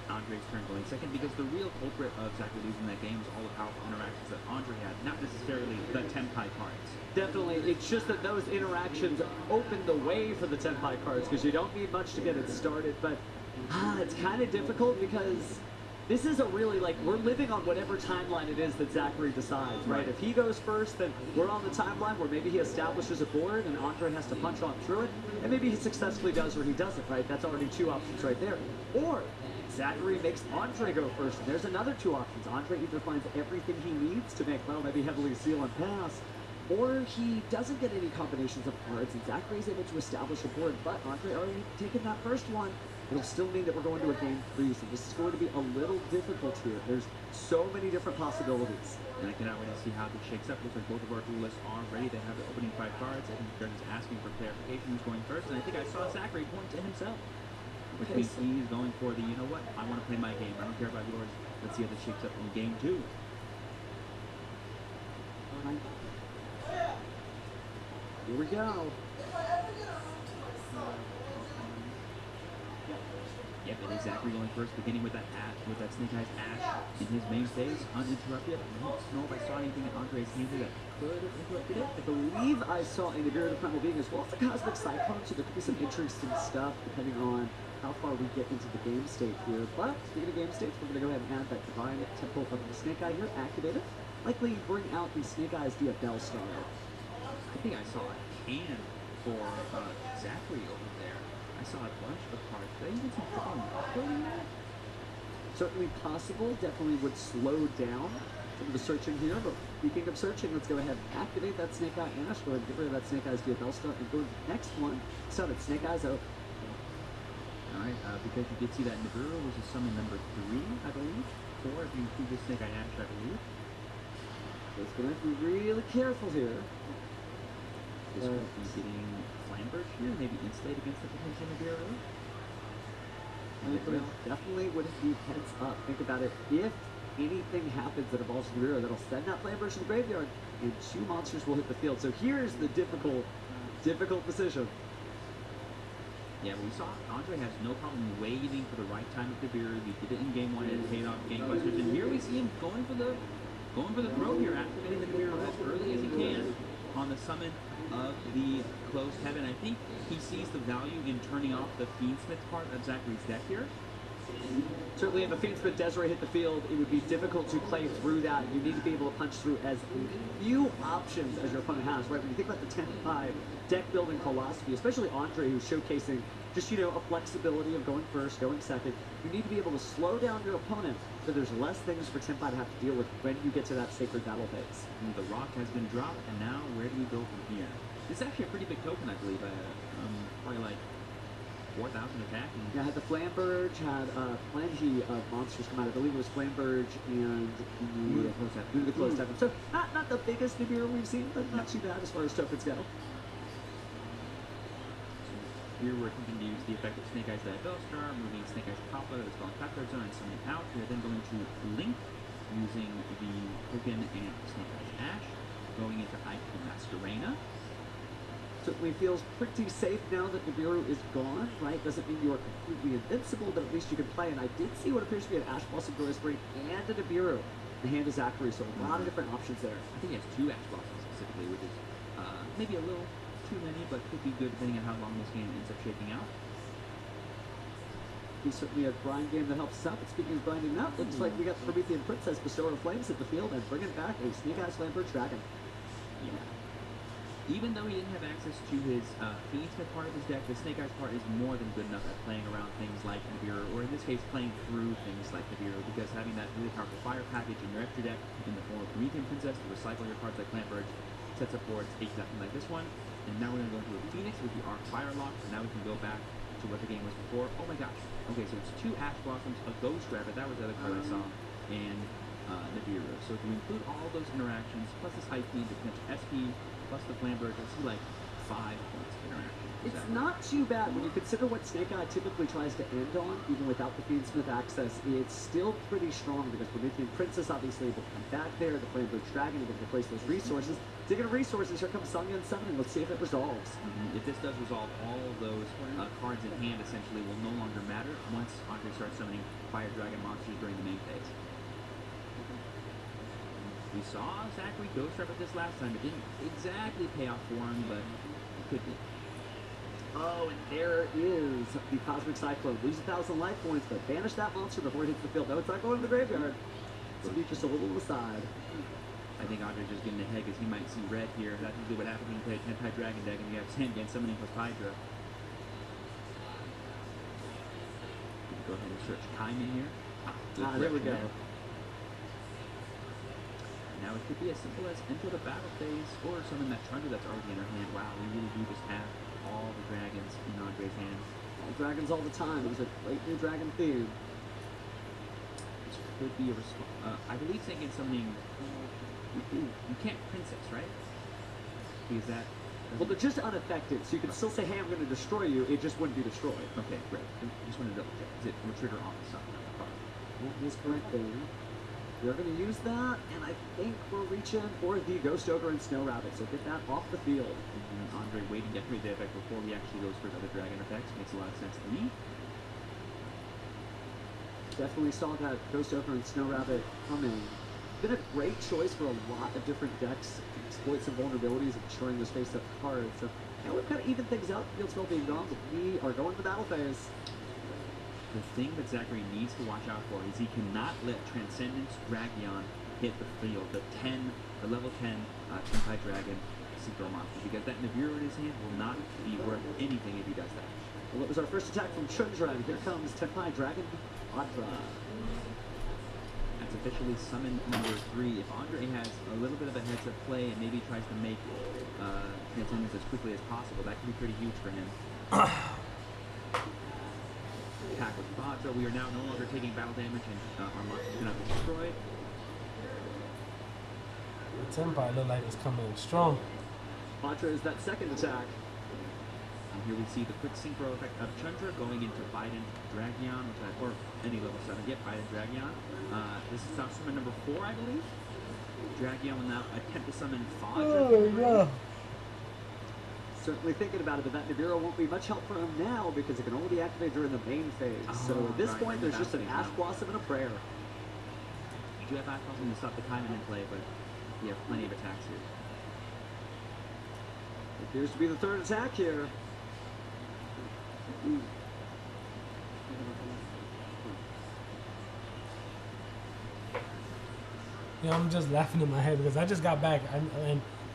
Andre's turn going second, because the real culprit of Zachary losing that game was all the powerful interactions that Andre had, not necessarily the Tenpai cards. Definitely, it's just that those interactions opened the way for the Tenpai cards, because you don't need much to get it started, but it's kind of difficult because this is a really, like, we're living on whatever timeline it is that Zachary decides, right? If he goes first, then we're on the timeline where maybe he establishes a board and Andre has to punch on through it, and maybe he successfully does or he doesn't, right? That's already two options right there. Or Zachary makes Andre go first, and there's another two options. Andre either finds everything he needs to make, well, maybe heavily seal and pass, or he doesn't get any combinations of cards, and Zachary's able to establish a board, but Andre already taken that first one. It'll still mean that we're going to a game 3, so this is going to be a little difficult here. There's so many different possibilities. And I cannot wait to see how this shakes up. Looks like both of our duelists are ready. They have the opening 5 cards. I think the judge is asking for clarification who's going first, and I think I saw Zachary point to himself, which means he's going for the, you know what, I want to play my game. I don't care about yours. Let's see how this shakes up in game 2. Here we go. Yep, it is Zachary going first, beginning with that Snake Eyes Ash in his main phase, uninterrupted. I don't know if I saw anything in Andre's hand that could have interrupted it. I believe I saw a Nibiru the Primal Being as well as the Cosmic Cyclone, so there could be some interesting stuff depending on how far we get into the game state here. But speaking of game states, we're going to go ahead and add that Divine Temple of the Snake Eye here, activated. Likely bring out the Snake Eyes via Bellstar. I think I saw a can for Zachary over there. I saw a bunch of cards. Did I even see Dragon in there? Certainly possible. Definitely would slow down some of the searching here. But speaking of searching, let's go ahead and activate that Snake Eye Ash. Go ahead and get rid of that Snake Eyes via Bellstar and go to the next one. So that Snake Eyes out. Alright, because you did see that Nibiru was a summon number 3, I believe. 4 if you include the Snake Eye Ash, I believe. So it's going to have to be really careful here. This will be getting Flamberge here, maybe insulate against the potential Nibiru. Definitely would be heads up. Think about it. If anything happens that involves Nibiru, that'll send that Flamberge to the graveyard, and 2 monsters will hit the field. So here's the difficult decision. Yeah, but we saw Andre has no problem waiting for the right time of Nibiru. He did it in game 1 and it paid off gangbusters. And here we see him going for the throw here, activating the Nibiru as early as he can on the summon of the Closed Heaven. I think he sees the value in turning off the Fiendsmith part of Zachary's deck here. Certainly, if a Fiendsmith Desiree hit the field, it would be difficult to play through that. You need to be able to punch through as few options as your opponent has, right? When you think about the 10-5 deck building philosophy, especially Andre, who's showcasing just, you know, a flexibility of going first, going second, you need to be able to slow down your opponent so there's less things for 10-5 to have to deal with when you get to that sacred battle phase. And the rock has been dropped, and now where do we go from here? This is actually a pretty big token, I believe. Probably like 4,000 attack. Yeah, had the Flamberge, had plenty of monsters come out. I believe it was Flamberge and the Closed Heaven. So not the biggest Nibiru we've seen, but not too bad as far as tokens go. Here we're attempting to use the effect of Snake Eyes Bellstar, moving Snake Eyes Papa to the Spelling Factor Zone and summoning out. We are then going to link using the token and Snake Eyes Ash, going into IQ Masquerena. Certainly feels pretty safe now that Nibiru is gone, right? Doesn't mean you are completely invincible, but at least you can play. And I did see what appears to be an Ash Blossom Growth Spring and a Nibiru in the hand of Zachary, so a lot of different options there. I think he has 2 Ash Blossoms specifically, which is maybe a little too many, but could be good depending on how long this game ends up shaping out. be certainly a grind game that helps us out. But speaking of grinding out, looks like we got Promethean Princess Bestower of Flames at the field and bringing back a Snake Eyes Flamebird Dragon. Yeah. Even though he didn't have access to his Fiendsmith part of his deck, the Snake Eyes part is more than good enough at playing around things like Nibiru, or in this case, playing through things like Nibiru, because having that really powerful fire package in your extra deck in the form of Promethean Princess to recycle your cards like Flamebird sets up boards exactly like this one. And now we're going to go into a Phoenix with the Arc Fire Lock, and now we can go back to what the game was before. Oh my gosh. Okay, so it's 2 Ash Blossoms, a Ghost Rabbit, that was the other card I saw, and Nibiru. So if you include all those interactions, plus this High Fiend, the potential SP, plus the Flamberg, I see like 5 points of interaction. It's not too bad when you consider what Snake Eye typically tries to end on, even without the Fiendsmith access. It's still pretty strong because Promethean Princess obviously will come back there. The Flamberg Dragon is going to replace those resources. Speaking of resources, here comes Sangya and Summoning. Let's see if it resolves. If this does resolve, all of those cards in hand essentially will no longer matter once Andre starts summoning Fire Dragon monsters during the main phase. We saw Zachary Ghost Rabbit this last time. It didn't exactly pay off for him, but it could be. Oh, and there is the Cosmic Cyclone. Lose 1,000 life points, but banish that monster before it hits the field. No, it's not going to the graveyard. So be just a little aside. I think Andre's just getting ahead because he might see red here. That's usually what happens when you play a 10-type Dragon deck and you have Sandman summoning plus Hydra. Go ahead and search Kaiman here. There we go. Now it could be as simple as enter the battle phase or summon that Chunder that's already in our hand. Wow, we really do just have all the dragons in Andre's hand. All dragons all the time. It was a great new dragon theme. This could be a I believe thinking summoning. You can't princess, right? Because that. Well, they're just unaffected, so you can still say, hey, I'm going to destroy you. It just wouldn't be destroyed. Okay, great. I just wanted to double check. Is it will trigger on the summon? That is correct there. We're going to use that, and I think we're reaching for the Ghost Ogre and Snow Rabbit, so get that off the field. And Andre waiting to activate the effect before he actually goes for his other dragon effects makes a lot of sense to me. Definitely saw that Ghost Ogre and Snow Rabbit coming. Been a great choice for a lot of different decks to exploit some vulnerabilities, ensuring there's face-up cards. So now we've kind of evened things out, field spell being gone, but we are going to the battle phase. The thing that Zachary needs to watch out for is he cannot let Transcendence Dragion hit the field, the level 10 10-type dragon synchro monster, because that Nibiru in his hand will not be worth anything if he does that. Well, it was our first attack from Chundra, and here comes 10-type dragon Adra. That's officially summon number 3. If Andre has a little bit of a heads-up play and maybe tries to make Transcendence as quickly as possible, that could be pretty huge for him. Attack with Vajra. We are now no longer taking battle damage, and our monsters cannot be destroyed. The Tempai look like it's coming in strong. Vajra is that second attack. And here we see the quick synchro effect of Chundra going into Biden Dragion, or any level 7. Yep, Biden Dragion. This is summon number 4, I believe. Dragion will now attempt to summon Vajra. Certainly thinking about it, but that Nibiru won't be much help for him now because it can only be activated during the main phase. So at this point, there's just an Ash Blossom and a prayer. You do have Ash Blossom to stop the Kaiman in play, but you have plenty of attacks here. It appears to be the third attack here. Yeah, I'm just laughing in my head because I just got back,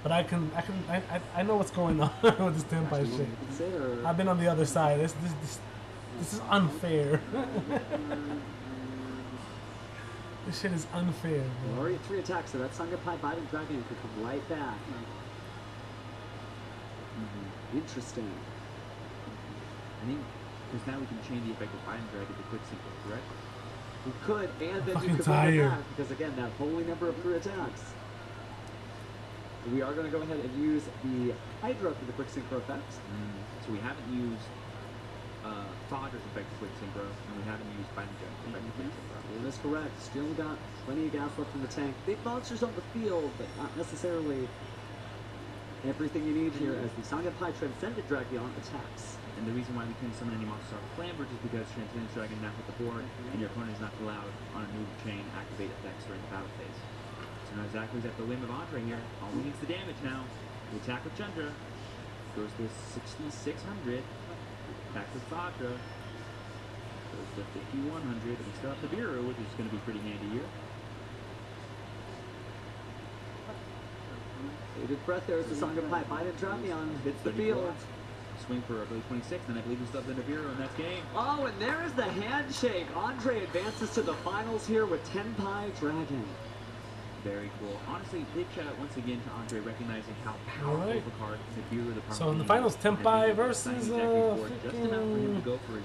but I know what's going on with this Tempai shit. I've been on the other side. This is unfair. This shit is unfair, bro. Already 3 attacks, so that Sangapai Biden Dragon could come right back. Interesting. I think, because now we can change the effect of Biden Dragon to quick synchro, correct? We could, and then you fucking could bring it tired. back, because again, that holy number of 3 attacks. We are going to go ahead and use the Hydra for the quick synchro effects. So we haven't used Fadra's effect of quick synchro, and we haven't used Biden Dragon's effect of quick synchro. That is correct. Still got plenty of gas left in the tank. Big monsters on the field, but not necessarily everything you need here as the Sangapai Transcendent Dragion attacks. And the reason why we couldn't summon any monsters off Flamberge is because Transcendence Dragon now hit the board, and your opponent is not allowed on a move chain activate effects during the battle phase. So now Zachary's at the whim of Andre here. All he needs the damage now. The attack with Chundra goes to 6,600. Attack with Fadra. Goes to 5100, and we still have the Bureau, which is going to be pretty handy here. Bated breath there as the song of pipe. Biden Dramion hits the field. Swing for early 26th, and I believe we still have the Nibiru in that game. Oh, and there is the handshake. Andre advances to the finals here with Tenpai Dragon. Very cool. Honestly, big shout out once again to Andre, recognizing how powerful Alright. of a card Nibiru the So in the finals, Tenpai versus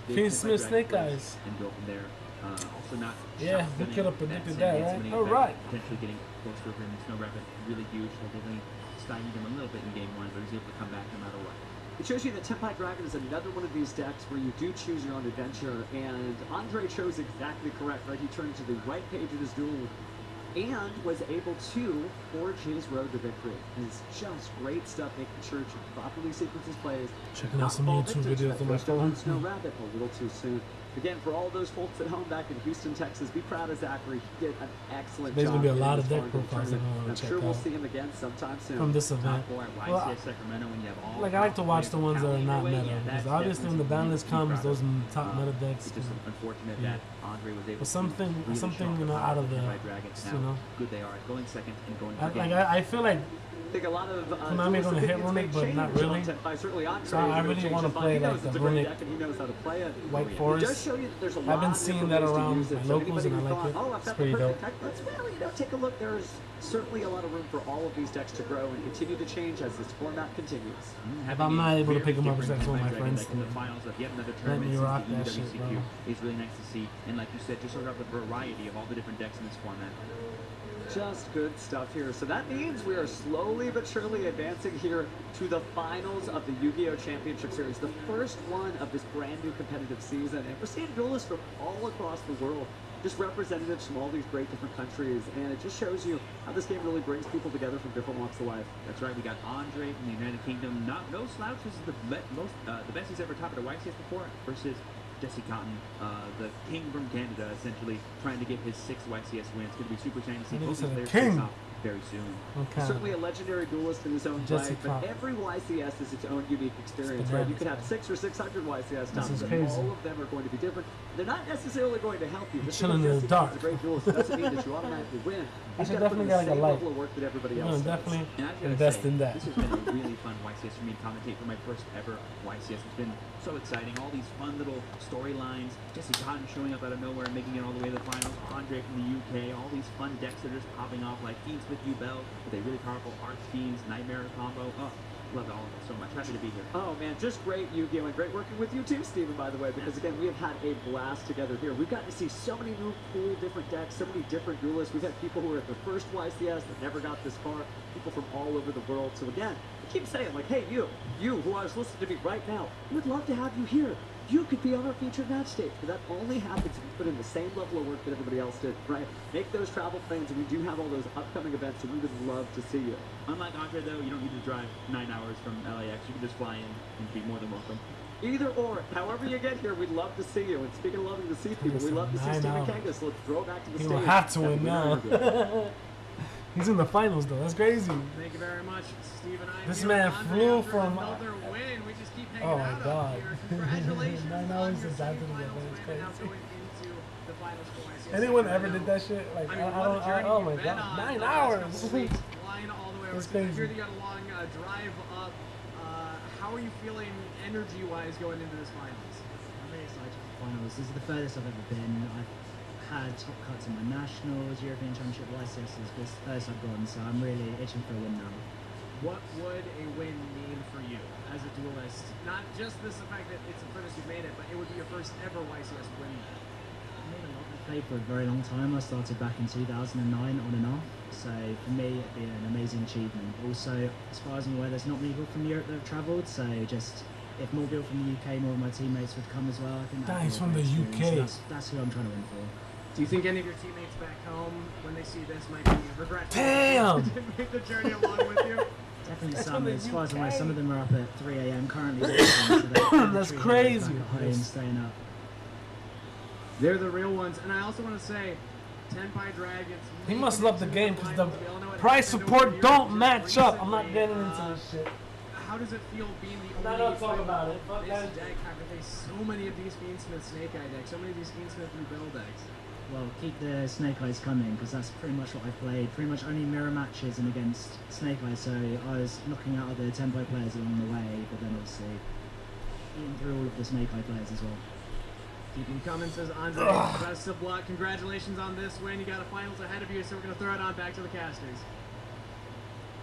Fiend Smith Snake Eyes. And go from there. Also not Yeah, we shotgunning could have predicted that, right? winning Alright. effect, potentially getting close to him in Snow Rapid, really huge. So definitely stymied him a little bit in game one, but he was able to come back no matter what. It shows you that Tenpai Dragon is another one of these decks where you do choose your own adventure, and Andre chose exactly correct, right? He turned to the right page of his duel and was able to forge his road to victory. And it's just great stuff, making sure to properly sequence his plays. Checking not out some fall YouTube victim to videos that on my first over phone. in Snow Rabbit a little too soon. Again, for all those folks at home back in Houston, Texas, be proud of Zachary. He did an excellent There's job. gonna be a lot in of this deck Farmville profiles that tournament. I wanna I'm check sure we'll out see him again sometime soon. from this event. Top four at Well, YCS Sacramento when you have all Like I like to watch the ones that are not Away, meta, yeah, because that's obviously when the ban list comes, those top meta It's decks. just unfortunate Yeah. that Andre was able But something- to really something, show you know, off out of the- Tenpai Dragons, you how know. good they are at going second and going for I feel like I think a lot of Konami gonna hit Runic, but not really. Certainly Andre So I is really change wanna his mind. play He knows like the it's a great Runic deck and he knows how to play it. White It does Forest. show you that there's a I've lot been of seeing different that ways to around use it. my So locals, anybody and I who like thought, it. oh, I've It's got pretty the dope. perfect deck, let's really, take a look. There's certainly a lot of room for all of these decks to grow and continue to change as this format continues. If I'm not able to pick 'em up, it's like some of my friends in the finals of yet another let tournament me since rock the that shit, EWCQ bro. is really nice to see. And like you said, just sort of the variety of all the different decks in this format. Just good stuff here. So that means we are slowly but surely advancing here to the finals of the Yu-Gi-Oh! Championship Series, the first one of this brand new competitive season. And we're seeing duelists from all across the world, just representatives from all these great different countries. And it just shows you how this game really brings people together from different walks of life. That's right, we got Andre from the United Kingdom. No slouch, this is the best he's ever topped at a YCS before, versus Jesse Cotton, the king from Canada, essentially trying to get his 6th YCS win. It's going to be super exciting to see And both he's these a players face king. off very soon. Okay. Certainly a legendary duelist in his own Jesse right, but Cotton. every YCS is its own unique experience, It's right? You bananas, could have man. 600 or 600 YCS This tops, is and crazy. all of them are going to be different. They're not necessarily going to help you. Just chilling because in the Jesse dark. Cotton's a great duelist doesn't mean that you automatically win. I He's should got to put in definitely the get like a same light. level of work that everybody I'm else gonna does. definitely And I gotta invest say, in that. This has been a really fun YCS for me to commentate for my first ever YCS. It's been so exciting. All these fun little storylines. Jesse Cotton showing up out of nowhere and making it all the way to the finals. Andre from the UK. All these fun decks that are just popping off like Fiends with you, Bell, with a really powerful Arch Fiends, Nightmare combo. Oh, love all of it so much. Happy to be here. Oh man, just great Yu-Gi-Oh! And great working with you too, Steven, by the way, because again, we have had a blast together here. We've gotten to see so many new cool different decks, so many different duelists. We've had people who were at their first YCS that never got this far, people from all over the world. So again, I keep saying like, hey, you who are listening to me right now, we would love to have you here. You could be on our featured match stage, but that only happens if you put in the same level of work that everybody else did, right? Make those travel plans, and we do have all those upcoming events, and we would love to see you. Unlike Andre, though, you don't need to drive 9 hours from LAX. You can just fly in and be more than welcome. Either or, however you get here, we'd love to see you. And speaking of loving to see people, we love to see 9 Steven hours. Kangas. Let's throw it back to the He stage. will have to Have win the winner now. interview. He's in the finals though. That's crazy. Thank you very much, Steve and I. This here man with Andre flew after from- another win. We just keep hanging Oh my out up God. here. Congratulations 9 on hours your is out to the semifinals event. It's win and now crazy. going into the finals for YCS. Anyone ever Sacramento. did that shit? Like I mean, I what a don't. journey Oh you've my been god, on 9 the last hours. couple of weeks, flying all the way over. That's So I hear crazy. that you got a long drive up. How are you feeling energy-wise going into this finals? I'm really excited for the finals. This is the furthest I've ever been. I've had top cuts in my nationals, European Championship, YCS is the furthest I've gone, so I'm really itching for a win now. What would a win mean for you as a duelist? Not just the fact that it's the furthest you've made it, but it would be your first ever YCS win. I've played for a very long time. I started back in 2009 on and off, so for me it'd be an amazing achievement. Also, as far as I'm aware, there's not many people from Europe that have travelled, so just if more people from the UK, more of my teammates would come as well, I think that'd be Nice, a from great the experience. UK. That's who I'm trying to win for. Do you think any of your teammates back home, when they see this, might be regretful? Damn! Didn't make the journey along with you? Definitely That's some. from the As far as I'm aware, UK. some of them are up at 3 a.m. currently. watching, so they're That's literally crazy. Back at home, Yes. staying up. They're the real ones. And I also want to say, Tenpai Dragons. He must love the game because the We all know what price happened over support here don't just match up. I'm not recently. getting into this shit. How how does it feel being the No, only don't talk about it. Fuck this that. deck having to face so many of these Fiendsmith Snake Eye decks, so many of these Fiendsmith Rebel decks? Well, keep the Snake Eyes coming, because that's pretty much what I've played. Pretty much only mirror matches and against Snake Eyes, so I was knocking out other tempo players along the way, but then obviously eating through all of the Snake Eye players as well. Keep them coming, says Andre. Best of luck. Congratulations on this win. You got a finals ahead of you, so we're going to throw it on back to the casters.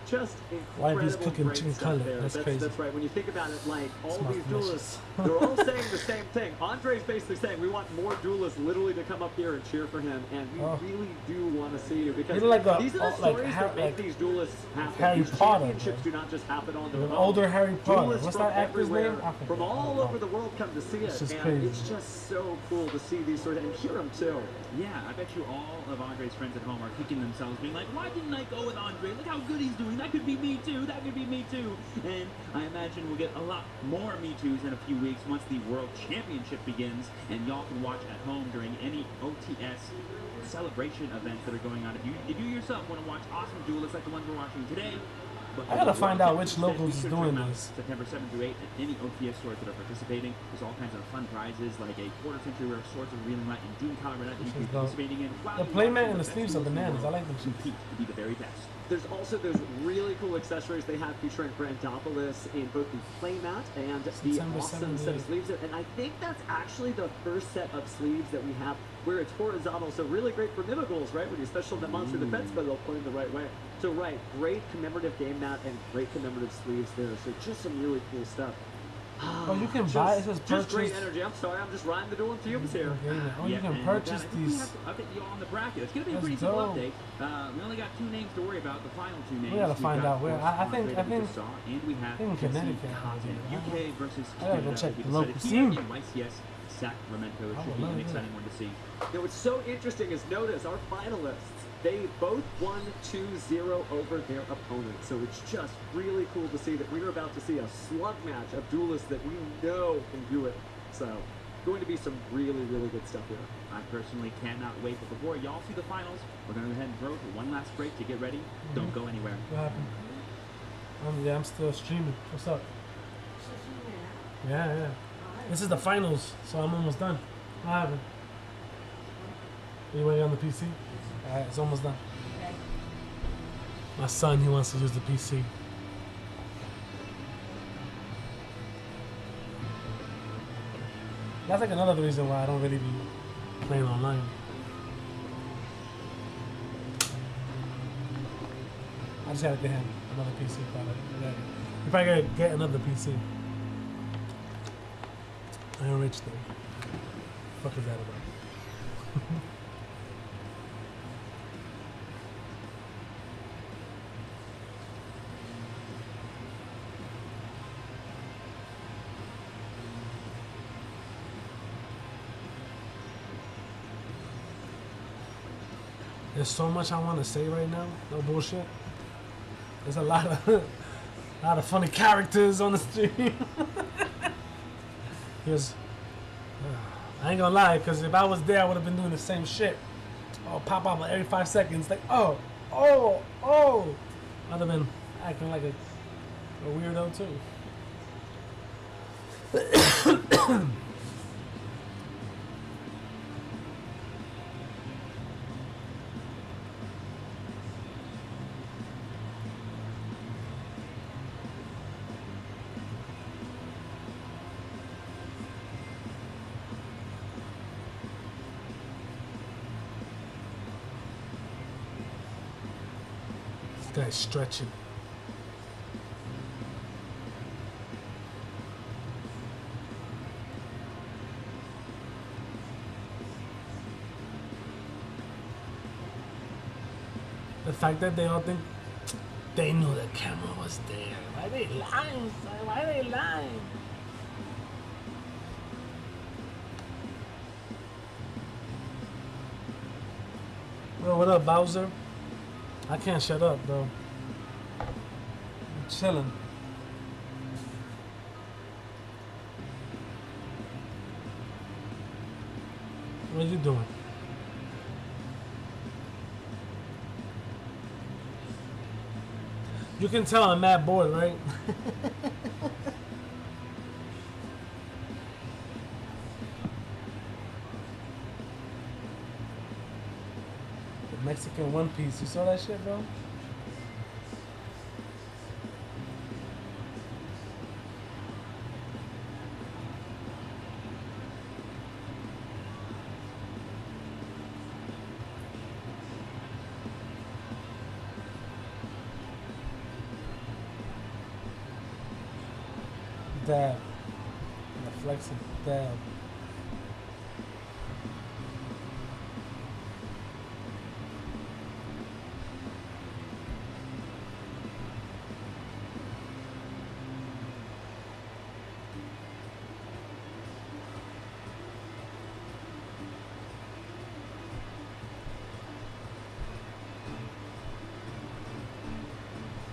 Just Why incredible he's cooking great chicken stuff cutlet. there. That's crazy. That's right. When you think about it, like all Smells these delicious. duelists, they're all saying the same thing. Andre's basically saying we want more duelists literally to come up here and cheer for him, and we really do want to see you because You're like a- these are the like stories Har- that make like these duelists happen. Harry These Potter, championships bro. do not just happen on their An own. older Harry Potter. Duelists What's from that actor's everywhere, name? I forget. from I all don't over know. the world come to see it, It's just and crazy. it's just so cool to see these sort of and hear them too. Yeah, I bet you all of Andre's friends at home are kicking themselves, being like, why didn't I go with Andre? Look how good he's doing. That could be me too. That could be me too. And I imagine we'll get a lot more Me Too's in a few weeks once the World Championship begins, and y'all can watch at home during any OTS celebration events that are going on. If you yourself want to watch awesome duelists like the ones we're watching today, but I gotta find out which instead, locals be is sure to doing check them out this. September 7th through 8th at any OTS stores that are participating. There's all kinds of fun prizes like a quarter-century rare Swords of Reeling Light and Dean Colorado that you can be dope. participating in. The playmat and the sleeves are bananas. I like them shit. Compete to be the very best. There's also those really cool accessories they have featuring Grandopolis in both the playmat and the September awesome set of 7th. sleeves. And I think that's actually the first set of sleeves that we have where it's horizontal. So really great for Mimicals, right? When you special that monster defense, but they'll point the right way. So right, great commemorative game mat and great commemorative sleeves there. So just some really cool stuff. Oh, you can buy it. It says Just great purchase. energy. I'm sorry, I'm just riding the dueling fumes here. Oh, you Yeah, can and purchase I think we these. have to update you all on the bracket. It's going to be a That's pretty simple dope. update. We only got 2 names to worry about. The final 2 names. We gotta We've find got, out where. of course, I think. Andre I that we think. just saw, and we have think Jesse Connecticut has content. it. UK versus I gotta go Canada check will be the local decided here scene. in YCS Sacramento. It I should would be love an that. exciting one to see. Now, what's so interesting is notice our finalists, they both won 2-0 over their opponents. So it's just really cool to see that we're about to see a slug match of duelists that we know can do it. So, going to be some really, really good stuff here. I personally cannot wait. But before y'all see the finals, we're going to go ahead and throw for one last break to get ready. Don't go anywhere. What happened? Yeah, I'm still streaming. What's up? Yeah. This is the finals, so I'm almost done. What happened? Are you waiting on the PC? Alright, it's almost done. My son, he wants to use the PC. That's like another reason why I don't really be playing online. I just gotta get him another PC probably. Yeah. You probably gotta get another PC. I ain't rich though. Fuck is that about? There's so much I want to say right now. No bullshit. There's a lot of funny characters on the stream. Here's, I ain't gonna lie, because if I was there, I would have been doing the same shit. Oh, pop up every 5 seconds, like oh. I'd have been acting like a weirdo too. This guy's stretching. The fact that they all think they knew the camera was there. Why they lying, son? Why they lying? Bro, what up, Bowser? I can't shut up, bro. I'm chilling. What are you doing? You can tell I'm mad bored, right? Mexican One Piece. You saw that shit, bro? Dab. The flexing dab.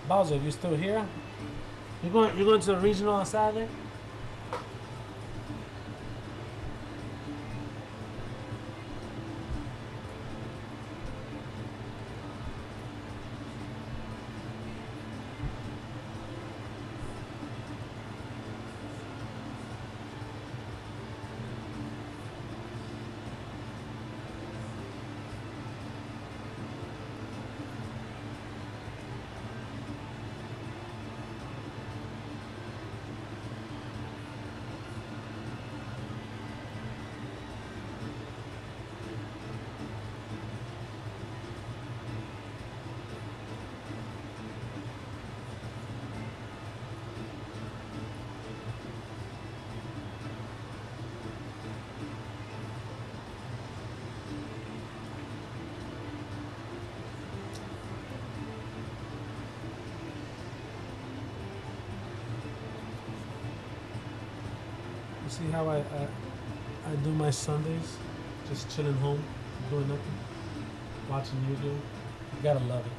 Bowser, you still here? You going to the regional on Saturday? You see how I do my Sundays? Just chilling home, doing nothing, watching YouTube. You gotta love it.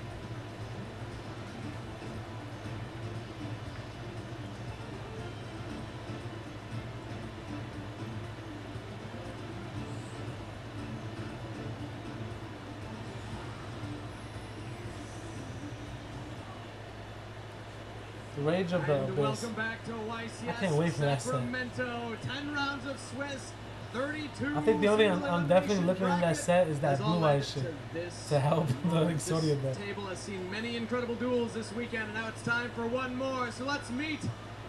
The Rage of the And Abyss. welcome back to YCS I can't wait for that set. Sacramento. 10 rounds of Swiss, 32. I think the only I'm single definitely elimination looking at that bracket set is that has all blue eye led shit this to help the moment. Exodia This deck. table has seen many incredible duels this weekend, and now it's time for one more. So let's meet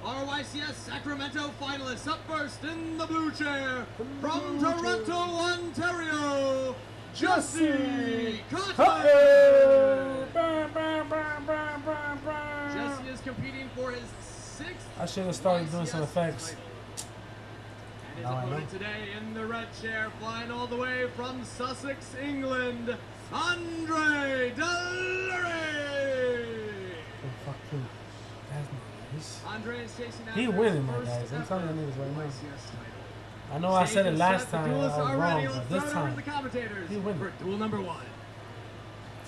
our YCS Sacramento finalists. Up first in the blue chair, from Toronto, Ontario, Jesse Cutler. Jesse is competing for his 6th. I should have started doing some YCS effects. title. And his Now I opponent know. today in the red chair, flying all the way from Sussex, England, Andre Delary. Oh, fuck him. That's nice. Andre is chasing He after winning, his my first guys. I'm telling you ever niggas right now. YCS title. I know I said it Stage last is set, the time. I was duelists are ready. wrong, Let's but throw this it over to time, the commentators he winning. for duel number 1.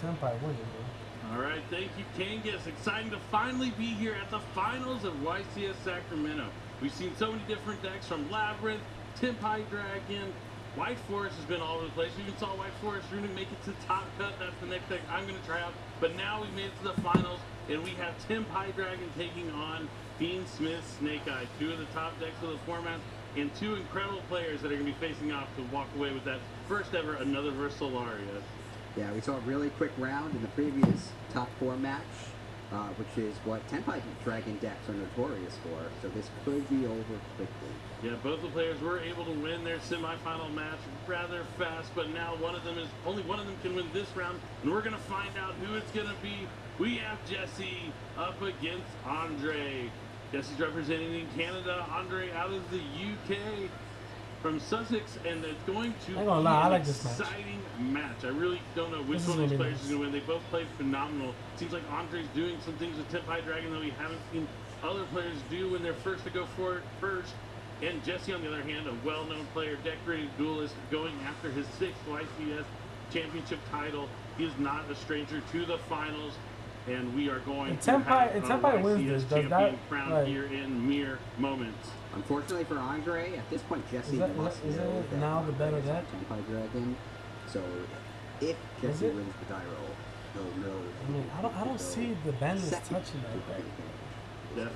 Senpai winning, bro. All right, thank you, Kangas. It's exciting to finally be here at the finals of YCS Sacramento. We've seen so many different decks from Labyrinth, Tempai Dragon, White Forest has been all over the place. We even saw White Forest Runic make it to top cut. That's the next deck I'm going to try out. But now we made it to the finals, and we have Tempai Dragon taking on Fiend Smith Snake Eye, 2 of the top decks of the format, and 2 incredible players that are going to be facing off to walk away with that first ever Another Versalaria. Yeah, we saw a really quick round in the previous top 4 match, which is what Tenpai Dragon decks are notorious for. So this could be over quickly. Yeah, both the players were able to win their semifinal match rather fast, but now only one of them can win this round, and we're gonna find out who it's gonna be. We have Jesse up against Andre. Jesse's representing Canada, Andre out of the UK from Sussex, and it's going to I ain't gonna be lie, I an like this match. exciting match. I really don't know which This one is of these gonna be players is going to win. They both played phenomenal. Seems like Andre's doing some things with Tempai Dragon that we haven't seen other players do when they're first to go for it first. And Jesse, on the other hand, a well-known player, decorated duelist, going after his 6th YCS championship title. He is not a stranger to the finals, and we are going to have a Tempai wins YCS this. Does champion that crowned like, here in mere moments. Unfortunately for Andre, at this point Jesse Is that- must is know it that now the Andre better is on deck? Tenpai Dragon. So if Jesse it? wins the die roll, he'll know. I mean, I don't see the bandits Second touching that. to Right? anything.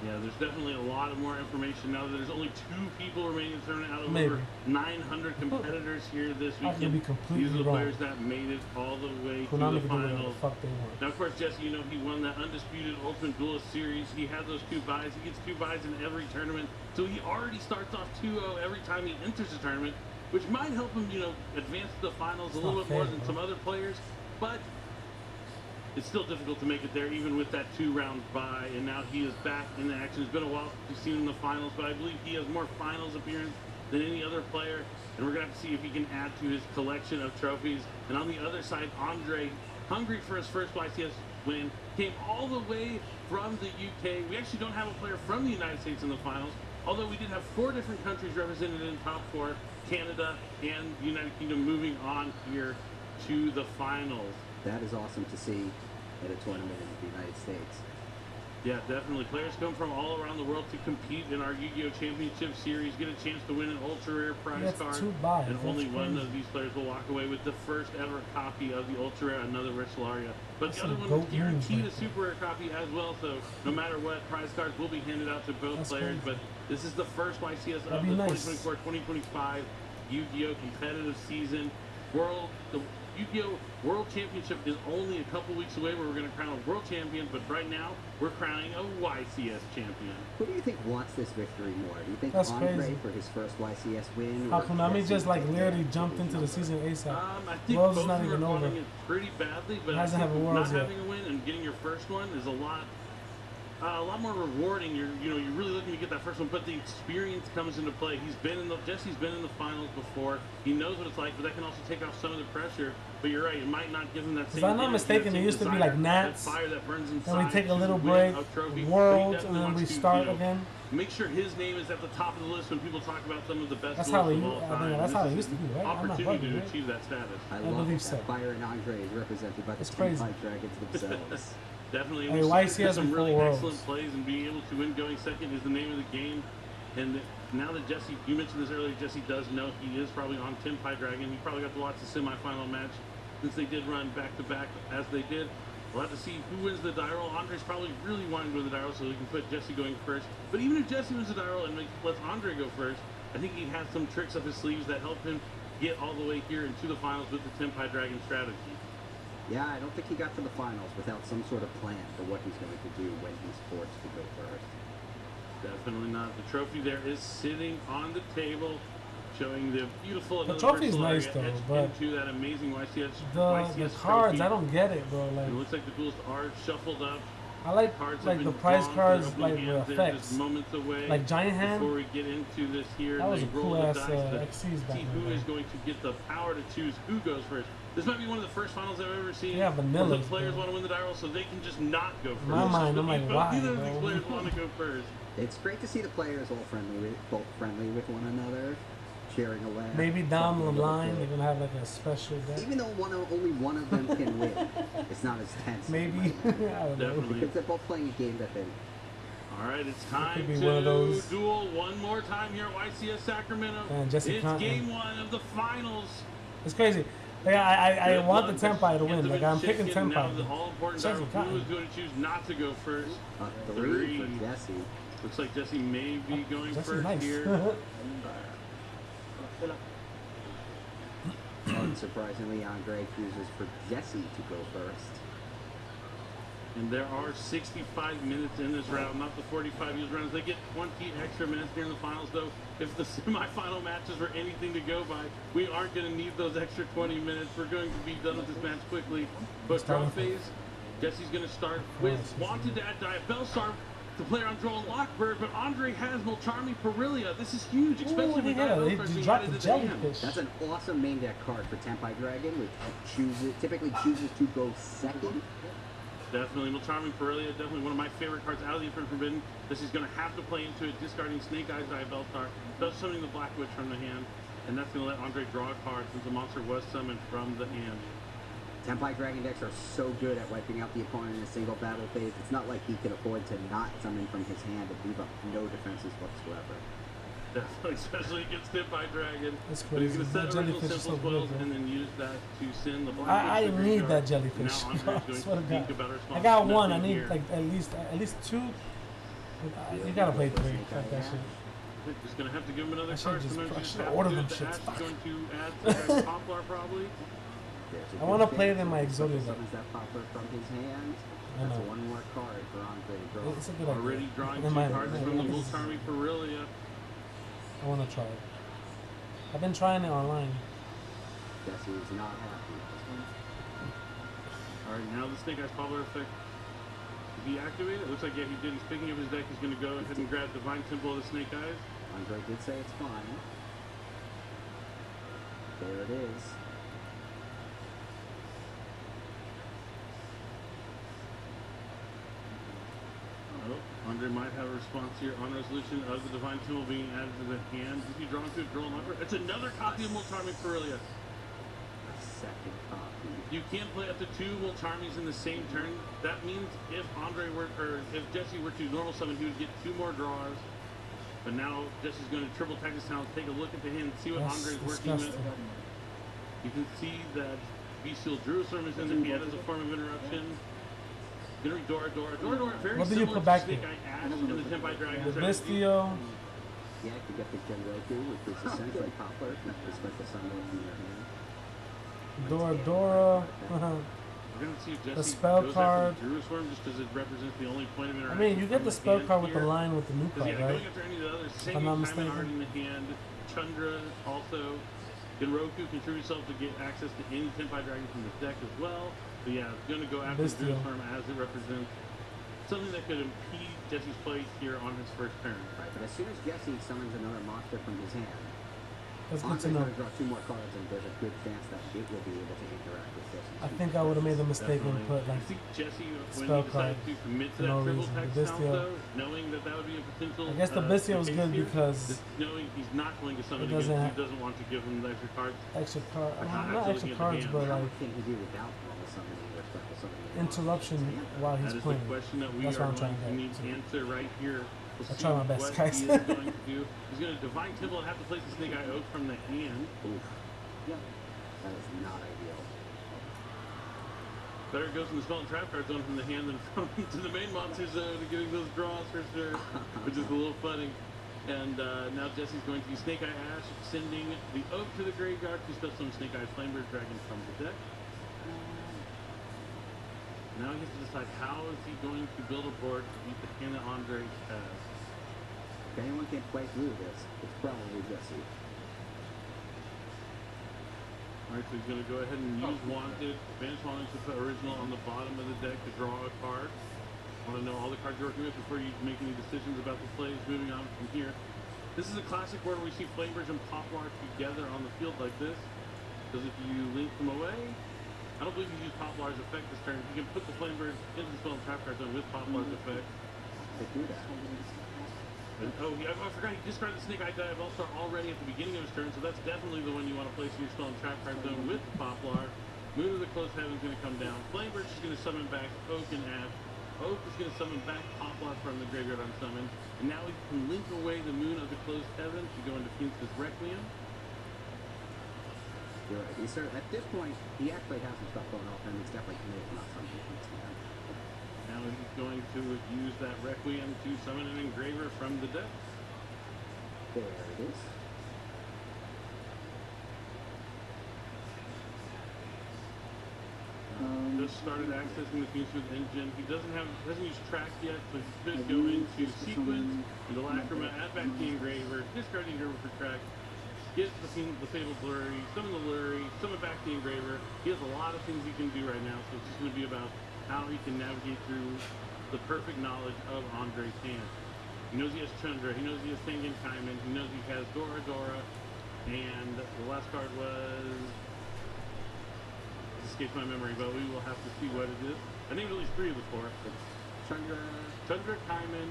Yeah. Yeah, there's definitely a lot of more information now that there's only 2 people remaining in the tournament out of Maybe. over 900 competitors here this I could be weekend. completely These are the wrong. players that made it all the way to Konami the can do whatever the finals. fuck they want. Now, of course, Jesse, you know, he won that Undisputed Ultimate Duelist Series. He had those 2 buys. He gets 2 buys in every tournament. So he already starts off 2-0 every time he enters the tournament, which might help him, you know, advance to the finals It's a little not bit more fair, than bro. some other players. But it's still difficult to make it there, even with that 2-round bye. And now he is back in the action. It's been a while since we've seen him in the finals, but I believe he has more finals appearance than any other player. And we're going to have to see if he can add to his collection of trophies. And on the other side, Andre, hungry for his first YCS win, came all the way from the UK. We actually don't have a player from the United States in the finals, although we did have 4 different countries represented in top 4, Canada and the United Kingdom moving on here to the finals. That is awesome to see at a tournament in the United States. Yeah, definitely. Players come from all around the world to compete in our YuGiOH Championship Series, get a chance to win an ultra rare prize That's card, 2 buys. and That's only one crazy. of these players will walk away with the first ever copy of the ultra rare, another Richelaria. But That's the other some one is goat guaranteed moves a right super rare copy as well, so no matter what, prize cards will be handed out to both That's players. crazy. But this is the first YCS That'd of be the nice. 2024-2025 Yu-Gi-Oh! Competitive season. The Yu-Gi-Oh! World Championship is only a couple weeks away where we're going to crown a world champion, but right now we're crowning a YCS champion. Who do you think wants this victory more? Do you think That's Andre crazy. for his first YCS win? How or Konami Jesse just like to literally get jumped his into the number? season ASAP. I think Worlds both is not of them even are wanting over. it pretty badly, but It I hasn't think had a not Worlds yet. having a win and getting your first one is a lot more rewarding. You're really looking to get that first one, but the experience comes into play. Jesse's been in the finals before. He knows what it's like, but that can also take off some of the pressure. But you're right, it might not give him that same. I'm not energy, mistaken, that it same used to be desire, like Nats, that fire that burns inside. Then we take a to little win break, a trophy. But he Worlds, definitely and then wants we to, start again. Make sure his name is at the top of the list when people talk about some of the best That's duels how it of u- all I time. think that's This how it is used to be, right? I'm not opportunity bugging, to right? achieve that status. I I love believe that so. Fire and Andre is represented by the It's crazy. Tenpai Dragons themselves. Definitely. Hey, We've seen YCS some before really Worlds. excellent plays, and being able to win going second is the name of the game. And now that Jesse, you mentioned this earlier, Jesse does know he is probably on Tenpai Dragon. He probably got to watch the semifinal match since they did run back-to-back as they did. We'll have to see who wins the die roll. Andre's probably really wanting to win the die roll so he can put Jesse going first. But even if Jesse wins the die roll and lets Andre go first, I think he has some tricks up his sleeves that help him get all the way here into the finals with the Tenpai Dragon strategy. Yeah, I don't think he got to the finals without some sort of plan for what he's going to do when he's forced to go first. Definitely not. The trophy there is sitting on the table, showing the beautiful. The another trophy's Bristol nice, area though, etched but into that amazing YCS. The YCS cards, trophy. I don't get it, bro. Like It looks like the duels are shuffled up. I like Cards have like been the prize drawn. cards They're like opening with hands. They're effects. just moments away. Like Giant Hand. Before we get into this here, That was they a roll cool the ass dice to XCs back see in who the is day. going to get the power to choose who goes first. This might be one of the first finals I've ever seen. Yeah, where vanillas, the players bro. want to win the die roll, so they can just not go first. In my mind, I'm like, why, Neither of bro? these players want to go first. It's great to see the players all both friendly with one another, sharing a laugh. Maybe down the something a little line they're bit. gonna have like a special deck. Even though only one of them can win, it's not as tense. as it Maybe might I be. don't know. Definitely. Because they're both playing a game that they. All right, it's time be to one of those. duel one more time here at YCS Sacramento. Man, Jesse It's can't- game one of the finals. It's crazy. Like I Good want luck. the Tenpai to Get win. them Like in I'm shape, picking getting now Tenpai. the all-important Jesse die roll. Cotton. Who is going to choose not to go first? Three for Three. Jesse. Looks like Jesse may be going Jesse's first nice. here. Unsurprisingly, Andre chooses for Jesse to go first. And there are 65 minutes in this round, not the 45 usual rounds. They get 20 extra minutes here in the finals, though. If the semifinal matches were anything to go by, we aren't going to need those extra 20 minutes. We're going to be done with this match quickly. But draw phase, Jesse's going to start with Wanted to add Diabellstar, the player on Joel Lockbird, but Andre has Molcharmi Perilia. This is huge, especially with yeah, Diabellstar he being dropped added the to the hand. jellyfish. That's an awesome main deck card for Tenpai Dragon, which typically chooses to go second. Definitely, Molcharmi Perilia, definitely one of my favorite cards out of the Infinite Forbidden. This is going to have to play into it, discarding Snake Eyes Diabellstar, does summoning the Black Witch from the hand, and that's going to let Andre draw a card since the monster was summoned from the hand. Tenpai Dragon decks are so good at wiping out the opponent in a single battle phase. It's not like he can afford to not summon from his hand and leave up no defenses whatsoever. Definitely, especially against Tenpai Dragon. That's But he's crazy. going to set That original jellyfish is simple so good, spells bro. and then use that to send the Black I Witch to the need graveyard. that jellyfish. Now Andre's I going swear to to think God. about her I got response. one. I Nothing need here. like at least two. You gotta play 3. Fuck that shit. We're just gonna have to give him another I should card. just- Sometimes I you just should have to order do them it. The shits. Ash is Fuck. going to add the guys Poplar probably. There's a I wanna good play it chance in my that Exodia Summons deck. that poplar from his hand. I That's know. one more card for Andre to draw. It's a good idea. Already drawing In 2 my- cards my- from the my- Will Charming Perilia. I wanna try it. I've been trying it online. Jesse is not happy with this one. Alright, now the Snake Eyes Poplar effect deactivated. It looks like, yeah, he did. He's picking up his deck. He's going to go ahead and grab Divine Temple of the Snake Eyes. Andre did say it's fine. There it is. Oh, Andre might have a response here on resolution of the Divine Temple being added to the hand. Did he draw into a draw number? It's another copy of Mulcharming Perilia. Second copy. You can't play up to 2 Mulcharmies in the same turn. That means if Andre were, or if Jesse were to normal summon, he would get 2 more draws. But now Jesse's going to triple tag his talents, take a look at the hand, see what That's Andre's working with. disgusting. You can see that Bestial Jerusalem is in the hand as a form of interruption. Gonna read Dora, very What did you similar put back to Snake here? Eye Ash and the Tempai Dragon. The strategy. Bistio. Yeah, you get the Genroku, which is essentially poplar, the special summon from your hand. Dora. We're gonna see if Jesse The spell goes card. after the Jerusalem just because it represents the only point of I interaction. mean, you get from the spell hand card with the here. line with the new Because card, yeah, right? going after any of the others, I'm Singing not Time mistaken. already in the hand. Chandra also. Genroku contributes himself to get access to any Tenpai Dragon from the deck as well. But yeah, it's gonna go after the Bistio. Jerusalem as it represents something that could impede Jesse's play here on his first turn. Right, but as soon as Jesse summons another monster from his hand, That's good Andre's to know. going to draw 2 more cards, and there's a good chance that it will be able to interact with Jesse. I think I would have made the mistake and Definitely. put like I think Jesse, when spell he decided card to commit to for that no triple reason. text The count, Bistio- though, knowing that that would be a potential. I guess the Bistio was case good here, because just knowing he's not going to summon it against, doesn't he doesn't want to give him the extra cards. extra card. Not Not actually extra in the cards, hand. but How like much can he do without normal summoning or special summoning? interruption while That he's is the playing. question that we That's are what I'm going trying to to need to answer right here. We'll I'll see try my best, what guys. he is going to do. He's going to Divine Temple and have to place the Snake Eye Oak from the hand. Oof. Yep. That is not ideal. Better it goes from the spell and trap card zone from the hand than from to the main monster zone and getting those draws for sure, which is a little funny. And now Jesse's going to use Snake Eye Ash, sending the Oak to the graveyard to special summon Snake Eye Flamebird Dragon from the deck. Now he has to decide how is he going to build a board to beat the hand that Andre has. If anyone can play through this, it's probably Jesse. Alright, so he's going to go ahead and use Wanted, Vanish Wanted to put Original on the bottom of the deck to draw a card. Want to know all the cards you're working with before you make any decisions about the plays moving on from here. This is a classic board where we see Flamebird and Poplar together on the field like this. Because if you link them away, I don't believe you use Poplar's effect this turn. You can put the Flamebird into the spell and trap card zone with Poplar's effect. They do that. And, oh, yeah, I forgot he discarded the Snake Eye Diabellstar already at the beginning of his turn, so that's definitely the one you want to place in your spell and trap card zone with Poplar. Moon of the Closed Heaven is going to come down. Flamebird's just going to summon back Oak and Ash. Oak is going to summon back Poplar from the graveyard unsummoned. And now he can link away the Moon of the Closed Heaven to go into Phoenix's Requiem. You're right. At this point, he actually has some stuff going off, and he's definitely committed to not something from his hand. Now he's going to use that Requiem to summon an Engraver from the deck. There it is. Just started accessing the Phoenix with Engine. He hasn't used Track yet, but he could go into Sequence, into Lacrima, add back the Engraver, discard the Engraver for Track, get the Fabled Blurry, summon the Lurry, summon back the Engraver. He has a lot of things he can do right now, so it's just going to be about how he can navigate through the perfect knowledge of Andre's hand. He knows he has Chandra, he knows he has Tengen Kaiman, he knows he has Dora, and the last card was... escapes my memory, but we will have to see what it is. I think at least 3 of the 4. It's Chandra, Kaiman.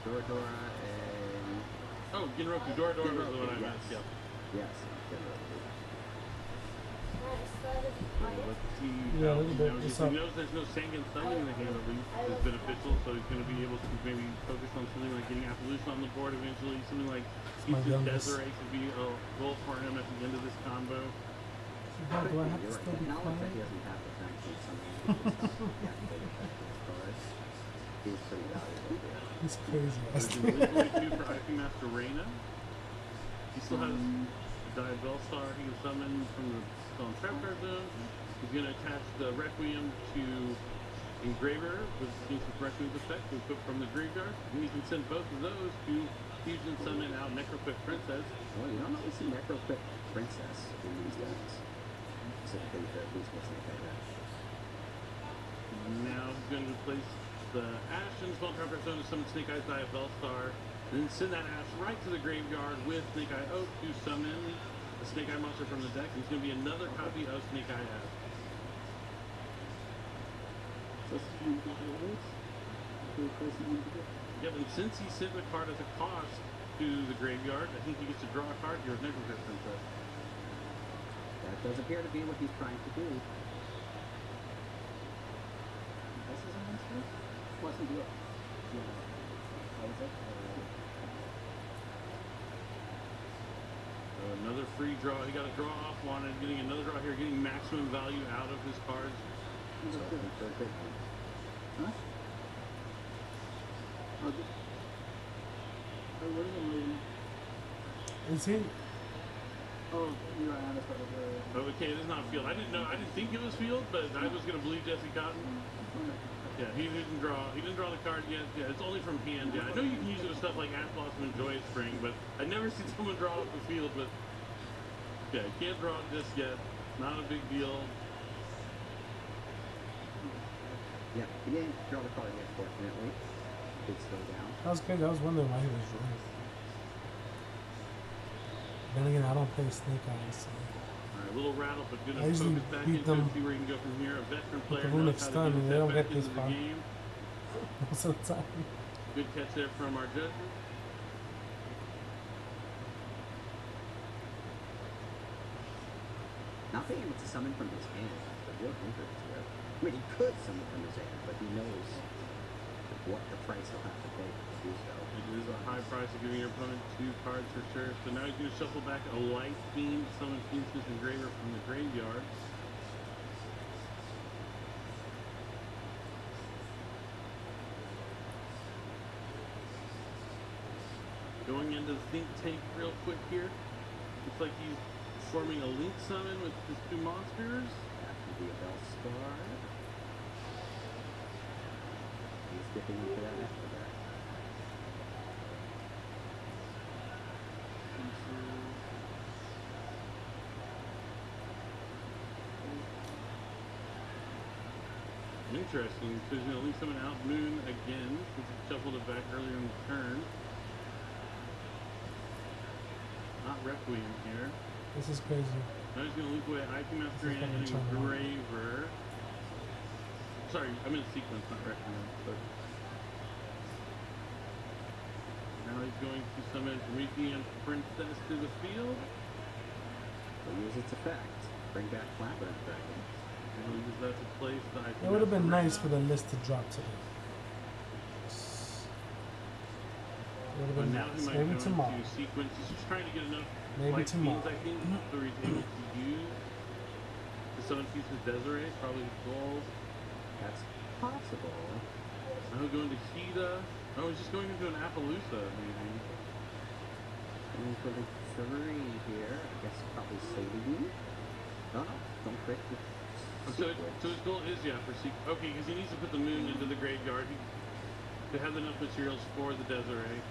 Dora, and... Oh, Genroku. Dora was the one I yes. meant. Yep. Yes, Genroku. Let's see. Yeah, how look he at that. knows. It's He up. knows there's no Sangan Summon in the hand at least is beneficial, so he's going to be able to maybe focus on something like getting Appolution on the board eventually. Something like my Eastern youngest. Desiree could be a goal for him at the end of this combo. How do I have to You're still right. be Acknowledge that he quiet? doesn't have the fancy summon. Yeah, they would have those cards. is pretty valuable here. He's crazy. There's an Elite Way 2 for IP Master Reina. He still has Diabell Star he can summon from the Stone Trap Card Zone. He's going to attach the Requiem to Engraver with Ancient Requiem's effect we put from the graveyard. And you can send both of those to Fusion Summon out Necroquick Princess. Well, you don't always see Necroquick Princess in these decks. Specifically for Beast Snake like that. Now he's going to replace the Ash in Stone Trap Card Zone to summon Snake Eyes Diabell Star. And then send that Ash right to the graveyard with Snake Eye Oak to summon a Snake Eye monster from the deck. And it's going to be another copy of Snake Eye Ash. Yep, and since he sent the card as a cost to the graveyard, I think he gets to draw a card here with Necroquick Princess. That does appear to be what he's trying to do. This is a monster? What's the deal? How is it? Another free draw. He got a draw off one and getting another draw here, getting maximum value out of his cards. So I think they're good ones. Huh? Oh, what is the movie? Is he? Oh, you are honest about it. Oh, okay, it is not field. I didn't know. I didn't think it was field, but I was gonna believe Jesse Cotton. Yeah, he didn't draw. He didn't draw the card yet. Yeah, it's only from hand. Yeah, I know you can use it with stuff like Ash Blossom and Joyous Spring, but I never seen someone draw off the field. But yeah, can't draw it just yet. Not a big deal. Yeah, he didn't draw the card yet, fortunately. It's still down. That was crazy. I was wondering why he was drawing. Then again, I don't play Snake Eyes. So. All right, a little rattle, but good I enough to usually focus back beat into it, them see where you can go from here. A veteran player the runic knows how stun, to and get they that don't back get this into the far. game. Most of the time. Good catch there from our judges. Not being able to summon from his hand is the real hindrance here. I mean, he could summon from his hand, but he knows what the price he'll have to pay to do so. It is a high price of giving your opponent 2 cards for sure. So now he's going to shuffle back a Light Fiend, summon Fiendsmith Engraver from the graveyard. Going into the Think Tank real quick here. Looks like he's forming a Link Summon with his 2 monsters. That could be a Bellstar. He's dipping into that after that. Interesting, because he's going to Link Summon out Moon again, since he shuffled it back earlier in the turn. Not Requiem here. This is crazy. Now he's going to leap away IP Master This is and fucking turn one. Engraver. Sorry, I meant Sequence, not Requiem. But now he's going to summon Promethean Princess to the field. He'll use its effect. Bring back Labyrinth Dragon. And he'll use that to place the IP It would have been Master nice for Reina. the list to drop today. It would have But been now he nice. might Maybe go tomorrow. into Sequence. He's just trying to get enough Maybe Light tomorrow. Fiends, I think, so he's able to use the summon piece with Desiree, probably his goal. That's possible. Now he'll go into Hida. Oh, he's just going into an Appaloosa, maybe. Going for the 3 here. I guess probably saving. Oh no, don't break the So his goal is, yeah, for okay, because he needs to put the moon into the graveyard to have enough materials for the Desiree.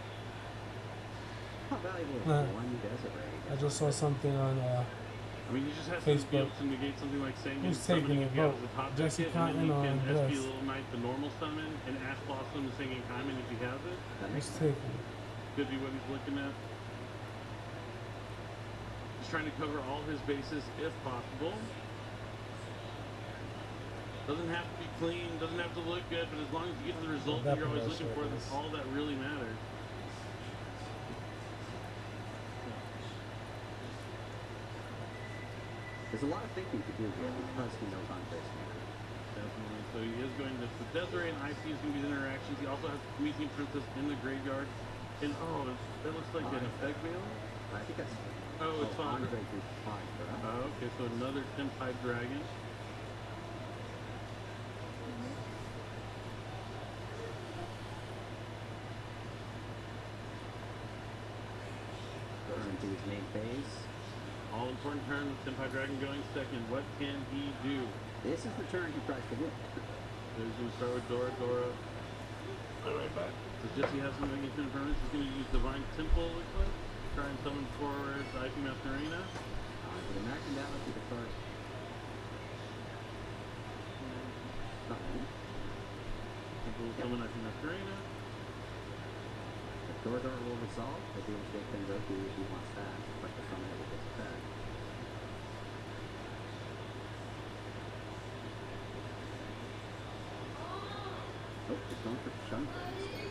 How valuable is Uh, one Desiree? I just saw something on I mean, he just has to be Facebook. able to negate something like saying Who's he's summoning taking if it? he has Vote. the top Jesse ticket, and then Cotton he or can Bliss? SP Little Knight the normal summon, and Ash Blossom the Singing Hymen if he has it. That who's makes sense. taking. Could be what he's looking at. He's trying to cover all his bases if possible. Doesn't have to be clean, doesn't have to look good, but as long as you get the result that you're always looking for, that's all that really matters. There's a lot of thinking to do here because he knows Andre's hand. Definitely. So he is going to, the Desiree and IP is going to be the interactions. He also has Promethean Princess in the graveyard. And oh, that looks like an effect veil. I think that's. Oh, it's fine. Andre group 5 for us. Oh, okay, so another 10-pipe dragon. Turn to his main phase. All important turn with Senpai Dragon going second. What can he do? This is the turn he tries to win. He's going to start with Dora. Right back. Does Jesse have something against impermanence? He's going to use Divine Temple, looks like. Try and summon forward the IP Masquerena. I would imagine that would be the first. Temple will summon IP Masquerena. The Dora will resolve. He'll be able to get Tengoku if he wants that. Like the summon with his attack. Oh, he's going for Chandra instead.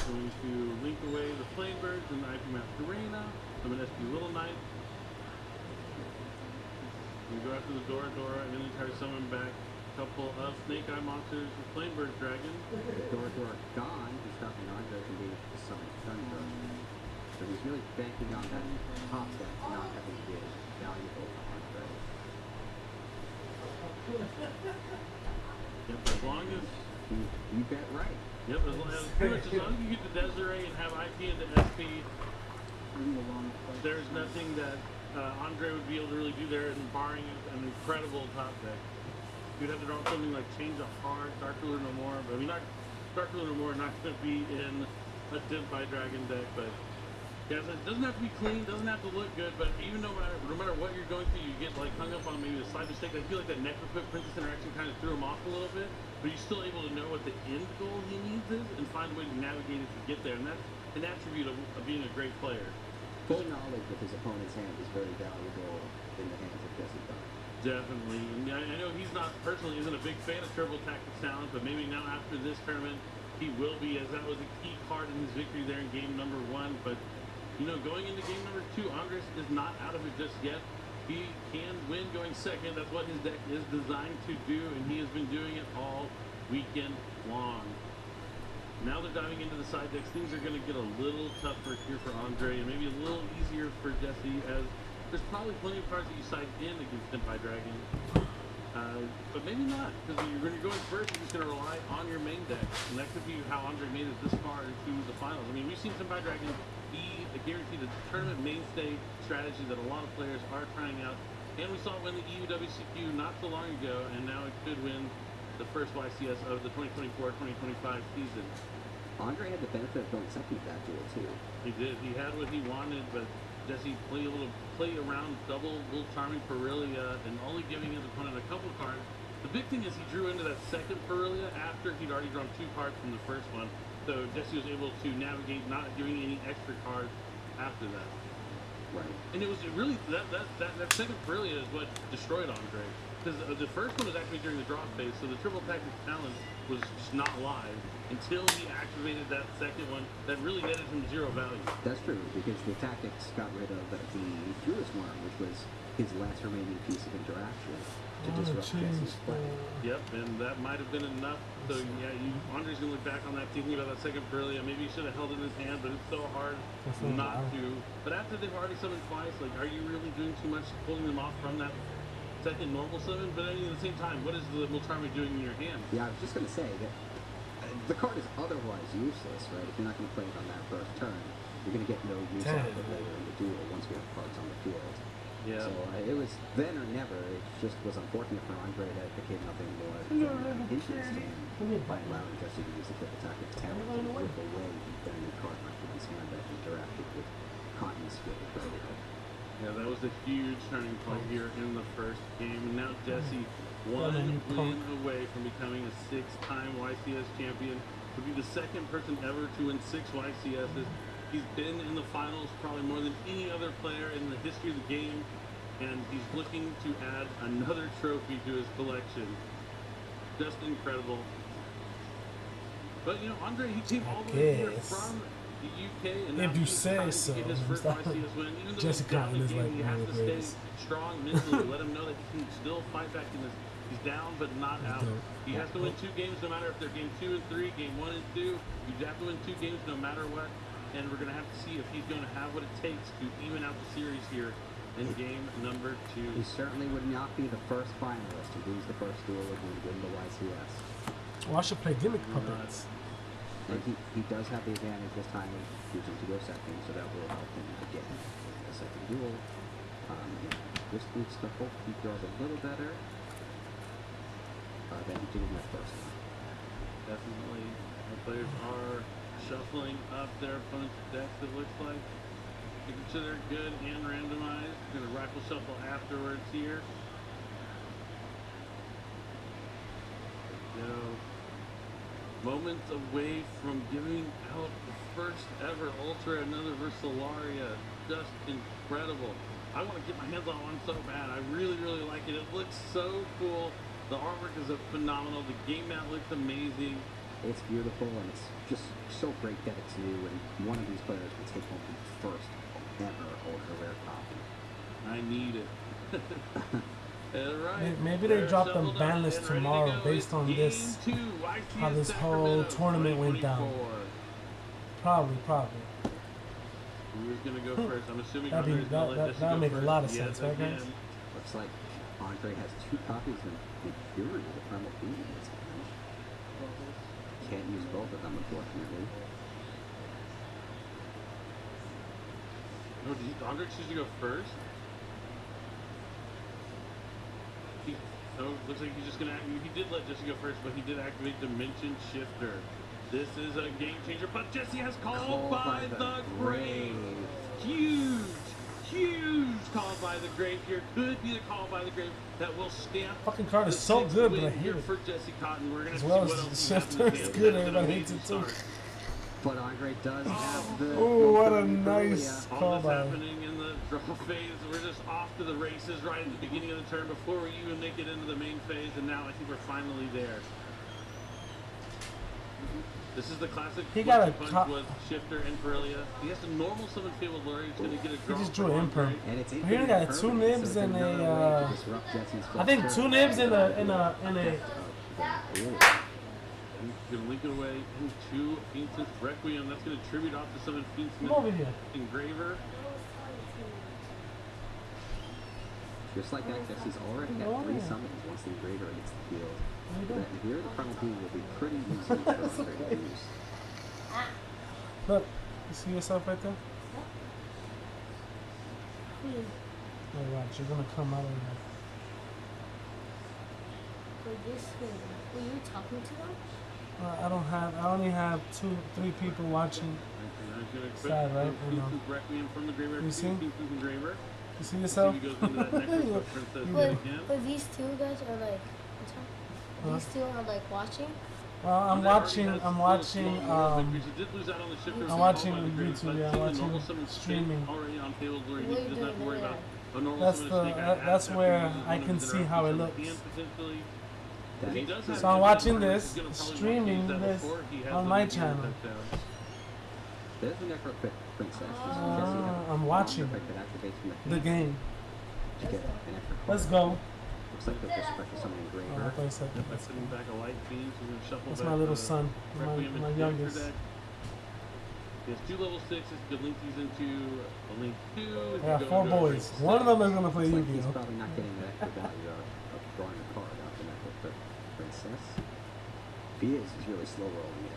Going to link away the Flamebirds and the IP Masquerena. I'm an SP Little Knight. We go after the Dora, and then we try to summon back a couple of Snake Eye monsters with Flamebird Dragon. With Dora gone, he's stopping Andre from being able to summon Chandra. So he's really banking on that top deck not having to be valuable to Andre. Yep, as long as You bet right. Yep, as long as, pretty much as long as you get the Desiree and have IP into SP, there's nothing that Andre would be able to really do there, and barring an incredible top deck. You'd have to draw something like Change of Heart, Dark Ruler No More, but I mean, not Dark Ruler No More, not going to be in a Senpai Dragon deck, but yeah, so it doesn't have to be clean, doesn't have to look good, but even no matter what you're going through, you get like hung up on maybe a slight mistake. I feel like that Necrofoot Princess interaction kind of threw him off a little bit, but you're still able to know what the end goal he needs is and find a way to navigate it to get there, and that's an attribute of being a great player. Full knowledge of his opponent's hand is very valuable in the hands of Jesse Dunn. Definitely. And I know he's not personally isn't a big fan of Turbo Tactics talent, but maybe now after this tournament he will be, as that was a key card in his victory there in game number 1. But you know, going into game number 2, Andres is not out of it just yet. He can win going second. That's what his deck is designed to do, and he has been doing it all weekend long. Now they're diving into the side decks. Things are going to get a little tougher here for Andre, and maybe a little easier for Jesse, as there's probably plenty of cards that you side in against Senpai Dragon. But maybe not, because when you're going first, you're just going to rely on your main deck, and that could be how Andre made it this far into the finals. I mean, we've seen Senpai Dragon be a guaranteed tournament mainstay strategy that a lot of players are trying out, and we saw it win the EUWCQ not so long ago, and now it could win the first YCS of the 2024-2025 season. Andre had the benefit of going second at that duel too. He did. He had what he wanted, but Jesse played a little play around, double Little Charming Perilia, and only giving his opponent a couple cards. The big thing is he drew into that second Perilia after he'd already drawn 2 cards from the first one. So Jesse was able to navigate not giving any extra cards after that. Right. And it was really that second Perilia is what destroyed Andre. Because the first one was actually during the draw phase, so the Triple Tactics talent was just not live until he activated that second one that really netted him 0 value. That's true, because the tactics got rid of the Judas Worm, which was his last remaining piece of interaction to disrupt Jesse's play. Yep, and that might have been enough. So yeah, Andre's gonna look back on that thinking about that second Perilia. Maybe he should have held it in his hand, but it's so hard not to. But after they've already summoned twice, like, are you really doing too much pulling them off from that second normal summon? But I mean, at the same time, what is the Multarmi doing in your hand? Yeah, I was just going to say that the card is otherwise useless, right? If you're not going to play it on that first turn, you're going to get no use out of it later in the duel once we have cards on the field. Yeah. So it was then or never. It just was unfortunate for Andre that it became nothing more than interest by allowing Jesse to use the triple tactics talent to rip away the very card from his hand that interacted with Cotton's field earlier. Yeah, that was a huge turning point here in the first game. And now Jesse, one win away from becoming a 6-time YCS champion. Would be the second person ever to win 6 YCSs. He's been in the finals probably more than any other player in the history of the game. And he's looking to add another trophy to his collection. Just incredible. But, you know, Andre, he came all the way here from the UK, and now he's trying to get his first YCS win. Even though he's down the game, he has to stay strong mentally. Let him know that he can still fight back in this. He's down, but not out. He has to win 2 games, no matter if they're game 2 and 3, game 1 and 2. You have to win 2 games, no matter what. And we're going to have to see if he's going to have what it takes to even out the series here in game number 2. He certainly would not be the first finalist to lose the first duel and win the YCS. Well, I should play gimmick puppets. And he does have the advantage this time of choosing to go second, so that will help him again in the second duel. This needs to hope he draws a little better than he did in that first one. Definitely. The players are shuffling up their opponent's decks, it looks like. Making sure they're good and randomized. We're going to rifle shuffle afterwards here. There we go. Moments away from giving out the first ever Ultra, another Versalaria. Just incredible. I want to get my hands on one so bad. I really, really like it. It looks so cool. The artwork is phenomenal. The game mat looks amazing. It's beautiful, and it's just so great that it's new, and one of these players can take home the first ever ultra rare copy. I need it. All right. Maybe they drop them ban list tomorrow based on this, how this whole tournament went down. Probably. Who's gonna go first? I'm assuming That'll make a lot of sense, right, guys? Looks like Andre has 2 copies of the Fury of the Primal Being in his hand. Can't use both of them, unfortunately. No, did Andre choose to go first? Looks like he's just gonna. He did let Jesse go first, but he did activate Dimension Shifter. This is a game changer, but Jesse has called by the grave. Huge call by the grave here. Could be the call by the grave that will stamp. Fucking card is so good, but I hate it. For Jesse Cotton, we're gonna as see well what as else the Shifter is good. Everybody hates it too. But Andre does have the. Oh, what a nice All call that's by. happening in the draw phase. We're just off to the races right at the beginning of the turn before we even make it into the main phase, and now I think we're finally there. This is the classic. He got a punch was Shifter and Perillia. He has to normal summon Fabled Lure. He's going to get a draw. He just drew an imperm. And it's He only got 2 nibs and a. I think 2 nibs in a. He's going to link it away into Fiend's Requiem. That's going to tribute off to summon Fiend's Come over here. Engraver. Just like that, Jesse's already got 3 summons once the Engraver hits the field. But here, the Primal Being will be pretty easy for Andre to use. Look, you see yourself right there? Oh, watch, you're gonna come out of there. Were you talking to them? I only have 3 people watching. Sad, right? I know. Requiem from the Engraver. You see? Engraver. You see yourself? He goes into that necklace, Princess again. But these 2 guys are like, these 2 are like watching. Well, I'm watching YouTube, yeah, I'm watching streaming. That's where I can see how it looks. So I'm watching this, streaming this on my channel. There's the Necro Princess. I'm watching the game. Let's go. Looks like they're just special summoning Engraver. That's my little son, my youngest. He has 2 level 6s. Could link these into a link 2. I got 4 boys. One of them is gonna play He's YuGiOH. probably not getting the extra value of drawing a card out the Necro Princess. If he is, he's really slow rolling it.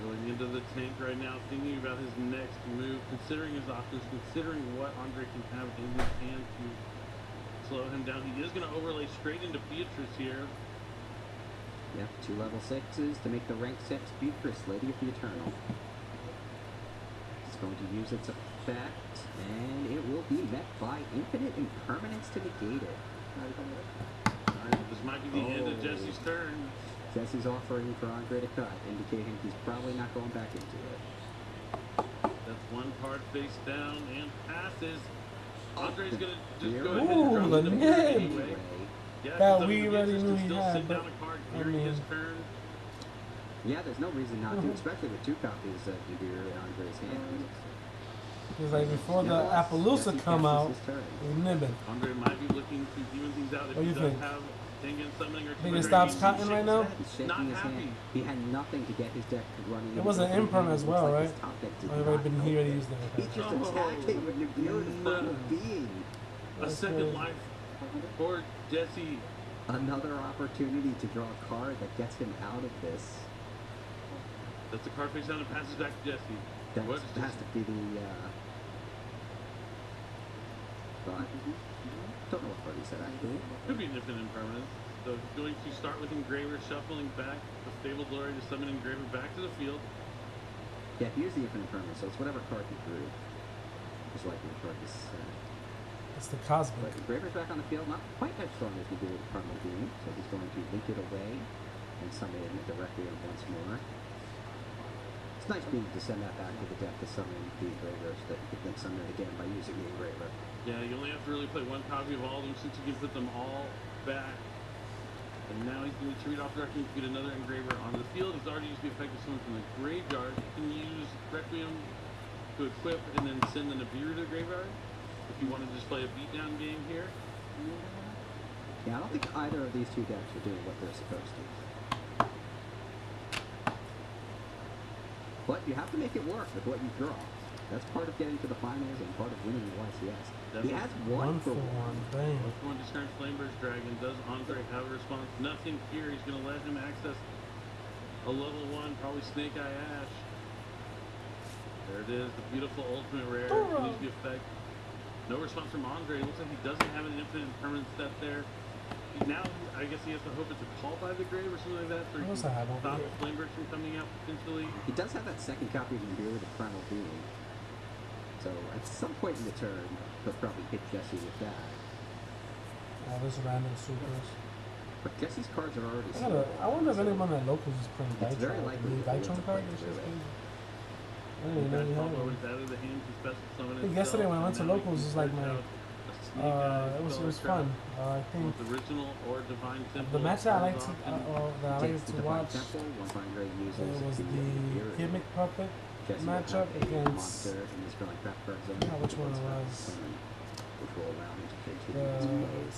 Going into the tank right now, thinking about his next move, considering his options, considering what Andre can have in his hand to slow him down. He is going to overlay straight into Beatrice here. Yep, 2 level 6s to make the rank 6 Beatrice, Lady of the Eternal. It's going to use its effect, and it will be met by Infinite Impermanence to negate it. Alright, this might be the end of Jesse's turn. Jesse's offering for Andre to cut, indicating he's probably not going back into it. That's 1 card face down and passes. Andre's going to just go Ooh, ahead and the drop nib. anyway. Yeah, That we already knew he still had, sit but down a card I during his mean, turn. Yeah, there's no reason not to, especially with 2 copies of Nibiru in Andre's hand. Because like before the Nevertheless, Appaloosa Jesse come passes out, his turn. we're nibbing. Andre might be looking to even things out if What do he you does think? have Tengen summoning or Think it Temur stops Dragon. Cotton right now? He's shaking Not his happy. hand. He had nothing to get his deck running. It was an imperm as well, right? Or have I been here to use them? He's just attacking with Nibiru the Primal Being. A second life for Jesse. Another opportunity to draw a card that gets him out of this. That's the card face down and passes back to Jesse. That What is has to be the. But don't know what card he said actually. Could be an infinite impermanence. So he's going to start with Engraver, shuffling back the Stable Glory to summon Engraver back to the field. Yeah, here's the infinite permanence, so it's whatever card he drew. Just like the card is. It's the Cosmic. But Engraver's back on the field, not quite as strong as we do with the Primal Being, so he's going to link it away and summon it directly once more. It's nice being able to send that back to the deck to summon the Engraver so that you can then summon it again by using the Engraver. Yeah, you only have to really play one copy of all of them since you can put them all back. And now he's going to read off directly to get another Engraver on the field. He's already used the effect of someone from the graveyard. You can use Requiem to equip and then send the Nibiru to the graveyard. If you want to just play a beatdown game here. Yeah, I don't think either of these two decks are doing what they're supposed to. But you have to make it work with what you draw. That's part of getting to the finals and part of winning the YCS. He has One for one. Bang. If one discards Flameburst Dragon, does Andre have a response? Nothing here. He's going to let him access a level 1, probably Snake Eye Ash. There it is, the beautiful ultimate rare. Use the effect. No response from Andre. It looks like he doesn't have an infinite permanent step there. Now, I guess he has to hope it's a call by the grave or something like that, so he What else can I have over stop here? Flameburst from coming out potentially. He does have that second copy of Nibiru, the Primal Being. So at some point in the turn, he'll probably hit Jesse with that. All this random supers. But Jesse's cards are already I wonder if anyone at locals is playing It's very Vitron. likely The that Vitron it's card playing is just through it. crazy. I didn't even know you had Combo one. is out of the hand to special summon I think itself, yesterday when I went and to now we locals can was like search my out a Snake Eye it was spell fun. trap. I think Both original or divine temple. the match that I like to Often that I Takes like the to Divine watch Temple, one Andre uses it was the the Nibiru. Gimmick Puppet Jesse will matchup have a against monster in his drawing craft card zone. I forgot which one it It's was. summon, which will allow him to continue his plays.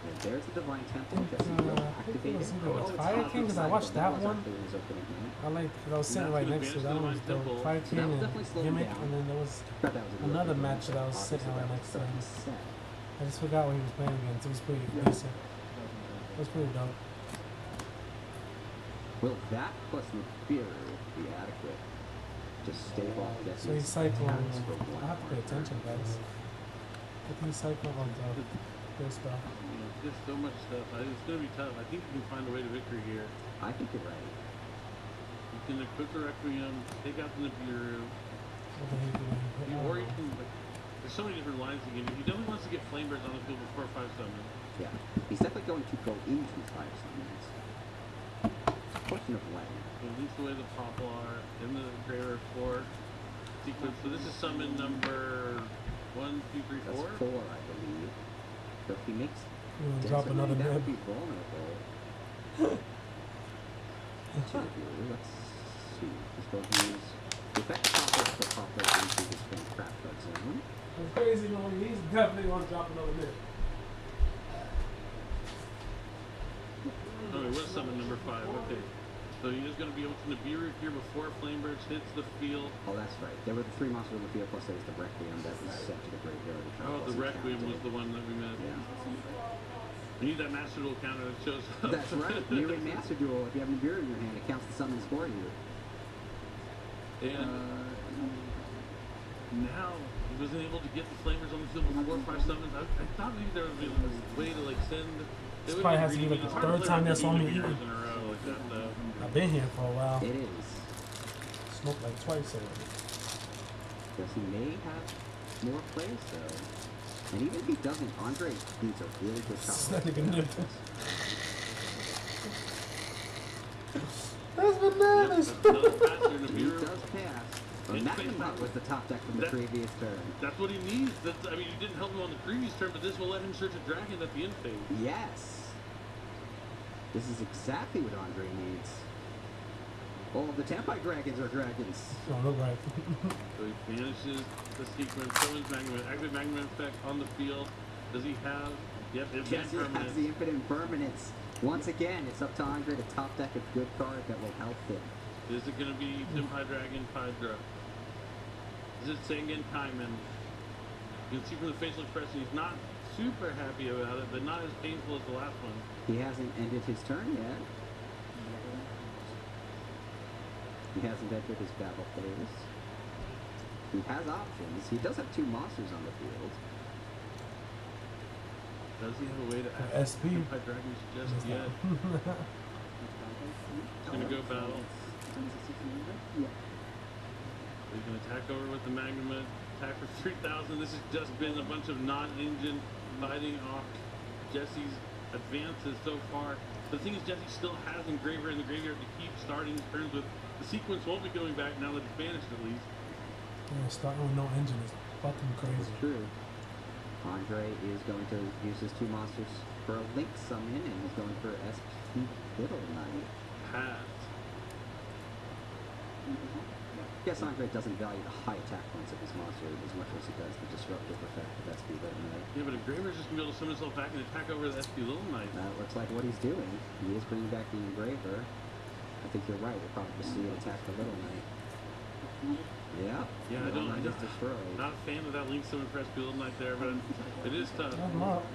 And there's the Divine Temple. Jesse will I think activate it was it. either it's Fire off King, the 'cause I side, watched but that was one. actually his opening hand. I like because I was sitting that's right gonna next to advance that the one was the Divine Fire So King that will and definitely slow him Gimmick, down. and then there was Thought that was a really another good match game, that I was but sitting obviously right that next to was him. set. I just forgot what he was playing against. It was pretty decent. It was pretty dope. Will that plus Nibiru be adequate to stave off Jesse's So he's cycling. attacks for one I have to pay more attention, turn? guys. I think he's cycling on the spell. You know, just so much stuff. It's going to be tough. I think you can find a way to victory here. I think you're right. You can equip the Requiem, take out the Nibiru, or you can, like, there's so many different lines you can do. He definitely wants to get Flamebirds on the field before 5 summon. Yeah. He's definitely going to go into 5 summons. Question of when. So he leads away the Poplar in the Graver 4 sequence. So this is summon number 1, 2, 3, That's 4. 4, I believe. So if he makes Drop Desiree, another that would nib. be vulnerable. To Nibiru. Let's see. He's going to use the effect of Poplar to put Poplar into his spring craft card zone. It's crazy, man. He's definitely going to drop another nib. Oh, it was summon number 5. Okay. So you're just going to be able to Nibiru here before Flamebirds hits the field. Oh, that's right. There were the 3 monsters on the field, plus there was the Requiem that was sent to the graveyard. which Oh, the wasn't Requiem was counted. the one that we missed. Yeah. We need that Master Duel counter that shows up. That's right. Mirroring Master Duel. If you have Nibiru in your hand, it counts the summons for you. And now he wasn't able to get the Flamers on the field before 5 summons. I thought maybe there would be a way to like send. This probably has to be like the third time they saw me eating. in a row like that, though. I've been here for a while. It is. Smoked like twice already. Because he may have more plays, though. And even if he doesn't, Andre needs a really good shot. That nigga nipped it. That's bananas. That's another faster He Nibiru. does pass. But It's Magma been- Nut was the top deck from the That- previous turn. That's what he needs. That's, I mean, you didn't help him on the previous turn, but this will let him search a dragon at the end phase. Yes. This is exactly what Andre needs. Oh, the Tampai Dragons are dragons. Don't look right. So he finishes the sequence, summons Magma, active Magma effect on the field. Does he have? Yep, it's Jesse permanent. has the infinite impermanence. Once again, it's up to Andre to top deck a good card that will help him. Is it going to be Tempai Dragon Hydra? Is it Sangan Kaiman? You can see from the facial expression he's not super happy about it, but not as painful as the last one. He hasn't ended his turn yet. He hasn't entered his battle phase. He has options. He does have 2 monsters on the field. Does he have a way to act SP. Tempai Dragons just yet? He's going to go battle. Yeah. He's going to attack over with the Magma, attack for 3,000. This has just been a bunch of non-engine fighting off Jesse's advances so far. The thing is, Jesse still has Engraver in the graveyard to keep starting his turns with. The sequence won't be going back now that it's banished at least. Yeah, starting with no engine is fucking crazy. It's true. Andre is going to use his 2 monsters for a Link summon, and he's going for SP Little Knight. Hat. I guess Andre doesn't value the high attack points of his monster as much as he does the disruptive effect of SP Little Knight. Yeah, but Engraver's just going to be able to summon himself back and attack over the SP Little Knight. That looks like what he's doing. He is bringing back the Engraver. I think you're right. We'll probably see an attack for Little Knight. Yeah. Yeah, I Little Knight don't. is destroyed. Not a fan of that Link summon for SP Little Knight there, but it is tough. That's not.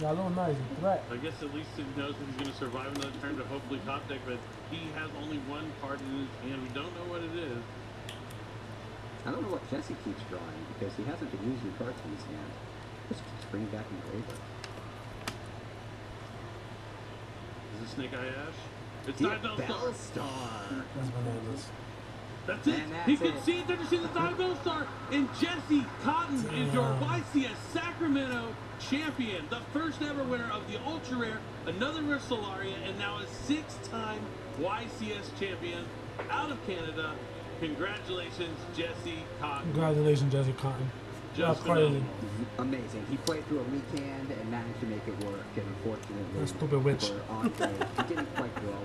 Got a little nice threat. I guess at least he knows that he's going to survive another turn to hopefully top deck, but he has only 1 card in his hand. We don't know what it is. I don't know what Jesse keeps drawing because he hasn't been using cards in his hand. Just keeps bringing back Engraver. Is it Snake Eye Ash? It's The not Bellstar. Bellstar. That's bananas. That's it. And that's He can it. see it. Did you see the Dive Bellstar? And Jesse Cotton is your Damn. YCS Sacramento champion, the first ever winner of the Ultra Rare, another rare Solaria, and now a 6-time YCS champion out of Canada. Congratulations, Jesse Cotton. Congratulations, Jesse Cotton. That's Just crazy. phenomenal. Amazing. He played through a weak hand and managed to make it work. And unfortunately, That stupid witch. for Andre, he didn't quite draw